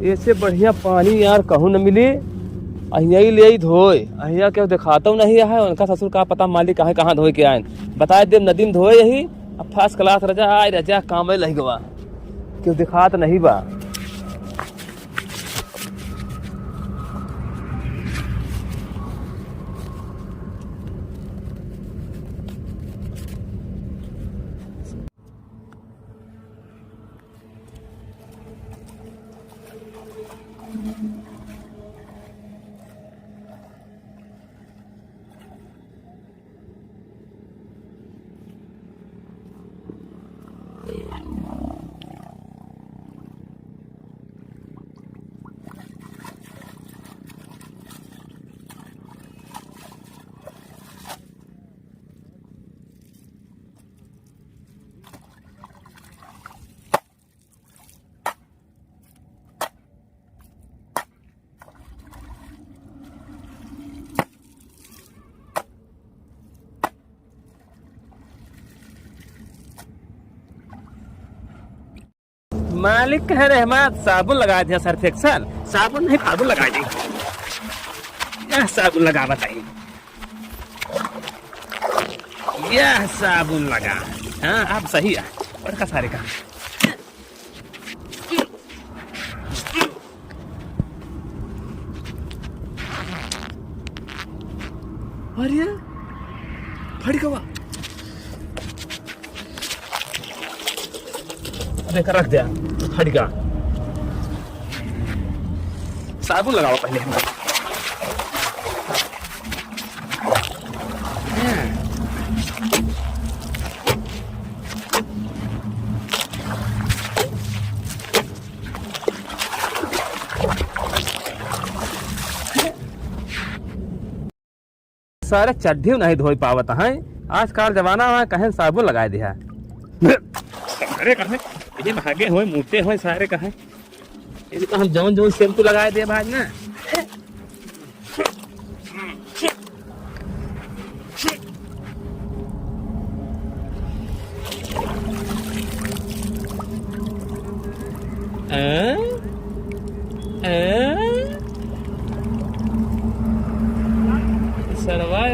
ऐसे बढ़िया पानी यार कहूँ न मिली, अहिया ही ले धोए, अहिया क्यों दिखाता नहीं है। उनका ससुर का पता मालिक कहाँ धोए के आए, बताए दे नदी में धोए यही। अब फर्स्ट क्लास रजा आए रजा काम लही गवा, क्यों दिखात नहीं बा। मालिक कह रहे हमारा साबुन लगा दिया, सर्फ एक्सल साबुन नहीं साबुन लगा दी, साबुन लगा बताइए, यह साबुन लगा। हाँ आप सही है, और का सारे का अरे फट गवा, देखा रख दिया फट गया। साबुन लगाओ पहले हमारे। सारे चड्ढी नहीं धोई पावत है, आजकल जमाना में कहे साबुन लगा दिया। अरे कहे ये भागे हुए मोटे हुए सारे कहे, ये तो हम जौन जौन शैम्पू लगा दिए भाई ना।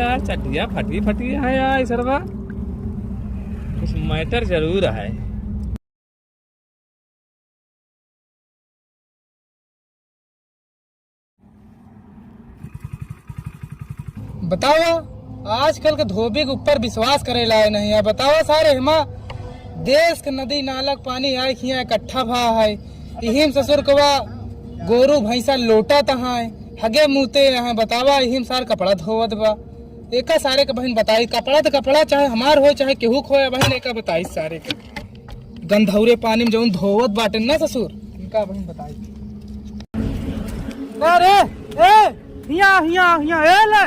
यार चड्ढिया फटी फटी है यार सरवा, कुछ मैटर जरूर है। बताओ आजकल के धोबी के ऊपर विश्वास करे लाए नहीं है। बताओ सारे हिमा देश के नदी नाला के पानी आए खिया इकट्ठा भा है, यही ससुर कवा गोरू भैंसा लोटा तहा है, हगे मुते है। बतावा यही सार कपड़ा धोवत बा, एका सारे के बहन बताई कपड़ा तो कपड़ा चाहे हमार हो चाहे केहू खोए बहन एका बताई सारे के गंधौरे पानी में जौन धोवत बाटे ना ससुर इनका बहन बताई। अरे ए हिया हिया हिया ए ले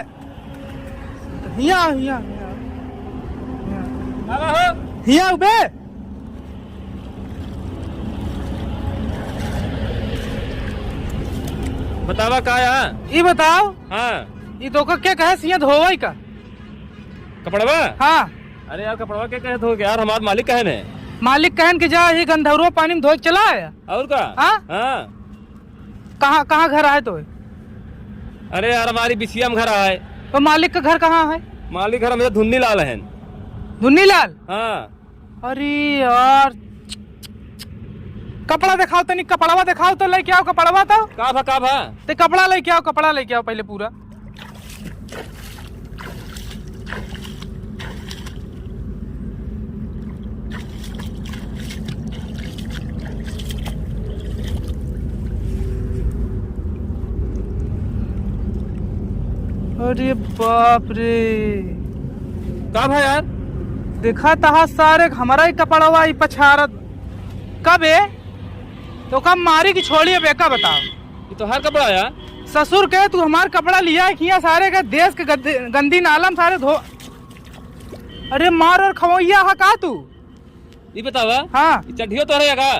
हिया हिया हिया उबे बतावा का यार, ये बताओ। हाँ ये तो क्या कहे सिया धोवाई का कपड़वा? हाँ अरे यार कपड़वा क्या कहे धो यार, हमारे मालिक कहन है। मालिक कहन के जा ये गंधौरवा पानी में धो के चला आया और का? हाँ कहाँ कहाँ घर आए तो? अरे यार हमारी बिछिया में घर आए। तो मालिक का घर कहाँ है? मालिक घर हमें धुन्नी लाल है। धुन्नी लाल? हाँ। अरे यार कपड़ा दिखाओ तनी, कपड़वा दिखाओ तो लेके आओ कपड़वा तो। का भा ते कपड़ा लेके आओ, कपड़ा लेके आओ पहले पूरा। अरे बाप रे का भा यार, देखा तहा सारे हमारा ही कपड़वा ही पछारत कब है तो कब मारी की छोड़ी है बेका बताओ। ये तो हर कपड़ा यार ससुर के तू हमार कपड़ा लिया है किया सारे का देश के गंदी नालम सारे धो। अरे मार और खवैया है का तू? ये बतावा। हाँ चड्ढियो तो रहेगा?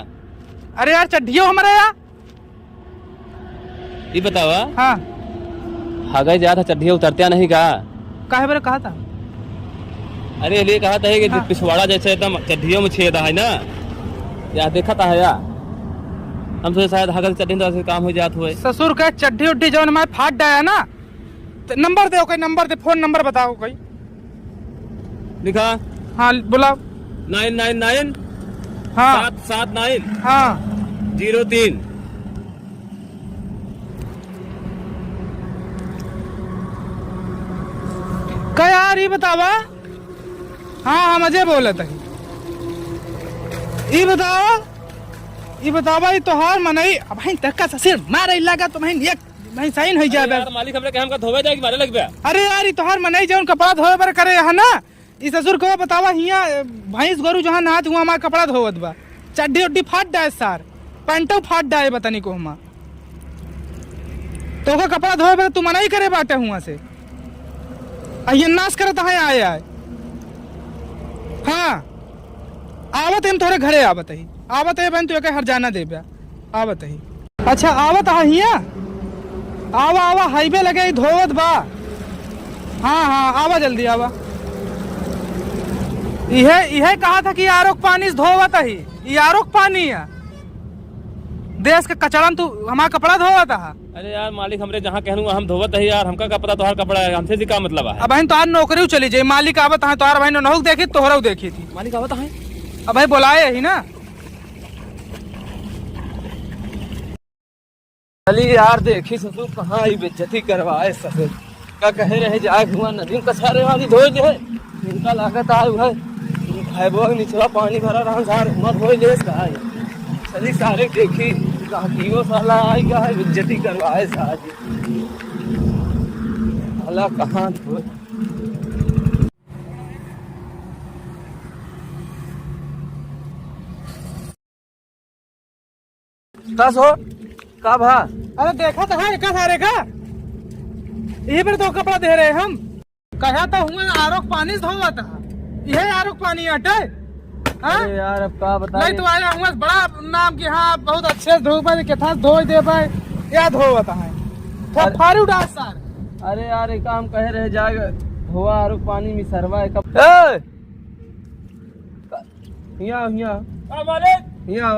अरे यार चड्ढियो हमारे यार। ये बतावा। हाँ हागा जा था चड्ढिया उतरत्या नहीं का? काहे बारे कहा था? अरे इसलिए कहा था कि पिछवाड़ा जैसे एकदम चड्ढियों में छेद है ना, या देखा था या हम तो शायद हगल चड्ढी तो काम हो जात हुए। ससुर का चड्ढी उड्ढी जो मैं फाट डाया ना तो नंबर दे, कोई नंबर दे, फोन नंबर बताओ कोई। लिखा? हाँ बुलाओ। 999 हाँ 779 हाँ 03। क्या यार ये बतावा? हाँ मजे बोले थे। ये बतावा ये तोहार मनई अब भाई तक का ससुर मारे लगा तो भाई एक भाई साइन हो जाबे। यार मालिक हमरे के हमका धोवे जाए कि मारे लगबे। अरे यार ये तोहार मनई जौन कपड़ा धोवे पर करे है ना, ई ससुर को बतावा हिया भैंस गोरु जहां नहात हुआ हमार कपड़ा धोवत बा, चड्डी उड्डी फाट डाए सार, पैंटो फाट डाए बतानी को हमा तो का कपड़ा धोवे पर तू मनाई करे बाटे हुआ से ये नाश करत है आए। हाँ आवत हम तोरे घरे आवत है बहन तू एक हर जाना दे आवत है। अच्छा आवत है हिया आवा हाईवे लगे धोवत बा। हाँ आवा जल्दी आवा। यह कहा था कि आरोक पानी से धोवत है, ये आरोक पानी है देश के कचड़न तू हमारा कपड़ा धोवत है। अरे यार मालिक हमरे जहाँ कहूँ हम धोवत है यार, हमका कपड़ा तोहार कपड़ा है, हमसे जी का मतलब है। अब बहन तोहार नौकरी चली जाये, मालिक आवत है तोहार बहन नहुक देखी तोहरा देखी थी। मालिक आवत है अब भाई बुलाए ही ना। अली यार देखी ससुर कहाँ आई बेइज्जती करवाए ससुर का कहे रहे जाए हुआ नदी में कसारे वाली धोए दे इनका लागत आए हुआ भैबो निचला पानी भरा रहा सार मत होए ले कहा चली सारे देखी काकियो साला आई का है बेइज्जती करवाए साजी साला कहाँ धोए। दस हो का भा? अरे देखा तो है का सारे का यही पर तो कपड़ा दे रहे हम कहा तो हुआ आरोक पानी से धोवा था, यह आरोक पानी हटे। अरे यार अब का बता नहीं तो आया हुआ बड़ा नाम की हाँ बहुत अच्छे से धो पाए कितना धो दे पाए या धोवा था है फारू डाल सार। अरे यार एक काम कहे रहे जाएगा धोआ आरोक पानी में सरवा कब हिया हिया हिया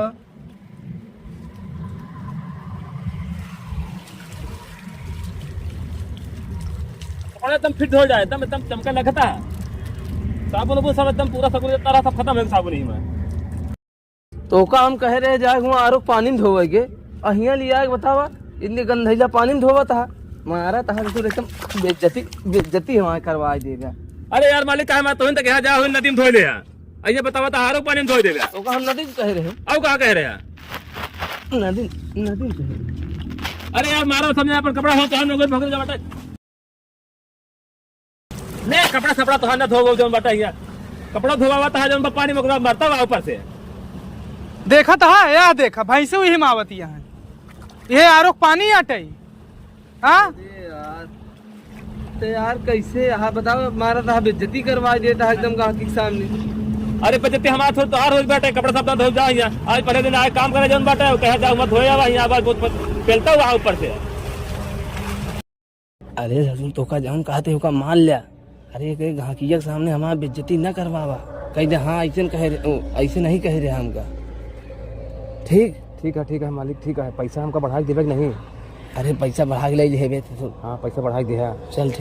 कपड़ा एकदम फिट हो जाए, एकदम एकदम चमका लगता है। साबुन वो सब एकदम पूरा सब तारा सब खत्म है साबुन ही में। तो का हम कह रहे जाए हुआ आरो पानी में धोवे के अहिया लिया के बतावा इतनी गंधैला पानी में धोवा था मारा था तो एकदम बेइज्जती हमारे करवा देगा। अरे यार मालिक कहा मैं तो तक यहाँ जा नदी में धो ले ऐसे बतावा था आरो पानी में धो देगा। तो हम नदी में कह रहे हैं अब कहाँ कह रहे हैं नदी में कह रहे। अरे यार मारो समझा पर कपड़ा हो तो हम लोग भोग जा नहीं कपड़ा सपड़ा तो ना धो जो बटा यार कपड़ा धोवा हुआ था जो पानी में मरता हुआ ऊपर से देखा था या देखा भैंसे हुई हिमावती यहाँ ये आरो पानी अटई। हाँ तो यार कैसे यहाँ बताओ मारा था बेइज्जती करवा देता है एकदम गांधी के सामने। अरे बेइज्जती हमारा थोड़ा तोहार हो बैठे कपड़ा सब धो जा आज पहले दिन आए काम करे जो बाटे कहा जाओ मत धोया हुआ यहाँ बहुत फैलता हुआ ऊपर से। अरे हजूर तो का जान कहते हो का मान लिया। अरे कहीं गांकिया के सामने हमारा बेइज्जती न करवावा कहीं दे हाँ ऐसे कह रहे ऐसे नहीं कह रहे हमका। ठीक है मालिक ठीक है पैसा हमका बढ़ा के देवे नहीं। अरे पैसा बढ़ा के ले लेबे तो हाँ पैसा बढ़ा के दिया चल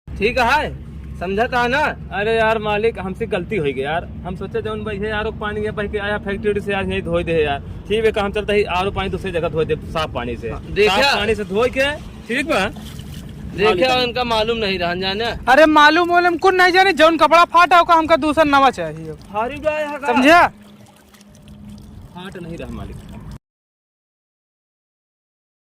ठीक है समझा था ना। अरे यार मालिक हमसे गलती हो गई यार हम सोचे जौन भाई है आरो पानी है बह के आया फैक्ट्री से आज नहीं धो दे यार ठीक है काम चलता है आरो पानी दूसरी जगह धो दे साफ पानी से साफ पानी से धो के ठीक बा देखा इनका मालूम नहीं रहा जाने। अरे मालूम कुछ नहीं जाने जौन कपड़ा फाटा होगा हमका दूसरा नवा चाहिए समझा। फाट नहीं रहा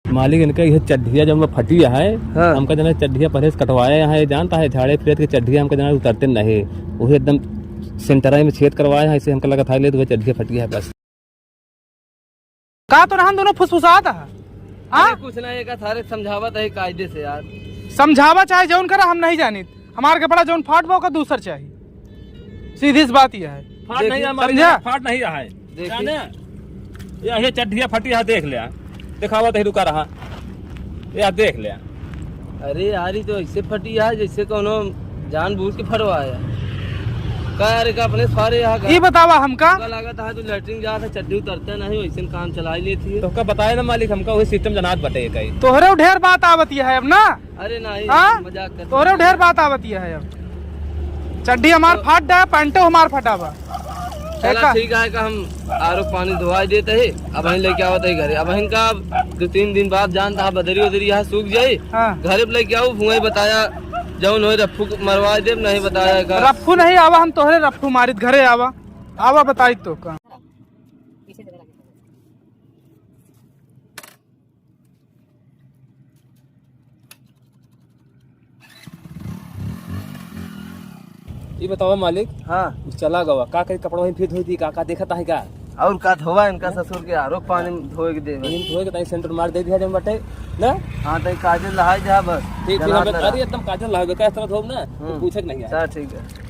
मालिक इनका यह चड्ढिया जब फटी है हमका जना चड्ढिया पहले से कटवाया है जानता है झाड़े फिर के चड्ढिया हमका जना उतरते नहीं वही एकदम सेंटराई में छेद करवाया है इसे हमका लगा था ले तो वह चड्ढिया फटी है बस कहा तो रहन दोनों फुसफुसाता है। कुछ नहीं का थारे समझावत है कायदे से यार समझावा चाहे जौन करा हम नहीं जानी हमारे कपड़ा जौन फाट का दूसर चाहिए सीधी सी बात यह है। फाट नहीं रहा है ये चड्ढिया फटी है देख लिया दिखावा तो रुका रहा यार देख लिया। अरे यार तो ऐसे फटी है जैसे कोनो जानबूझ के फटवाया का अपने सारे यहाँ ये बतावा हमका लगा था तो लेटरिन जा था चड्डी उतरते नहीं वैसे काम चला लेती है तो का बताया ना मालिक हमका वही सिस्टम जनात बटे कहीं तोहरे ढेर बात आवती है अब ना। अरे नहीं मजाक कर तोहरे ढेर बात आवती है अब चड्डी हमार फाट डा पैंटो हमार फटावा ठीक है का हम आरो पानी धोवाई देते है अब हम लेके आवत है घरे अब इनका 2-3 दिन बाद जान था बदरी उदरी यहाँ सूख जाये घरे लेके आओ भुआ बताया जौन हो रफ्फू मरवा दे नहीं बताया रफ्फू नहीं आवा हम तोहरे रफ्फू मारित घरे आवा बताई तो का ये बताओ मालिक हाँ चला गवा का कहीं कपड़ा वहीं फिट हुई थी का देखा है का और का धोवा इनका ससुर के आरो पानी धोए के दे धोए के तई सेंटर मार दे दिया जब बटे ना। हां तई काजल लहाई जा बस ठीक अरे एकदम काजल लहावे का इस तरह धोब ना तो पूछक नहीं है। हां ठीक है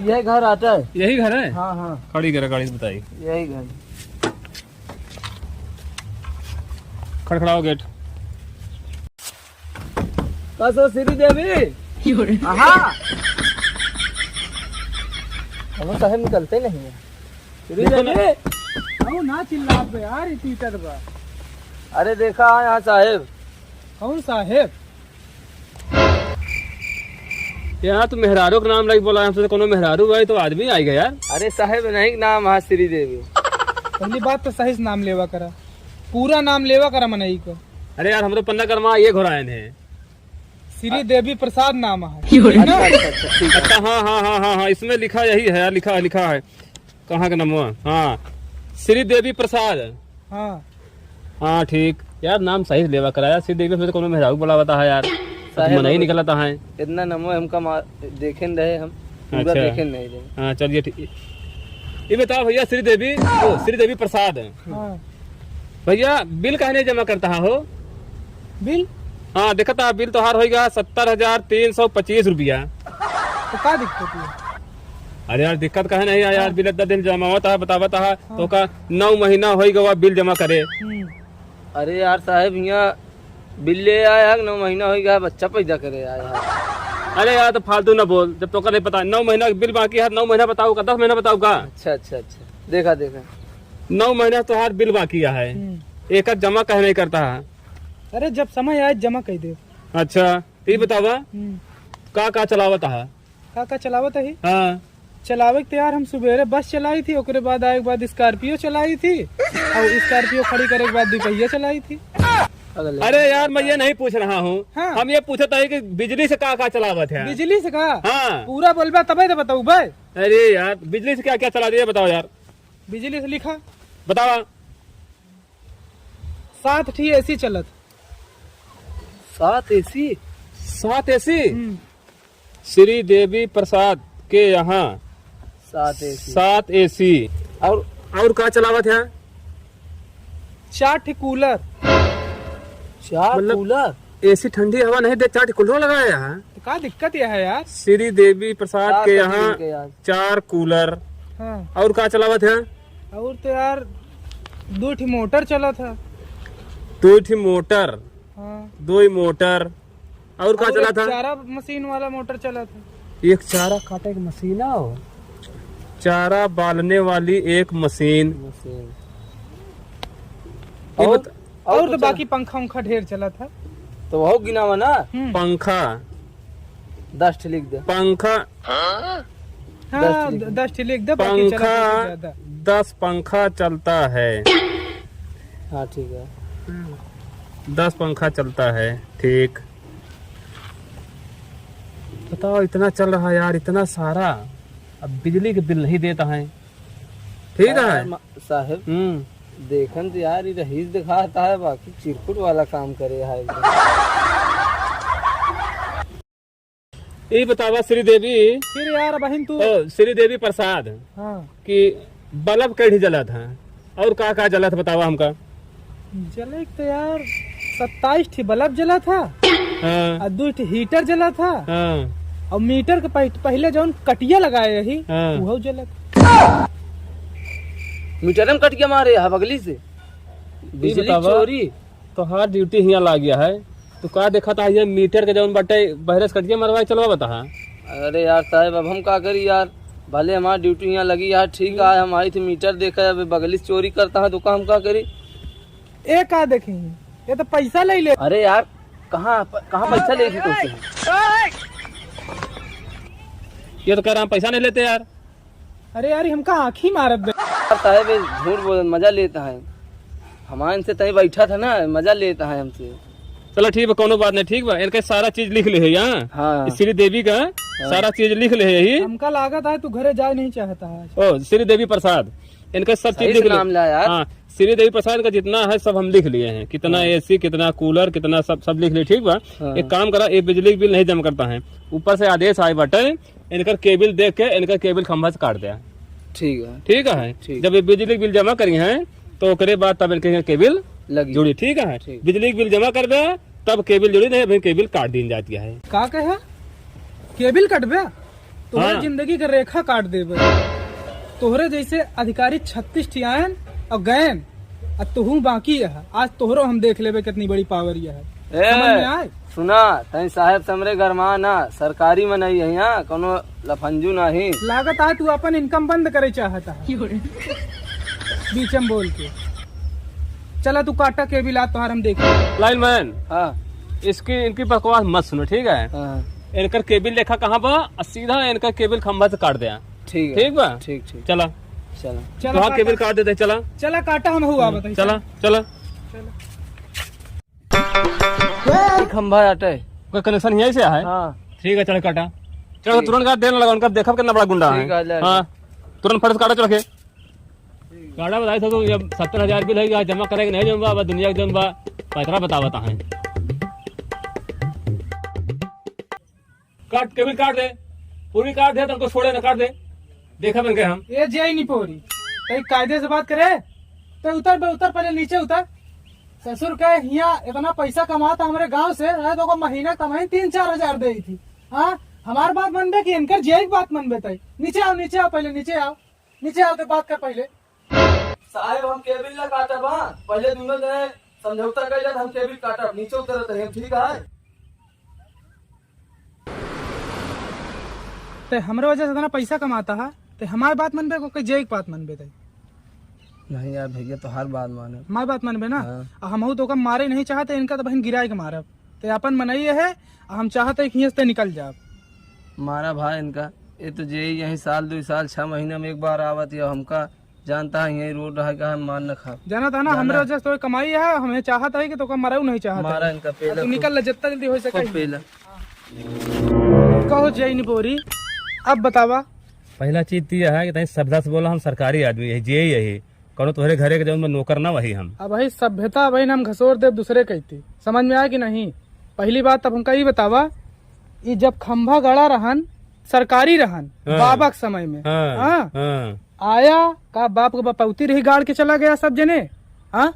यही घर आता है यही घर है। हाँ खड़ी करा गाड़ी बताइए यही घर खड़खड़ाओ गेट कसो श्री देवी हाँ हम साहब निकलते नहीं है श्री देवी ना चिल्ला यार इतीतर बा। अरे देखा यहाँ साहेब कौन साहेब यहाँ तो मेहरारू का नाम लगी बोला हमसे कोनो मेहरारू भाई तो आदमी आई गया यार। अरे साहेब नहीं नाम है श्री देवी पहली बात तो सही से नाम लेवा करा पूरा नाम लेवा करा मनई को। अरे यार हमरो पन्ना करमा ये घोरायन है श्री देवी प्रसाद नाम है। अच्छा हाँ इसमें लिखा यही है यार लिखा है कहाँ का नाम हुआ। हाँ श्री देवी प्रसाद हाँ ठीक यार नाम सही से लेवा कराया श्री देवी में कोनो मेहरारू बोला बता है यार मन ही निकलता है इतना नमो हमका देखे रहे हम पूरा देखे नहीं रहे। हाँ चलिए ठीक ये बताओ भैया श्री देवी प्रसाद भैया बिल कहने जमा करता हो बिल। हाँ देखा था बिल तो हार होगा 70,325 रुपया। तो क्या दिक्कत है? अरे यार दिक्कत कहे नहीं है यार बिल दिन जमा होता है बतावता है तो का 9 महीना हो गया बिल जमा करे। अरे यार साहब यहाँ बिल ले आया 9 महीना हो गया, बच्चा पैदा करे आया। अरे यार तो फालतू ना बोल, जब तो नहीं पता 9 महीना बिल बाकी है, 9 महीना बताऊंगा 10 महीना बताऊंगा। अच्छा अच्छा अच्छा, देखा देखा 9 महीना तो हाथ बिल बाकी है, एक जमा कह नहीं करता है। अरे जब समय आए जमा कर दे। अच्छा ये बतावा का चलावत है? का चलावत है? हाँ चलावे के यार हम सुबेरे बस चलाई थी, ओकरे बाद आए के बाद स्कॉर्पियो चलाई थी, और स्कॉर्पियो खड़ी करे के बाद दुपहिया चलाई थी। अरे यार मैं ये नहीं पूछ रहा हूँ, हाँ। हम ये पूछता है कि बिजली से का चलावत है? बिजली से कहा? हाँ पूरा बोलबा तबे तो बताऊ भाई। अरे यार बिजली से क्या क्या चला दिया बताओ यार। बिजली से लिखा बताओ। 7 ठी एसी चलत। 7 AC? 7 AC? श्री देवी प्रसाद के यहाँ 7 AC। और का चलावत है? 4 ठी कूलर। 4 कूलर? एसी ठंडी हवा नहीं दे, 4 कूलर लगाया है। तो क्या दिक्कत यह है यार? श्री देवी प्रसाद के यहाँ 4 कूलर। हाँ। और का चलावत है? और तो यार 2 ठी मोटर चला था। 2 ठी मोटर? हाँ। 2 मोटर। और का चला था? चारा मशीन वाला मोटर चला था। एक चारा काटे की मशीन हो, चारा बालने वाली एक मशीन। और तो बाकी पंखा उंखा ढेर चला था। तो वो गिनावा ना। पंखा 10 लिख दे। पंखा हाँ 10 लिख दे। पंखा 10 पंखा चलता है। हाँ ठीक है, 10 पंखा चलता है। ठीक बताओ, इतना चल रहा है यार, इतना सारा, अब बिजली के बिल नहीं देता है। ठीक है साहब। देखन तो यार रहीस दिखाता है, बाकी चिरकुट वाला काम करे है। ये बतावा श्री देवी, फिर यार बहन तू श्री देवी प्रसाद कि बल्ब कहीं जला था और का जला था बतावा हमका। जले तो यार 27 ठी बल्ब जला था। हाँ। और 2 ठी हीटर जला था। हाँ। और मीटर के पहले जो कटिया लगाए रही वो जला। मीटर में कटिया मारे है बगली से, बिजली चोरी। तो हर ड्यूटी यहाँ ला गया है, तो का देखा था ये मीटर के जौन बटे बहरस कटिया मरवाए चलवा बता। अरे यार साहब अब हम का करी यार, भले हमारी ड्यूटी यहाँ लगी यार, ठीक है हम आई थी मीटर देखा, अब बगली से चोरी करता है तो हम का करी? एक का देखेंगे, ये तो पैसा ले ले। अरे यार कहाँ पैसा ले थी तुमसे? ये तो कह रहा पैसा नहीं लेते यार। अरे यार हमका आँखी मारत साहब झूठ बोल, मजा लेता है हमारे से, तही बैठा था ना, मजा लेता है हमसे। चलो ठीक है, कोनो बात नहीं, ठीक बा। इनका सारा चीज लिख ले है यहाँ। हाँ। श्री देवी का सारा चीज लिख ले है ही। हमका लागत है तू घरे जाए नहीं चाहता है। ओ श्री देवी प्रसाद, इनका सब चीज लिख ले। हाँ श्री देवी प्रसाद का जितना है सब हम लिख लिए हैं, कितना एसी, कितना कूलर, कितना सब लिख लिए। ठीक बा। एक काम करा, ये बिजली बिल नहीं जमा करता है, ऊपर से आदेश आए बटे, इनका केबल देख के इनका केबल खंभा से काट दिया। ठीक है ठीक है। जब ये बिजली बिल जमा करी है तो ओकरे बाद तब इनके केबल जुड़ी। ठीक है, बिजली बिल जमा कर दे तब केबल जुड़ी, नहीं अभी केबल काट दी जाती है। का कहे केबल कटबे तुम्हारी जिंदगी के रेखा काट देबे। तोहरे जैसे अधिकारी 36 ठी आयन और गयन, और तुहू बाकी है। आज तोहरो हम देख लेबे कितनी बड़ी पावर यह है। समझ में आए? सुना तई साहब समरे घरमा ना सरकारी में नहीं है, यहाँ कोनो लफंजू नहीं। लागत है तू अपन इनकम बंद करे चाहता है बीच में बोल के। चला तू काटा केबल आ तोहार हम देख लाइन मैन। हाँ इनकी बकवास मत सुनो, ठीक है। इनका केबल देखा कहाँ बा, सीधा इनका केबल खंभा से काट दिया। ठीक बा। ठीक चला चला केबल काट देते। चला काटा हम हुआ बताइए। चला खंभा हटे, कोई कनेक्शन यहीं से है। ठीक है चल काटा, चलो तुरंत काट देना लगा, उनका देखा कितना बड़ा गुंडा है। हाँ तुरंत फर्ज काटा, चल के काटा बताई तो 70,000 बिल है, जमा करेगा नहीं जमा दुनिया के जमा पैसा बतावता है। काट केबल काट दे, पूरी काट दे, तुमको छोड़े ना, काट दे। देखा बन गए हम ये जय नहीं पोरी, कहीं कायदे से बात करे तो उतर पहले नीचे उतर। ससुर के यहाँ इतना पैसा कमाता हमारे गांव से, तो महीना कमाई 3-4 हजार दे थी। हाँ हमार बात मन बे कि इनकर जय बात मन बेताई। नीचे आओ पहले, नीचे आओ तो बात कर पहले। साहब हम केबल लगाता बा, पहले दोनों समझौता कर जा हम केबिल काटा नीचे उतरत है ठीक है। ते हमरे वजह से इतना पैसा कमाता है ते हमारी बात मनबे को जय की बात मनबे ते नहीं यार भैया तो हर बात माने हमारी बात मनबे ना। हम तो कम मारे नहीं चाहते इनका तो बहन गिराए के मारब ते अपन मनाइए है हम चाहते कि से निकल जाब मारा भाई इनका ये तो जे यही साल 2 साल 6 महीना में एक बार आवत या हमका जानता है यही रोड रहेगा हम मान न खा जाना था ना हमरे वजह से तो कमाई है हमें चाहता है कि तो कम मराऊ नहीं चाहता मारा इनका पहले निकल ले जितना जल्दी हो सके पहले कहो जय नहीं बोरी। अब बतावा पहला चीज तो यह है कि तहीं शब्दा से बोला हम सरकारी आदमी है जे यही करो तुम्हारे घरे के जब नौकर ना वही हम। अब भाई सभ्यता भाई हम घसोर देव दूसरे कहती समझ में आया कि नहीं। पहली बात तब हमका ये बतावा ये जब खंभा गड़ा रहन सरकारी रहन बाबा के समय में आया का बाप को बपौती रही गाड़ के चला गया सब जने। हाँ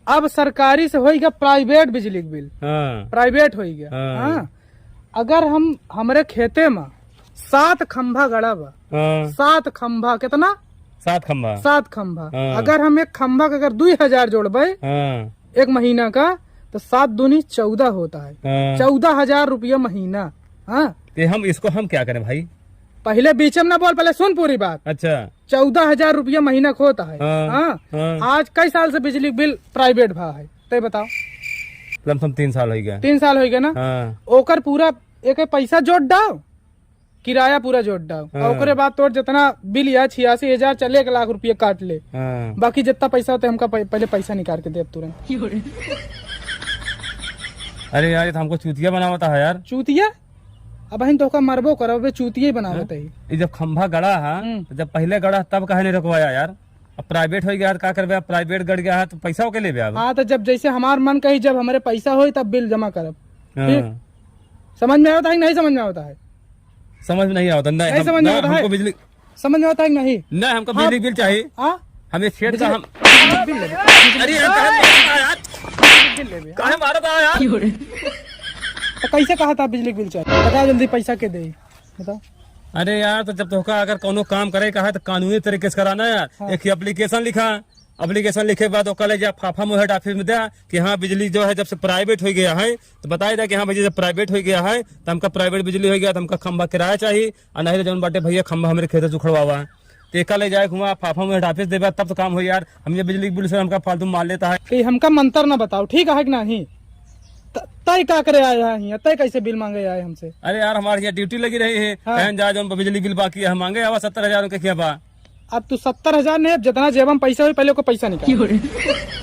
अब सरकारी से हो गया प्राइवेट बिजली के बिल प्राइवेट हो गया। हाँ अगर हम हमारे खेते में 7 खंभा गड़ा बा 7 खंभा कितना 7 खंभा अगर हम एक खंभा का अगर 2000 जोड़बे एक महीना का तो 7 दूनी 14 होता है 14,000 रुपया महीना। हाँ हम इसको हम क्या करें भाई पहले बीच में ना बोल पहले सुन पूरी बात। अच्छा 14,000 रुपया महीना को होता है। हाँ आज कई साल से बिजली बिल प्राइवेट भा है ते बताओ लमसम 3 साल हो गया 3 साल हो गया ना। ओकर पूरा एक पैसा जोड़ डाओ किराया पूरा जोड़ डाओ ओकरे बाद तोड़ जितना बिल या 86,000 चले 1 लाख रुपया काट ले बाकी जितना पैसा होता है हमका पहले पैसा निकाल के दे तुरंत। अरे यार ये तो हमको चूतिया बनावता है यार। चूतिया अब हम तो मरबो करो चूतिया ही बनावत है। ये जब खंभा गड़ा है तो जब पहले गड़ा तब कहे नहीं रखवाया यार। अब प्राइवेट हो गया क्या करबे प्राइवेट गड़ गया है तो पैसा के ले बे। हाँ तो जब जैसे हमार मन कही जब हमारे पैसा हो तब बिल जमा करब। समझ में आता है नहीं समझ में आता है समझ में नहीं आता नहीं समझ में आता है बिजली समझ में आता है नहीं नहीं हमको बिजली बिल चाहिए। हमें खेत का हम कैसे कहा था बिजली बिल चाहिए बता जल्दी पैसा के दे बताओ। अरे यार तो जब तो अगर कोनो काम करे कहा तो कानूनी तरीके से कराना यार। एक एप्लीकेशन लिखा एप्लीकेशन लिखे के बाद कल जा फाफा मुहट ऑफिस में दिया कि हाँ बिजली जो है जब से प्राइवेट हो गया है तो बताया था कि हाँ भाई जब प्राइवेट हो गया है तो हमका प्राइवेट बिजली हो गया तो हमका खंभा किराया चाहिए और नहीं जौन बाटे भैया खंभा हमारे खेत से उखड़वा तो एक ले जाए घुमा फाफा मुहट ऑफिस दे तब तो काम हो यार। हम ये बिजली बिल से हमका फालतू मार लेता है कि हमका मंत्र ना बताओ ठीक है कि नहीं तय का करे आया है तय कैसे बिल मांगे आए हमसे। अरे यार हमारे यहाँ ड्यूटी लगी रही है जा जो बिजली बिल बाकी है मांगे आवा 70,000 के क्या बा। अब तू 70,000 नहीं जितना जेब में पैसा हो पहले को पैसा निकाल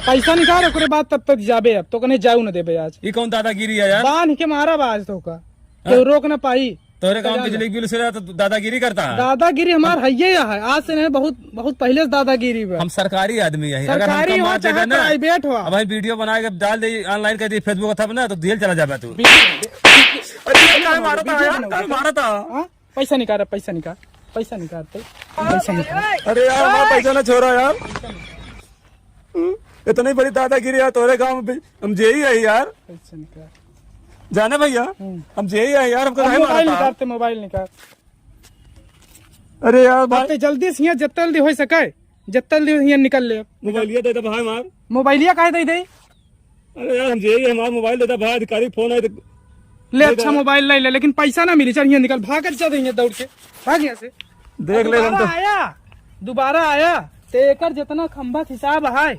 पैसा निकाल ओकरे बाद तब तक जाबे अब तो कने जाऊ न देबे आज। ये कौन दादागिरी है यार बांध के मारा बाज तो का तो रोक ना पाई तोरे काम बिजली बिल से तो दादागिरी करता है। दादागिरी हमार है आज से नहीं बहुत पहले से दादागिरी है। हम सरकारी आदमी है सरकारी हो चाहे प्राइवेट हो अब वीडियो बना के डाल दे ऑनलाइन कर दी फेसबुक था ना तो जेल चला जाबे तू। पैसा निकाल पैसा निकाल पैसा निकालते पैसा निकाल। अरे यार हमारा पैसा ना छोड़ा यार इतनी बड़ी दादागिरी है तोरे गाँव में हम जे ही है यार। पैसा निकाल जाने भैया हम जे ही है यार हमको मोबाइल निकालते मोबाइल निकाल। अरे यार बात जल्दी से जितना जल्दी हो सके जितना जल्दी निकल ले मोबाइलिया दे दे भाई मार मोबाइलिया काहे दे दे। अरे यार हम जे ही हमारा मोबाइल देता भाई अधिकारी फोन है ले अच्छा मोबाइल ले लेकिन पैसा ना मिली चल निकल भाग कर चल दौड़ के भाग यहाँ से देख ले हम तो आया दोबारा आया ते एकर जितना खंभा हिसाब है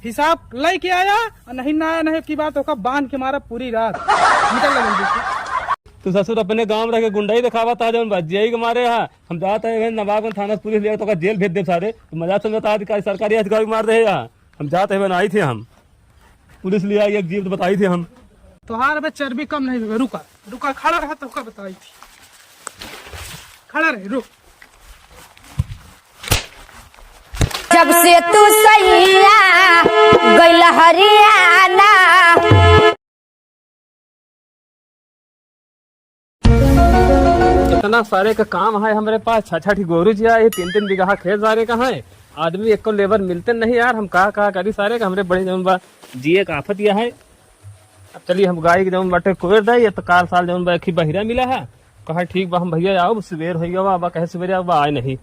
हिसाब ले के आया और नहीं ना आया नहीं की बात होगा बांध के मारा पूरी रात निकल लगे। तू ससुर अपने गांव रह के गुंडाई दिखावा था जब बजियाई के मारे है हम जाते हैं नवाबगंज थाना पुलिस लिया तो जेल भेज दे सारे तो मजाक समझता अधिकारी सरकारी अधिकारी मार रहे हैं। हम जाते हैं आई थे हम पुलिस लिया एक जीप बताई थी हम तुहार अब चर्बी कम नहीं होगा रुका रुका खड़ा रहा तो बताई थी खड़ा रहे रुक। जब से तू सैया गइल हरियाणा इतना सारे का काम है हमारे पास 6 गोरू जी है 3 बीघा खेत सारे का है आदमी एक को लेबर मिलते नहीं यार। हम कहा करी सारे का हमरे बड़े जौन बा जिए का आफत यह है। अब चलिए हम गाय के जौन बाटे कोयर दे तो कार साल जौन बा बहिरा मिला है कहा ठीक बा हम भैया आओ सवेर हो गया बा कहे सवेरे आओ आए नहीं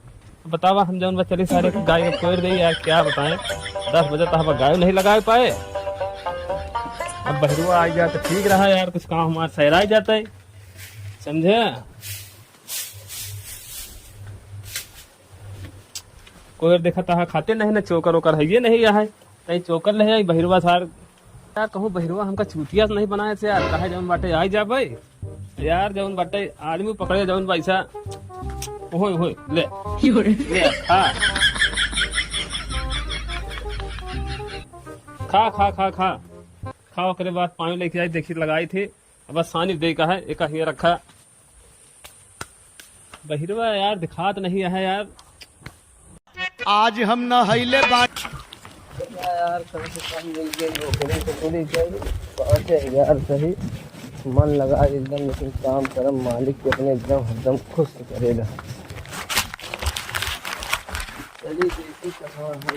बतावा हम जौन बा चली सारे गाय को कोयर दे यार क्या बताएं 10 बजे तक गाय नहीं लगा पाए अब बहरुआ आ गया तो ठीक रहा यार, कुछ काम हमारा सहरा ही जाता है, समझे। कोई देखा था खाते नहीं ना, चोकर वोकर है ये नहीं है, कहीं चोकर ले है बहरुआ सार। क्या कहूँ बहरुआ हमका चूतिया नहीं बनाए थे यार, कहे जौन बाटे आई जा भाई यार, जौन बाटे आदमी पकड़े जौन पैसा ओए ओए ले हाँ खा खा खा खा खा। ओकरे बाद पानी लेके आई, देखी लगाई थी, अब बस सानी दे का है, एक ही रखा। बहिरवा यार दिखात नहीं है यार। आज हम नहैले बात यार कम से कम मिल गई नौकरी तो पूरी चाहिए यार, सही मन लगा एकदम, लेकिन काम करम मालिक के अपने एकदम खुश करेगा। चलिए देखिए कहाँ है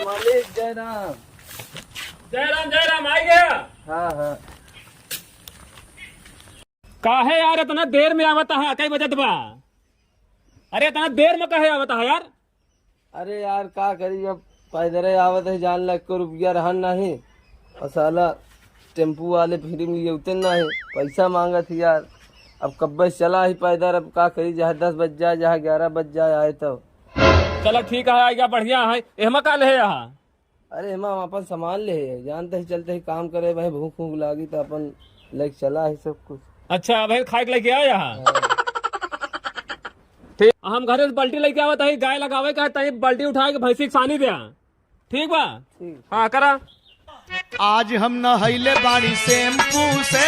मालिक। जय राम जय राम आई गया। हाँ हाँ काहे यार इतना देर में आवता है, कई बजे बा? अरे इतना देर में कहे आवता है यार? अरे यार का करी, अब पैदल आवत है, जान लग को रुपया रहन नहीं, और साला टेम्पू वाले फ्री में ये उतर नहीं, पैसा मांगा थी यार। अब कब चला ही पैदल, अब का करी, जहाँ 10 बज जाए जहाँ 11 बज जाए आए तो। चलो ठीक है, आएगा बढ़िया है। एहमा का ले यहाँ? अरे हम अपन सामान ले जानते ही चलते ही काम करे भाई, भूख भूख लागी तो अपन लेके चला है सब कुछ। अच्छा भाई खाए के लेके आया यहाँ? ठीक, हम घरे से बाल्टी लेके आवत है, गाय लगावे का है, बाल्टी उठा के भैंसी के सानी दिया, ठीक बा? हाँ करा। आज हम नहैले बाड़ी शैम्पू से,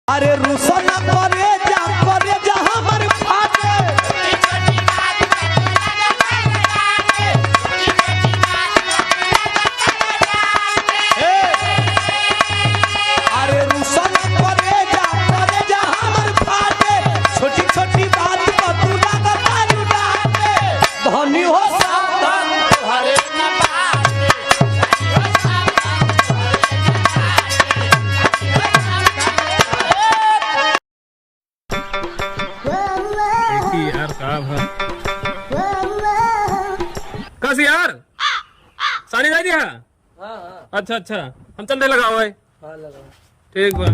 अरे रुसन करे जा हमर फाटे। अरे रुसन करे जा हमर फाटे, छोटी छोटी बात पर तू लगता रुलाते, धनी हो सावधान हरे न बाटे। यार साहब कस यार सानी जा दिया? हाँ अच्छा अच्छा, हम चल रहे लगाओ भाई। हाँ लगा ठीक बा।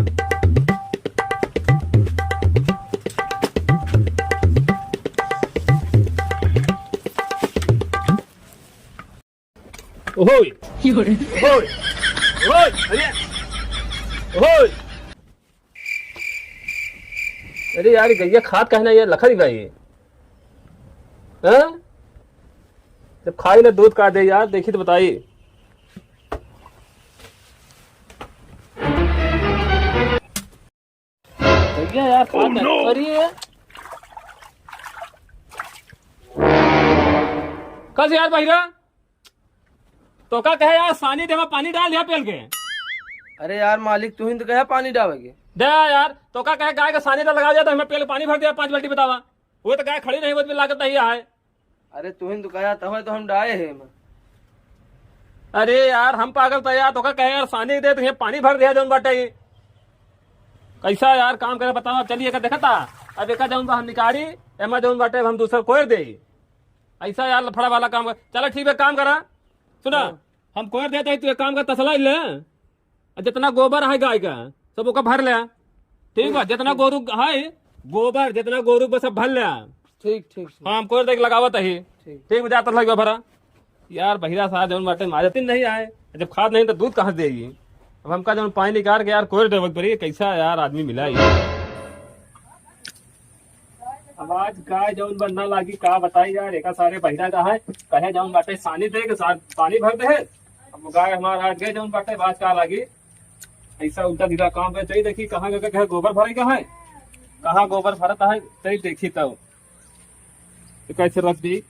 ओहोय ओहोय ओहोय अरे ओहोय। अरे यार गैया खाद कहना ये लखा दिखा ये, हाँ? जब खाई ना दूध काट दे यार, देखी तो बताइए। गैया यार खाद करिए कस यार बहिरा तो का कहे यार, सानी दे में पानी डाल दिया पेल के। अरे यार मालिक तू ही तो कहे पानी डालेगे दे यार, तो का कहे गाय का सानी तो लगा जाता, हमें पेल पानी भर दिया 5 बाल्टी बतावा, वो तो गाय खड़ी नहीं, वो भी लागत नहीं है। अरे तू ही तो कहा तब तो हम डाले है। अरे यार हम पागल था यार, तो का कहे यार सानी दे तो पानी भर दिया जौन बाटे। कैसा यार काम करे बताओ। चलिए का देखा था, अब एक जौन हम निकाली एमा जौन बाटे हम दूसरा कोई दे, ऐसा यार लफड़ा वाला काम कर। चलो ठीक है काम करा, सुना हम कोई देते तू एक काम कर, तसला ले, जितना गोबर है गाय का सब ओका भर ले, ठीक है? जितना गोरू है गोबर, जितना गोरू बस सब भर ले। ठीक ठीक हाँ हम कोई देख लगावत ही, ठीक जाता लगे भरा। यार बहिरा साहब जौन बाटे माजती नहीं आए, जब खाद नहीं तो दूध कहाँ से देगी। अब हमका जौन पानी निकाल के यार कोई डेवक पड़ी, कैसा यार आदमी मिला ये। अब आज गाय जौन बनना लागी का बताई यार, एक सारे बहिरा का है, कहे जौन बाटे सानी दे के साथ पानी भर दे। अब गाय हमारा आज गए जौन बाटे बात का लागी, ऐसा उल्टा सीधा काम कर चाहिए। देखी कहाँ कहे गोबर भरे का है, कहाँ गोबर भरता है चाहिए, देखी तब तो कैसे रख दी।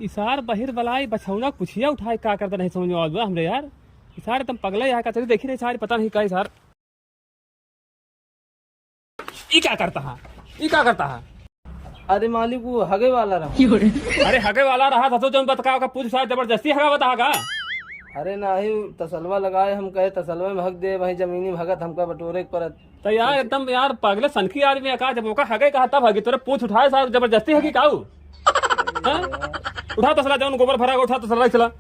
इसार बहिर बलाई बछौना पुछिया उठाए का करता नहीं समझ में आवत हमरे यार। इसार तुम पगला यहाँ का चली देखी नहीं सारी, पता नहीं का इसार ई क्या करता है, ई क्या करता है। अरे मालिक वो हगे वाला रहा। अरे हगे वाला रहा था तो जौन बतका का पूछ साथ जबरदस्ती हगा बता का। अरे नाही तसलवा लगाए हम कहे तसलवा में हक दे वही जमीनी भगत हमका बटोरे पर। तो यार एकदम यार पागले सनकी आदमी है का, जब मौका हगे कहा तब हगी, तोरे पूछ उठाए साहब जबरदस्ती हगी काऊ। उठा तसला जाऊन गोबर भरा उठा तसला चला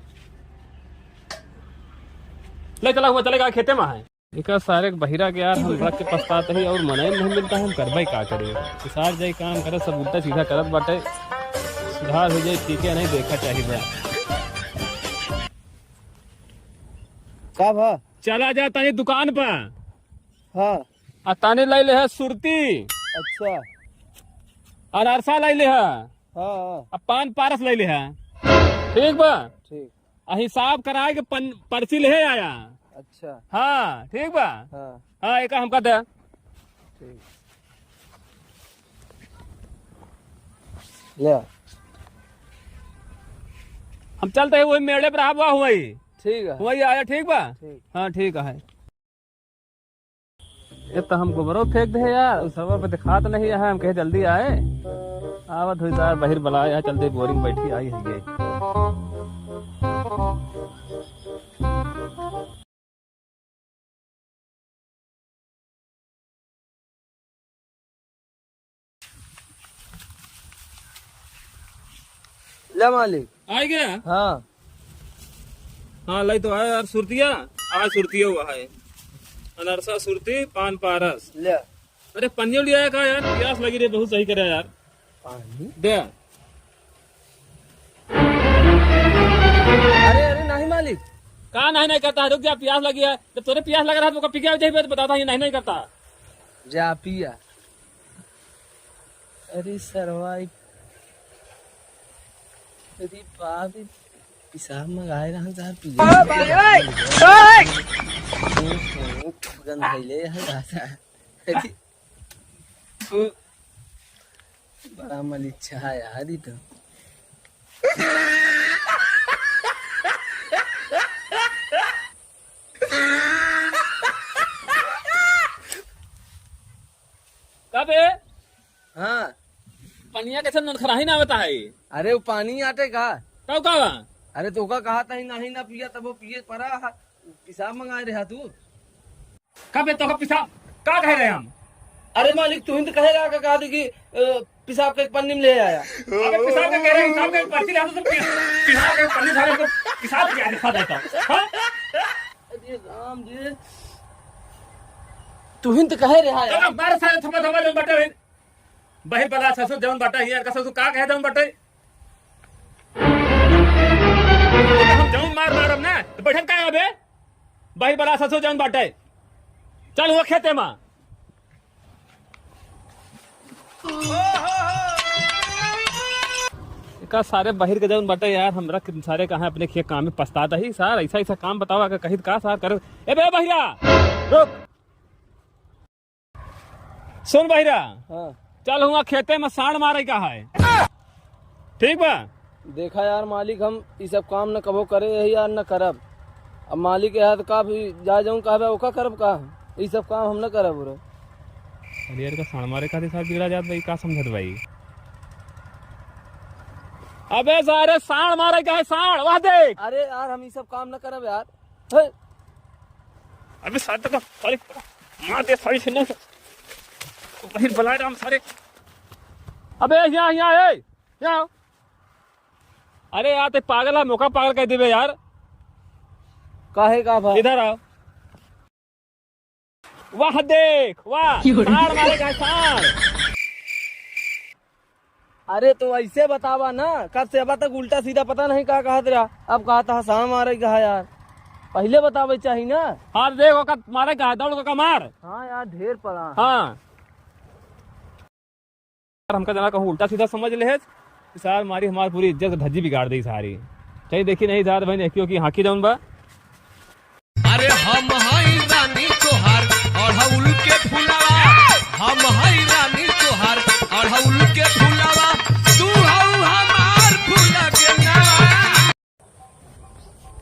ले चला हुआ चलेगा खेते में है एक सारे बहिरा के यार हम रख के पछताते ही और मनाई नहीं मिलता है, हम करवाई का करे सार जाए काम करे सब उल्टा सीधा करत बाटे, सुधार हो जाए ठीक है नहीं देखा चाहिए का भा चला जा तानी दुकान पर। हाँ आ तानी लाई ले है सुरती अच्छा और अरसा लाई ले है हाँ अब पान पारस लाई ले है ठीक बा। ठीक आ हिसाब कराए के पर्ची ले आया। अच्छा हाँ ठीक बा। हाँ हाँ एक हमका दे ठीक ले हम चलते हैं वही मेले पर हुआ हुई ठीक है वही आया ठीक बा। ठीक हाँ ठीक है ये तो हम गोबरों फेंक दे यार उस समय पे दिखा तो नहीं है, हम कहे जल्दी आए आवत हुई यार बहिर बुलाया चलते बोरिंग बैठी आई है ये। ले मालिक आ गया। हाँ हाँ लाई तो आया यार सुरतिया आज सुरतिया हुआ है अनरसा सुरती पान पारस ले अरे पनियो लिया का यार प्यास लगी रे बहुत सही करे यार पानी दे। अरे अरे नहीं मालिक कहा नहीं नहीं करता है रुक जा प्यास लगी है जब तोरे प्यास लग रहा था तो पी के तो बताता ये नहीं नहीं करता। जा पिया अरे सरवाई अरे बाप पिसाब मंगाए रहा साहब पिया गंध ले बड़ा मलिच्छा है यार तो कब हाँ पनिया कैसे नखराही ना बता है। अरे वो पानी आटे का कब कहा अरे तो का कहा था नहीं ना पिया तब वो पिए पड़ा पिसाब मंगाए रहा तू कब तो पिसाब का कह रहे हम। अरे मालिक तू तो कहेगा का कहा कि पिसाब का एक पन्नी में ले आया। अबे पिसाब का कह रहे हैं हिसाब का पर्ची ले तो पिसाब का पन्नी सारे को पिसाब क्या दिखा देता हां। अरे राम जी तू तो कहे रहा है तो बार सारे थमा थमा जन बटे बहिर बला ससुर जवन बटा यार का ससुर का कहे जवन बटे हम जवन मार मारम ना तो बैठन का अबे बहिर बला ससुर जवन बटे चल वो खेते में का सारे बाहर के जवन बटे यार हम रख सारे कहा अपने खेत काम में पछताता ही सार ऐसा ऐसा काम बतावा कि कहीं का सार कर ए बे बहिरा रुक सुन बहिरा हाँ चल हुआ खेते में साड़ मारे का है ठीक बा। देखा यार मालिक हम ये सब काम न कबो करे यही यार न करब अब मालिक के हाथ का भी जा जाऊं कहबे ओका करब का ये सब काम हम न करब रे। अरे यार का साड़ मारे का साथ बिगड़ा जात भाई का समझत भाई। अबे सारे साड़ मारे का है साड़ वहां देख। अरे यार हम ये सब काम न करब यार हे। अबे साथ का सारे मार दे सारी से बाहर बुलाए हम सारे। अबे यहाँ यहाँ ए यहाँ अरे यार ते पागल है मौका पागल कह देवे यार काहे का भाई इधर आओ वाह देख वाह साड़ मारे का साड़। अरे तो ऐसे बतावा ना कब से अब तक उल्टा सीधा पता नहीं कहा कहा तेरा अब कहा था साड़ मारे कहा यार पहले बतावे चाहिए ना। हाँ देखो का मारे का दौड़ का मार। हाँ यार ढेर पड़ा हाँ हमका जना कहूँ उल्टा सीधा समझ ले सार मारी हमारी पूरी इज्जत धज्जी बिगाड़ दी सारी चाहिए देखी नहीं सार भाई देखियो कि हाकी जाऊन बा। अरे हम हई रानी तोहार अड़हुल के फुलवा हम हई रानी तोहार अड़हुल के फुलवा तू हऊ हमार फूल के नवा।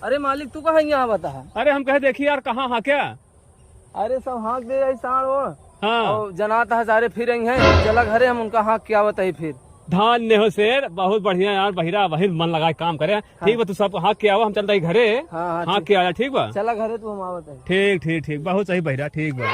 अरे मालिक तू कहाँ यहाँ बता। अरे हम कहे देखिए यार कहाँ हाँ क्या अरे सब हाँक दे साड़ वो हाँ और जनाता है सारे फिर हैं चला घरे हम उनका हाँक क्या बताई फिर धान्य हो शेर, बहुत बढ़िया यार, बहिरा वही मन लगा के काम करे। ठीक बा, तू सब हाँ के आओ, हम चलते घरे। हाँ के आया, ठीक बा, चला घरे तू हम आवत है। ठीक ठीक ठीक, बहुत सही बहिरा, ठीक बा।